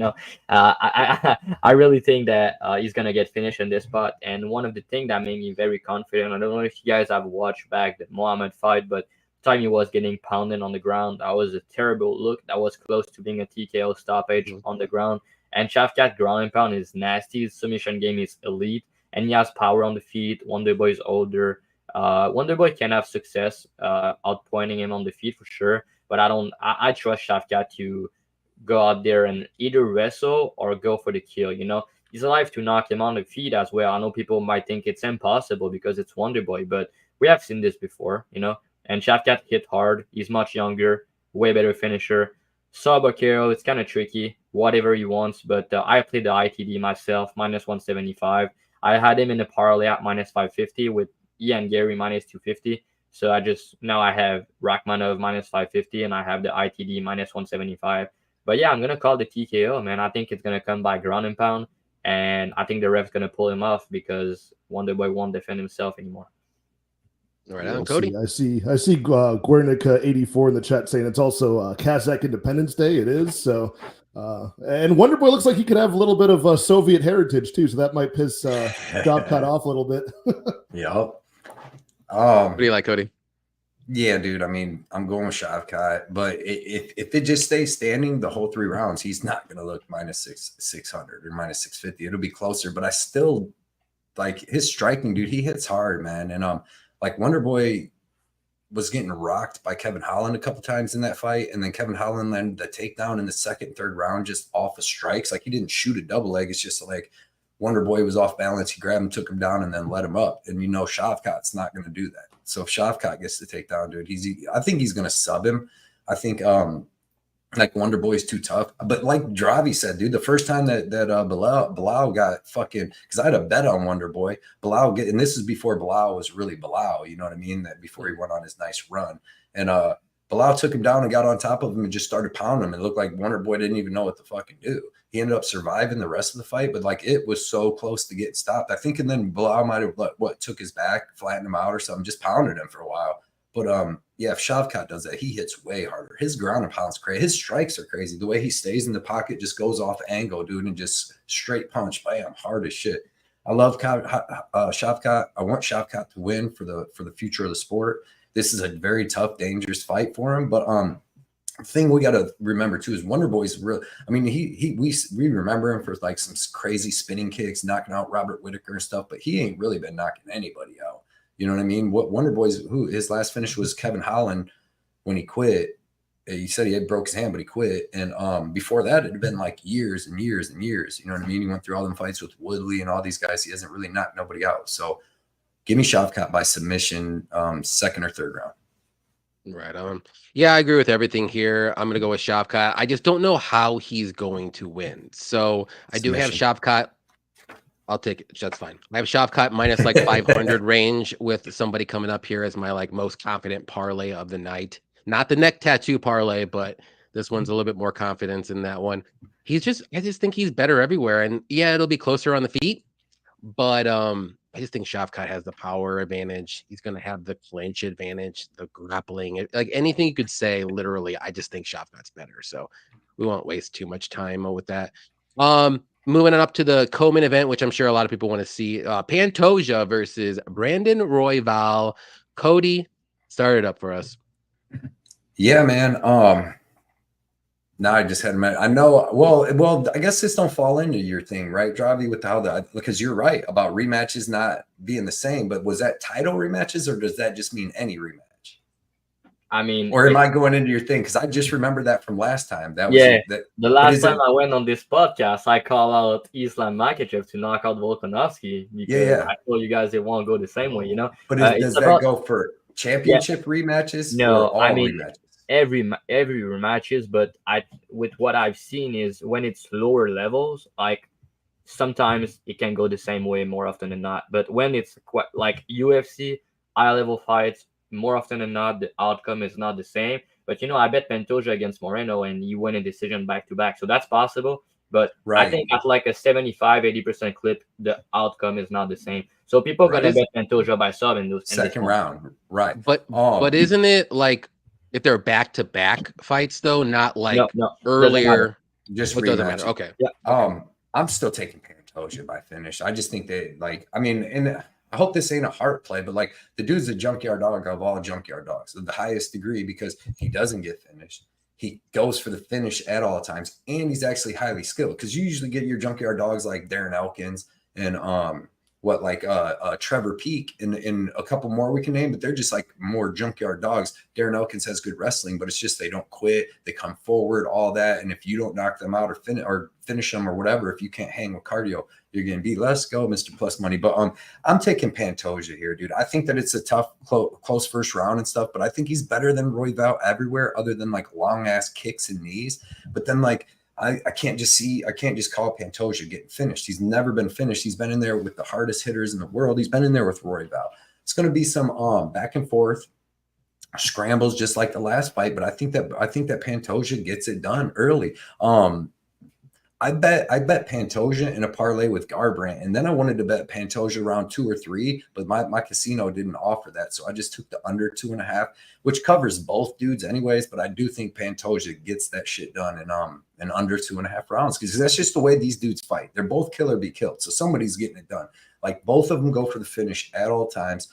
I really think that he's going to get finished in this spot. And one of the things that made me very confident, I don't know if you guys have watched back the Muhammad fight, but the time he was getting pounded on the ground, that was a terrible look. That was close to being a TKO stoppage on the ground. And Shavkat ground and pound is nasty. His submission game is elite. And he has power on the feet. Wonder Boy is older. Wonder Boy can have success outpointing him on the feet for sure, but I trust Shavkat to go out there and either wrestle or go for the kill. He's alive to knock him on the feet as well. I know people might think it's impossible because it's Wonder Boy, but we have seen this before, and Shavkat hit hard. He's much younger, way better finisher. Sub or KO, it's kind of tricky, whatever he wants, but I played the ITD myself, minus 175. I had him in a parlay at minus 550 with Ian Gary minus 250. So I have Rakhmonov minus 550 and I have the ITD minus 175. But yeah, I'm going to call the TKO, man. I think it's going to come by ground and pound. And I think the ref's going to pull him off because Wonder Boy won't defend himself anymore. All right, Cody. I see Guernica 84 in the chat saying it's also Kazakh Independence Day. It is. So And Wonderboy looks like he could have a little bit of Soviet heritage too, so that might piss Shavkat off a little bit. Yep. What do you like, Cody? Yeah, dude. I mean, I'm going with Shavkat, but if it just stays standing the whole 3 rounds, he's not going to look minus 600 or minus 650. It'll be closer, but I still like his striking, dude. He hits hard, man. And like Wonderboy was getting rocked by Kevin Holland a couple times in that fight, and then Kevin Holland landed the takedown in the 2nd, 3rd round just off of strikes. Like he didn't shoot a double leg. It's just like Wonderboy was off balance. He grabbed him, took him down, and then let him up. And Shavkat's not going to do that. So if Shavkat gets the takedown, dude, I think he's going to sub him. I think like Wonderboy's too tough. But like Dravy said, dude, the first time that Bilal got fucking, because I had a bet on Wonderboy, and this is before Bilal was really Bilal, you know what I mean? That before he went on his nice run. And Bilal took him down and got on top of him and just started pounding him. It looked like Wonderboy didn't even know what to fucking do. He ended up surviving the rest of the fight, but like it was so close to getting stopped. I think, and then Bilal might have took his back, flattened him out or something, just pounded him for a while. But yeah, if Shavkat does that, he hits way harder. His ground and pound's crazy. His strikes are crazy. The way he stays in the pocket, just goes off angle, dude, and just straight punch, bam, hard as shit. I love Shavkat. I want Shavkat to win for the future of the sport. This is a very tough, dangerous fight for him, but the thing we got to remember too is Wonderboy's real. I mean, we remember him for like some crazy spinning kicks, knocking out Robert Whitaker and stuff, but he ain't really been knocking anybody out. You know what I mean? What Wonderboy's his last finish was Kevin Holland when he quit. He said he had broke his hand, but he quit. And before that, it had been like years and years and years. You know what I mean? He went through all them fights with Woodley and all these guys. He hasn't really knocked nobody out. So give me Shavkat by submission, 2nd or 3rd round. Right on. Yeah, I agree with everything here. I'm going to go with Shavkat. I just don't know how he's going to win. So I do have Shavkat. I'll take it. That's fine. I have Shavkat minus like 500 range with somebody coming up here as my like most confident parlay of the night. Not the neck tattoo parlay, but this one's a little bit more confidence in that one. I just think he's better everywhere. And yeah, it'll be closer on the feet, but I just think Shavkat has the power advantage. He's going to have the clinch advantage, the grappling, like anything you could say, literally, I just think Shavkat's better. So we won't waste too much time with that. Moving on up to the co-main event, which I'm sure a lot of people want to see, Pantoja versus Brandon Royval. Cody, start it up for us. Yeah, man. Now I just had I know. Well, I guess this don't fall into your thing, right, Dravy? With because you're right about rematches not being the same. But was that title rematches, or does that just mean any rematch? I mean, or am I going into your thing? Because I just remember that from last time. That was the last time I went on this podcast, I call out Islam Makhachev to knock out Volkanovski because I told you guys they won't go the same way, you know. But does that go for championship rematches? No, or all I mean rematches? every rematches, but with what I've seen is when it's lower levels, like sometimes it can go the same way more often than not. But when it's quite like UFC high level fights, more often than not the outcome is not the same. But I bet Pantoja against Moreno and he won a decision back to back, so that's possible. But I think at like a 75-80% clip, the outcome is not the same. So people are gonna bet Pantoja by sub in those second round, right? But isn't it like if they're back-to-back fights though, not like earlier? Just doesn't matter. Okay. Yeah. I'm still taking Pantoja by finish. I just think they and I hope this ain't a heart play, but like the dude's a junkyard dog of all junkyard dogs of the highest degree because he doesn't get finished. He goes for the finish at all times, and he's actually highly skilled because you usually get your junkyard dogs like Darren Elkins and Trevor Peak and a couple more we can name, but they're just like more junkyard dogs. Darren Elkins has good wrestling, but it's just they don't quit, they come forward, all that. And if you don't knock them out or finish them or whatever, if you can't hang with cardio, you're gonna be let's go, Mr. Plus Money. But I'm taking Pantoja here, dude. I think that it's a tough, close first round and stuff, but I think he's better than Royval everywhere, other than like long ass kicks and knees. But then like I can't just call Pantoja getting finished. He's never been finished. He's been in there with the hardest hitters in the world. He's been in there with Royval. It's going to be some back and forth scrambles just like the last fight, but I think that Pantoja gets it done early. I bet Pantoja in a parlay with Garbrandt, and then I wanted to bet Pantoja around 2 or 3, but my casino didn't offer that, so I just took the under 2.5, which covers both dudes anyways. But I do think Pantoja gets that shit done in under 2.5 rounds, because that's just the way these dudes fight. They're both kill or be killed, so somebody's getting it done. Like, both of them go for the finish at all times.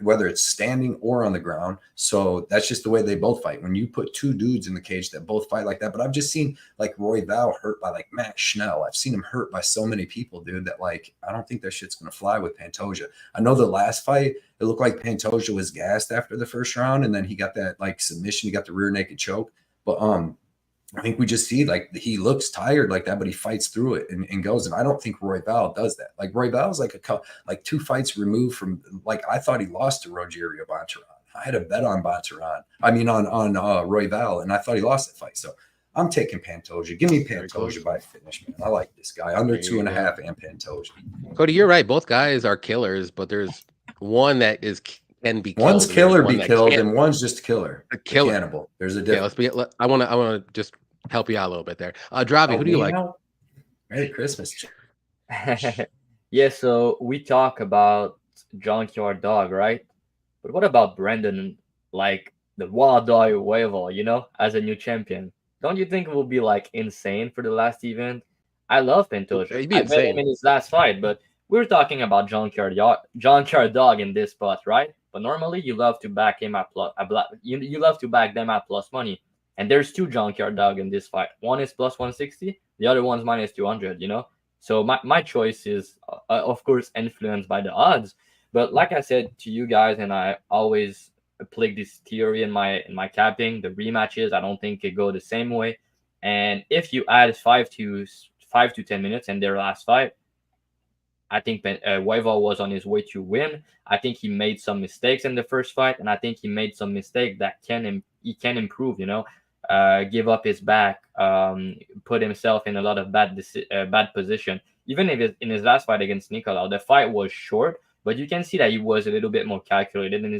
Whether it's standing or on the ground. So that's just the way they both fight. When you put two dudes in the cage that both fight like that. But I've just seen like Royval hurt by like Matt Schnell. I've seen him hurt by so many people, dude, that like I don't think that shit's gonna fly with Pantoja. I know the last fight, it looked like Pantoja was gassed after the first round, and then he got that like submission, he got the rear naked choke. But I think we just see like he looks tired like that, but he fights through it and goes. And I don't think Royval does that. Like Royval's like 2 fights removed from, like, I thought he lost to Rogerio Bontoran. I had a bet on Bontoran. I mean on Royval, and I thought he lost that fight. So I'm taking Pantoja. Give me Pantoja by finish, man. I like this guy under 2.5 and Pantoja. Cody, you're right. Both guys are killers, but there's one that can be killed. One's killer be killed, and one's just killer. A killer. Cannibal. There's a difference. I want to just help you out a little bit there. Dravy, who do you like? Merry Christmas. Yeah, so we talk about Junkyard Dog, right? But what about Brendan, like the Wild Dog Royval, as a new champion? Don't you think it will be like insane for the last event? I love Pantoja. He'd be I bet him in his last fight, but we're talking about Junkyard Dog in this spot, right? But normally you love to back him at you love to back them at plus money. And there's 2 Junkyard Dog in this fight. One is plus 160, the other one's minus 200, So my choice is, of course, influenced by the odds. But like I said to you guys, and I always apply this theory in my capping, the rematches, I don't think it go the same way. And if you add 5 to 10 minutes in their last fight, I think Royval was on his way to win. I think he made some mistakes in the first fight, and I think he made some mistakes that he can improve, give up his back, put himself in a lot of bad position. Even if in his last fight against Nicolau, the fight was short, but you can see that he was a little bit more calculated in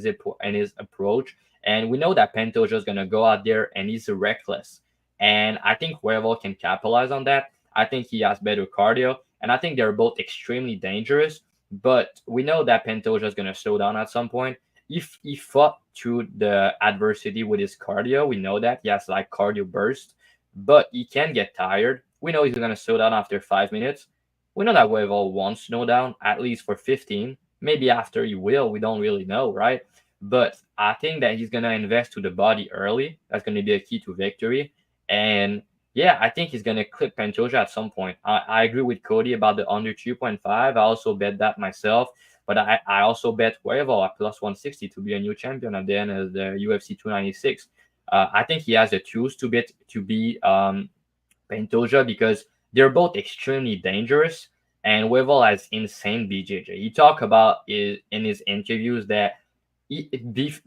his approach. And we know that Pantoja is going to go out there and he's reckless. And I think Royval can capitalize on that. I think he has better cardio, and I think they're both extremely dangerous. But we know that Pantoja is going to slow down at some point. If he fought through the adversity with his cardio, we know that he has like cardio burst, but he can get tired. We know he's going to slow down after 5 minutes. We know that Royval won't slow down, at least for 15. Maybe after he will. We don't really know, right? But I think that he's going to invest to the body early. That's going to be a key to victory. And yeah, I think he's going to clip Pantoja at some point. I agree with Cody about the under 2.5. I also bet that myself. But I also bet Royval at plus 160 to be a new champion at the end of the UFC 296. I think he has the tools to be Pantoja, because they're both extremely dangerous. And Royval has insane BJJ. He talked about in his interviews that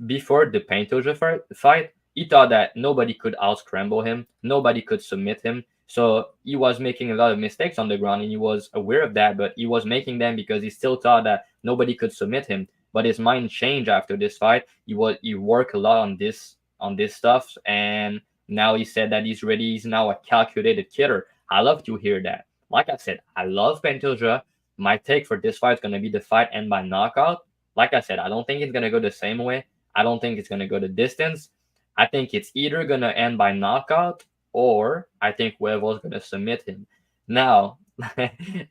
before the Pantoja fight, he thought that nobody could out-scramble him. Nobody could submit him. So he was making a lot of mistakes on the ground, and he was aware of that, but he was making them because he still thought that nobody could submit him. But his mind changed after this fight. He worked a lot on this stuff, and now he said that he's ready. He's now a calculated killer. I love to hear that. Like I said, I love Pantoja. My take for this fight is going to be the fight end by knockout. Like I said, I don't think it's going to go the same way. I don't think it's going to go the distance. I think it's either going to end by knockout, or I think Royval is going to submit him. Now,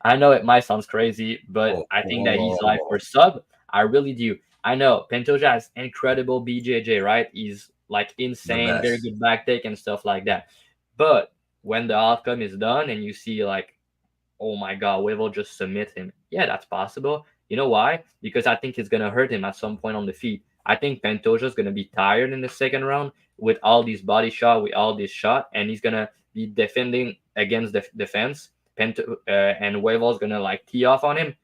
I know it might sound crazy, but I think that he's live for sub. I really do. I know Pantoja has incredible BJJ, right? He's like insane, very good back take and stuff like that. But when the outcome is done and you see like, oh my God, Royval just submit him. Yeah, that's possible. You know why? Because I think it's going to hurt him at some point on the feet. I think Pantoja is going to be tired in the second round with all these body shot, with all this shot, and he's going to be defending against the defense. And Royval is going to like tee off on him.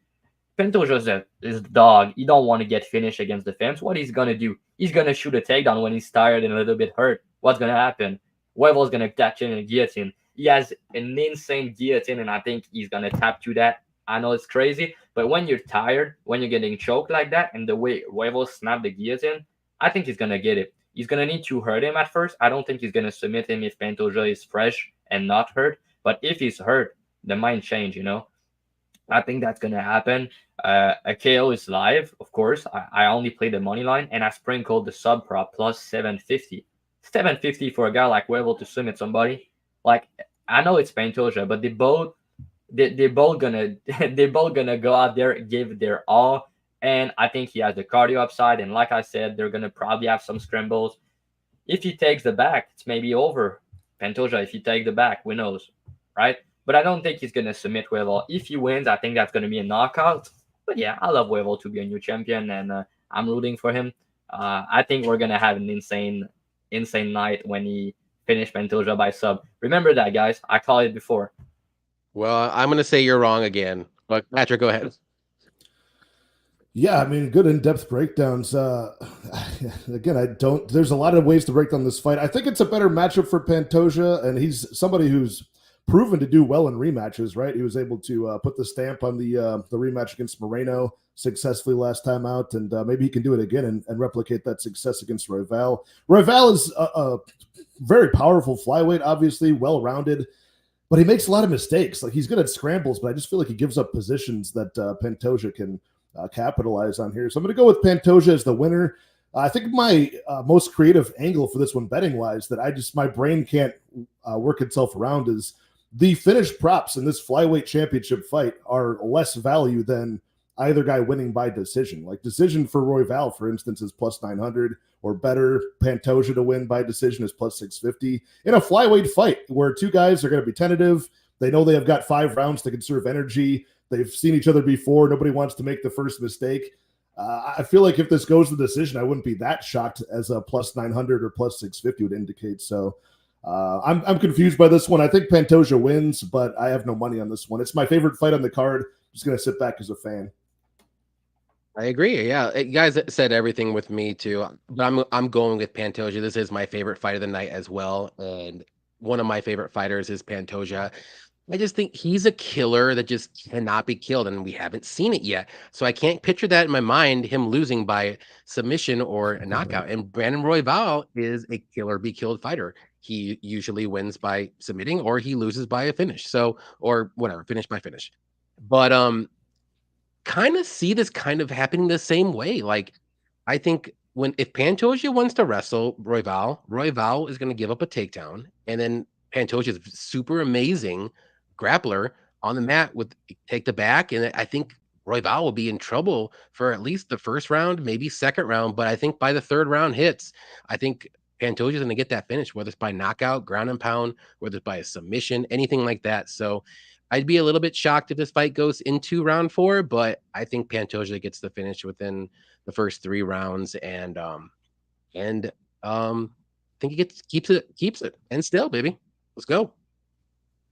Pantoja is a dog. He don't want to get finished against the fence. What he's going to do? He's going to shoot a takedown when he's tired and a little bit hurt. What's going to happen? Royval is going to catch him in a guillotine. He has an insane guillotine, and I think he's going to tap to that. I know it's crazy, but when you're tired, when you're getting choked like that, and the way Royval snapped the guillotine, I think he's going to get it. He's going to need to hurt him at first. I don't think he's going to submit him if Pantoja is fresh and not hurt. But if he's hurt, the mind change, you know. I think that's gonna happen. A KO is live, of course. I only played the money line and I sprinkled the sub prop plus 750. 750 for a guy like Royval to submit somebody. Like, I know it's Pantoja, but they're both gonna they're both gonna go out there, give their all. And I think he has the cardio upside. And like I said, they're gonna probably have some scrambles. If he takes the back, it's maybe over. Pantoja, if you take the back, who knows, right? But I don't think he's going to submit Royval. If he wins, I think that's going to be a knockout. But yeah, I love Royval to be a new champion, and I'm rooting for him. I think we're going to have an insane night when he finished Pantoja by sub. Remember that, guys. I called it before. Well, I'm going to say you're wrong again. But Patrick, go ahead. Yeah, I mean, good in-depth breakdowns. Again, there's a lot of ways to break down this fight. I think it's a better matchup for Pantoja, and he's somebody who's proven to do well in rematches, right? He was able to put the stamp on the rematch against Moreno successfully last time out, and maybe he can do it again and replicate that success against Royval. Royval is a very powerful flyweight, obviously, well-rounded, but he makes a lot of mistakes. Like, he's good at scrambles, but I just feel like he gives up positions that Pantoja can capitalize on here. So I'm going to go with Pantoja as the winner. I think my most creative angle for this one, betting-wise, that my brain can't work itself around is the finished props in this flyweight championship fight are less value than either guy winning by decision. Like, decision for Royval, for instance, is plus 900 or better. Pantoja to win by decision is plus 650. In a flyweight fight where two guys are going to be tentative, they know they have got 5 rounds to conserve energy. They've seen each other before. Nobody wants to make the first mistake. I feel like if this goes to the decision, I wouldn't be that shocked as a plus 900 or plus 650 would indicate. So I'm confused by this one. I think Pantoja wins, but I have no money on this one. It's my favorite fight on the card. I'm just going to sit back as a fan. I agree. Yeah, you guys said everything with me too. But I'm going with Pantoja. This is my favorite fight of the night as well, and one of my favorite fighters is Pantoja. I just think he's a killer that just cannot be killed, and we haven't seen it yet. So I can't picture that in my mind, him losing by submission or a knockout. And Brandon Royval is a killer be killed fighter. He usually wins by submitting or he loses by a finish. So, or whatever, finish by finish. But kind of see this kind of happening the same way. Like, I think if Pantoja wants to wrestle Royval is going to give up a takedown, and then Pantoja is super amazing grappler on the mat with take the back, and I think Royval will be in trouble for at least the first round, maybe second round, but I think by the third round hits, I think Pantoja is going to get that finish, whether it's by knockout, ground and pound, whether it's by a submission, anything like that. So I'd be a little bit shocked if this fight goes into round 4, but I think Pantoja gets the finish within the first 3 rounds, and I think he keeps it, and still, baby, let's go.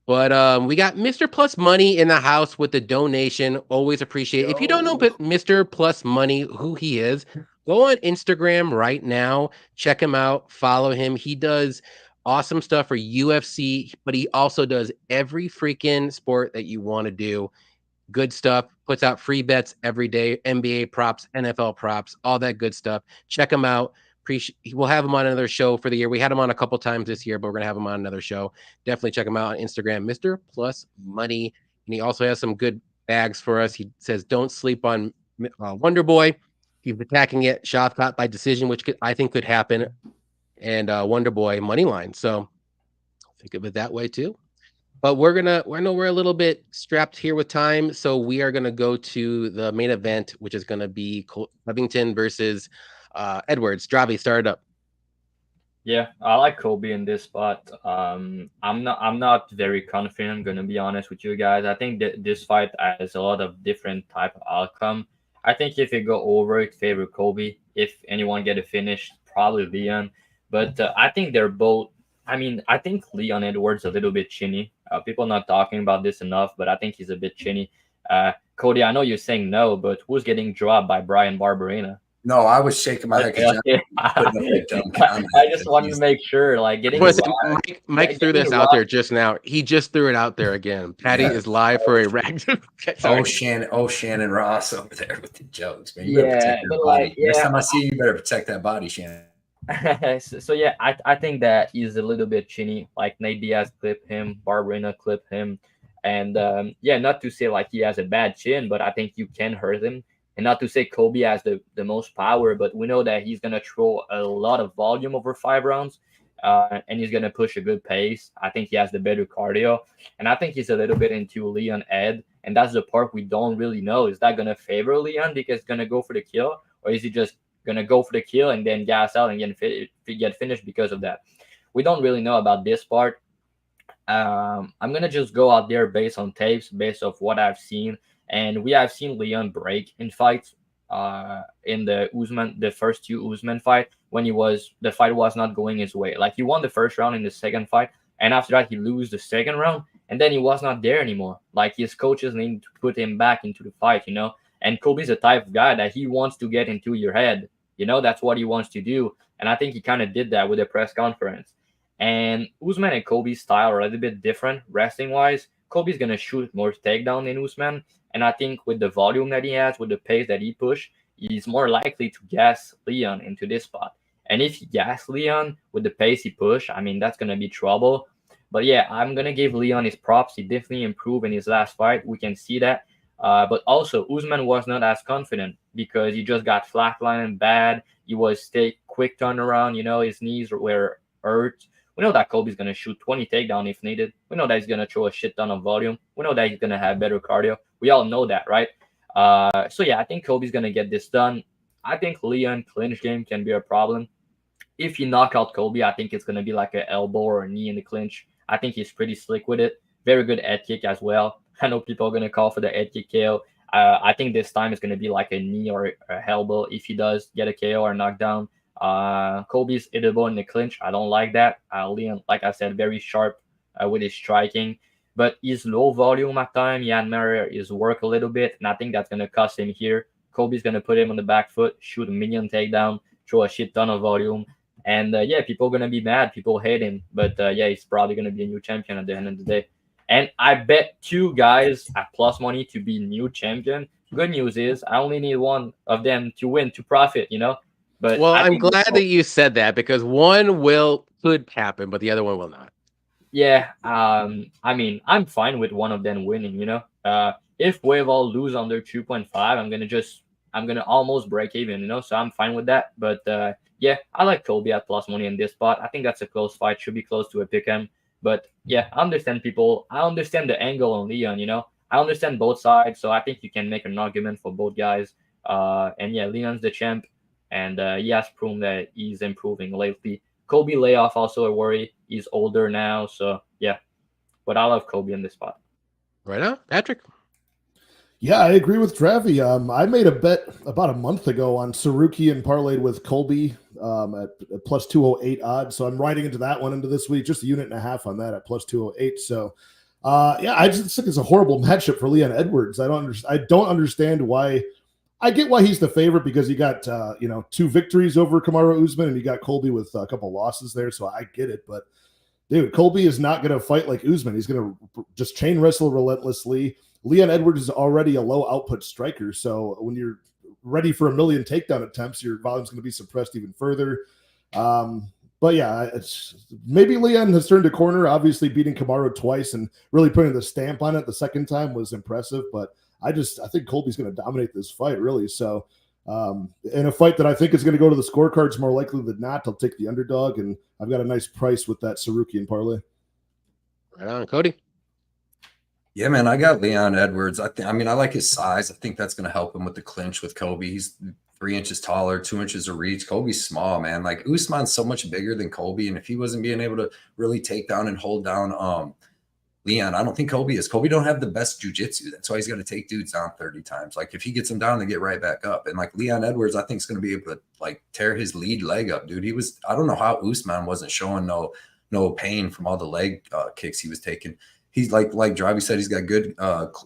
But we got Mr. Plus Money in the house with the donation. Always appreciate it. If you don't know Mr. Plus Money, who he is, go on Instagram right now. Check him out. Follow him. He does awesome stuff for UFC, but he also does every freaking sport that you want to do. Good stuff. Puts out free bets every day. NBA props, NFL props, all that good stuff. Check him out. We'll have him on another show for the year. We had him on a couple times this year, but we're going to have him on another show. Definitely check him out on Instagram, Mr. Plus Money. And he also has some good bags for us. He says, don't sleep on Wonder Boy. He's attacking it. Shot caught by decision, which I think could happen. And Wonder Boy money line. So think of it that way too. But we're a little bit strapped here with time. So we are going to go to the main event, which is going to be Covington versus Edwards. Dravy, start it up. Yeah, I like Kobe in this spot. I'm not very confident. I'm gonna be honest with you guys. I think that this fight has a lot of different type of outcome. I think if it go over, it favor Kobe. If anyone get a finish, probably Leon. But I think they're both. I mean, I think Leon Edwards a little bit chinny. People not talking about this enough, but I think he's a bit chinny. Cody, I know you're saying no, but who's getting dropped by Brian Barberena? No, I was shaking my head. I just wanted to make sure, like, getting. Mike threw this out there just now. He just threw it out there again. Patty is live for a rag. Shannon Ross over there with the jokes, man. You better protect your body. Next time I see you, you better protect that body, Shannon. So yeah, I think that he's a little bit chinny. Like Nate Diaz clipped him, Barberena clipped him, and yeah, not to say like he has a bad chin, but I think you can hurt him. And not to say Kobe has the most power, but we know that he's gonna throw a lot of volume over 5 rounds, and he's gonna push a good pace. I think he has the better cardio, and I think he's a little bit into Leon Ed, and that's the part we don't really know. Is that gonna favor Leon because he's gonna go for the kill, or is he just gonna go for the kill and then gas out and get finished because of that? We don't really know about this part. I'm gonna just go out there based on tapes, based off what I've seen, and we have seen Leon break in fights. In the first two Usman fight, when the fight was not going his way. Like he won the first round in the second fight, and after that he lose the second round, and then he was not there anymore. Like his coaches need to put him back into the fight, you know. And Kobe's the type of guy that he wants to get into your head. You know, that's what he wants to do. And I think he kind of did that with the press conference. And Usman and Kobe's style are a little bit different wrestling wise. Kobe's going to shoot more takedown than Usman. And I think with the volume that he has, with the pace that he push, he's more likely to gas Leon into this spot. And if he gas Leon with the pace he push, I mean, that's going to be trouble. But yeah, I'm going to give Leon his props. He definitely improved in his last fight. We can see that. But also, Usman was not as confident because he just got flatlined bad. He was quick turnaround. You know, his knees were hurt. We know that Kobe's going to shoot 20 takedown if needed. We know that he's going to throw a shit ton of volume. We know that he's going to have better cardio. We all know that, right? So yeah, I think Kobe's going to get this done. I think Leon clinch game can be a problem. If you knock out Kobe, I think it's going to be like an elbow or a knee in the clinch. I think he's pretty slick with it. Very good head kick as well. I know people are going to call for the head kick KO. I think this time it's going to be like a knee or a elbow if he does get a KO or knockdown. Kobe's hittable in the clinch. I don't like that. Leon, like I said, very sharp with his striking. But he's low volume at time. He admire his work a little bit. And I think that's going to cost him here. Kobe's going to put him on the back foot, shoot a million takedown, throw a shit ton of volume. And yeah, people are going to be mad. People hate him. But yeah, he's probably going to be a new champion at the end of the day. And I bet 2 guys at plus money to be new champion. Good news is I only need one of them to win, to profit, you know. But well, I'm glad that you said that because one could happen, but the other one will not. Yeah, I mean, I'm fine with one of them winning, you know. If Royval lose under 2.5, I'm gonna almost break even, you know. So I'm fine with that. But yeah, I like Kobe at plus money in this spot. I think that's a close fight. Should be close to a pick 'em. But yeah, I understand people. I understand the angle on Leon, you know. I understand both sides, so I think you can make an argument for both guys. And yeah, Leon's the champ, and he has proven that he's improving lately. Kobe layoff also a worry. He's older now, so yeah. But I love Kobe in this spot. Right on, Patrick. Yeah, I agree with Dravy. I made a bet about a month ago on Saruki and parlayed with Colby at plus 208 odds. So I'm riding into that one into this week, just a unit and a half on that at plus 208. So yeah, I just think it's a horrible matchup for Leon Edwards. I don't understand why. I get why he's the favorite because he got 2 victories over Kamaru Usman and you got Colby with a couple losses there. So I get it, but dude, Colby is not going to fight like Usman. He's going to just chain wrestle relentlessly. Leon Edwards is already a low output striker. So when you're ready for a million takedown attempts, your volume's going to be suppressed even further. But yeah, maybe Leon has turned a corner, obviously beating Kamaru twice and really putting the stamp on it. The second time was impressive, but I think Colby's going to dominate this fight, really. So in a fight that I think is going to go to the scorecards more likely than not, I'll take the underdog, and I've got a nice price with that Saruki and parlay. Right on, Cody. Yeah, man, I got Leon Edwards. I mean, I like his size. I think that's going to help him with the clinch with Kobe. He's 3 inches taller, 2 inches of reach. Kobe's small, man. Like Usman's so much bigger than Kobe, and if he wasn't being able to really take down and hold down Leon, I don't think Kobe is. Kobe don't have the best jiu-jitsu. That's why he's got to take dudes down 30 times. Like if he gets them down, they get right back up. And like Leon Edwards, I think is going to be able to like tear his lead leg up, dude. I don't know how Usman wasn't showing no pain from all the leg kicks he was taking. He's like Dravy said, he's got good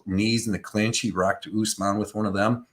knees in the clinch. He rocked Usman with one of them.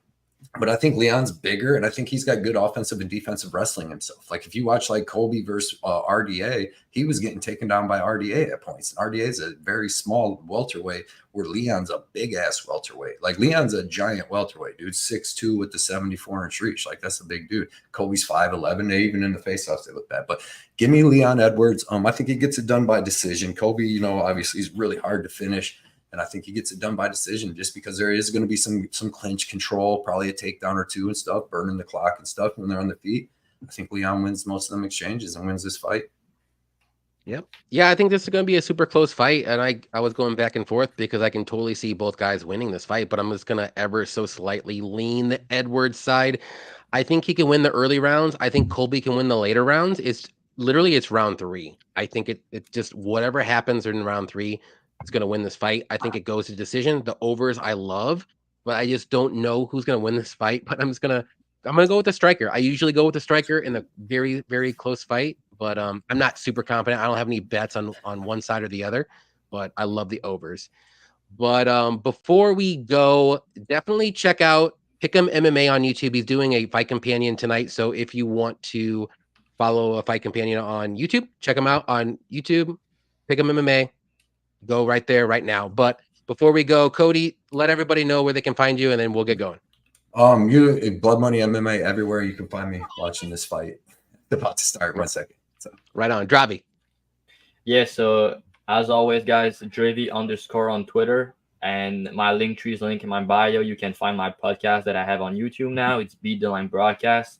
But I think Leon's bigger, and I think he's got good offensive and defensive wrestling himself. Like if you watch like Colby versus RDA, he was getting taken down by RDA at points. And RDA is a very small welterweight, where Leon's a big ass welterweight. Like Leon's a giant welterweight, dude. 6'2" with the 74-inch reach. Like that's a big dude. Colby's 5'11". Even in the faceoffs, they look bad. But give me Leon Edwards. I think he gets it done by decision. Colby, you know, obviously he's really hard to finish. And I think he gets it done by decision, just because there is going to be some clinch control, probably a takedown or two and stuff, burning the clock and stuff when they're on the feet. I think Leon wins most of them exchanges and wins this fight. Yep. Yeah, I think this is going to be a super close fight. And I was going back and forth because I can totally see both guys winning this fight, but I'm just going to ever so slightly lean the Edwards side. I think he can win the early rounds. I think Colby can win the later rounds. It's round 3. I think it just, whatever happens in round 3, it's going to win this fight. I think it goes to decision. The overs I love, but I just don't know who's going to win this fight. But I'm going to go with the striker. I usually go with the striker in a very, very close fight, but I'm not super confident. I don't have any bets on one side or the other, but I love the overs. But before we go, definitely check out Pick'em MMA on YouTube. He's doing a fight companion tonight. So if you want to follow a fight companion on YouTube, check him out on YouTube, Pick'em MMA. Go right there right now. But before we go, Cody, let everybody know where they can find you, and then we'll get going. You Blood Money MMA everywhere. You can find me watching this fight. It's about to start. 1 second. So. Right on, Dravy. Yeah. So as always, guys, Dravy _ on Twitter, and my link tree is link in my bio. You can find my podcast that I have on YouTube now. It's Beat the Line Broadcast.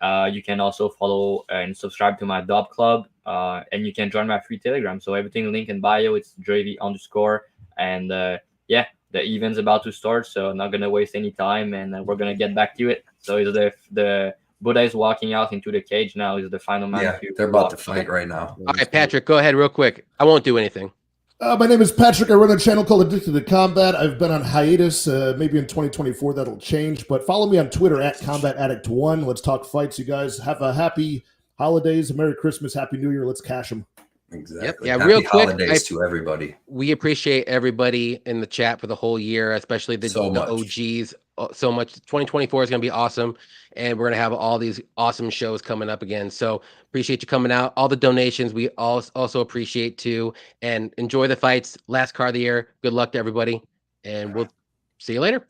You can also follow and subscribe to my Dub Club, and you can join my free Telegram. So everything link in bio. It's Dravy _ and yeah, the event's about to start, so I'm not gonna waste any time, and we're gonna get back to it. So is the Buday is walking out into the cage now. Is the final man? Yeah, they're about to fight right now. All right, Patrick, go ahead real quick. I won't do anything. My name is Patrick. I run a channel called Addicted2Combat. I've been on hiatus. Maybe in 2024 that'll change. But follow me on Twitter at CombatAddict1. Let's talk fights, you guys. Have a happy holidays, a Merry Christmas, Happy New Year. Let's cash them. Exactly. Yep. Yeah, Happy real quick, holidays to everybody. We appreciate everybody in the chat for the whole year, especially the OGs. So much. 2024 is going to be awesome, and we're going to have all these awesome shows coming up again. So appreciate you coming out. All the donations we also appreciate too, and enjoy the fights. Last card of the year. Good luck to everybody, and we'll see you later.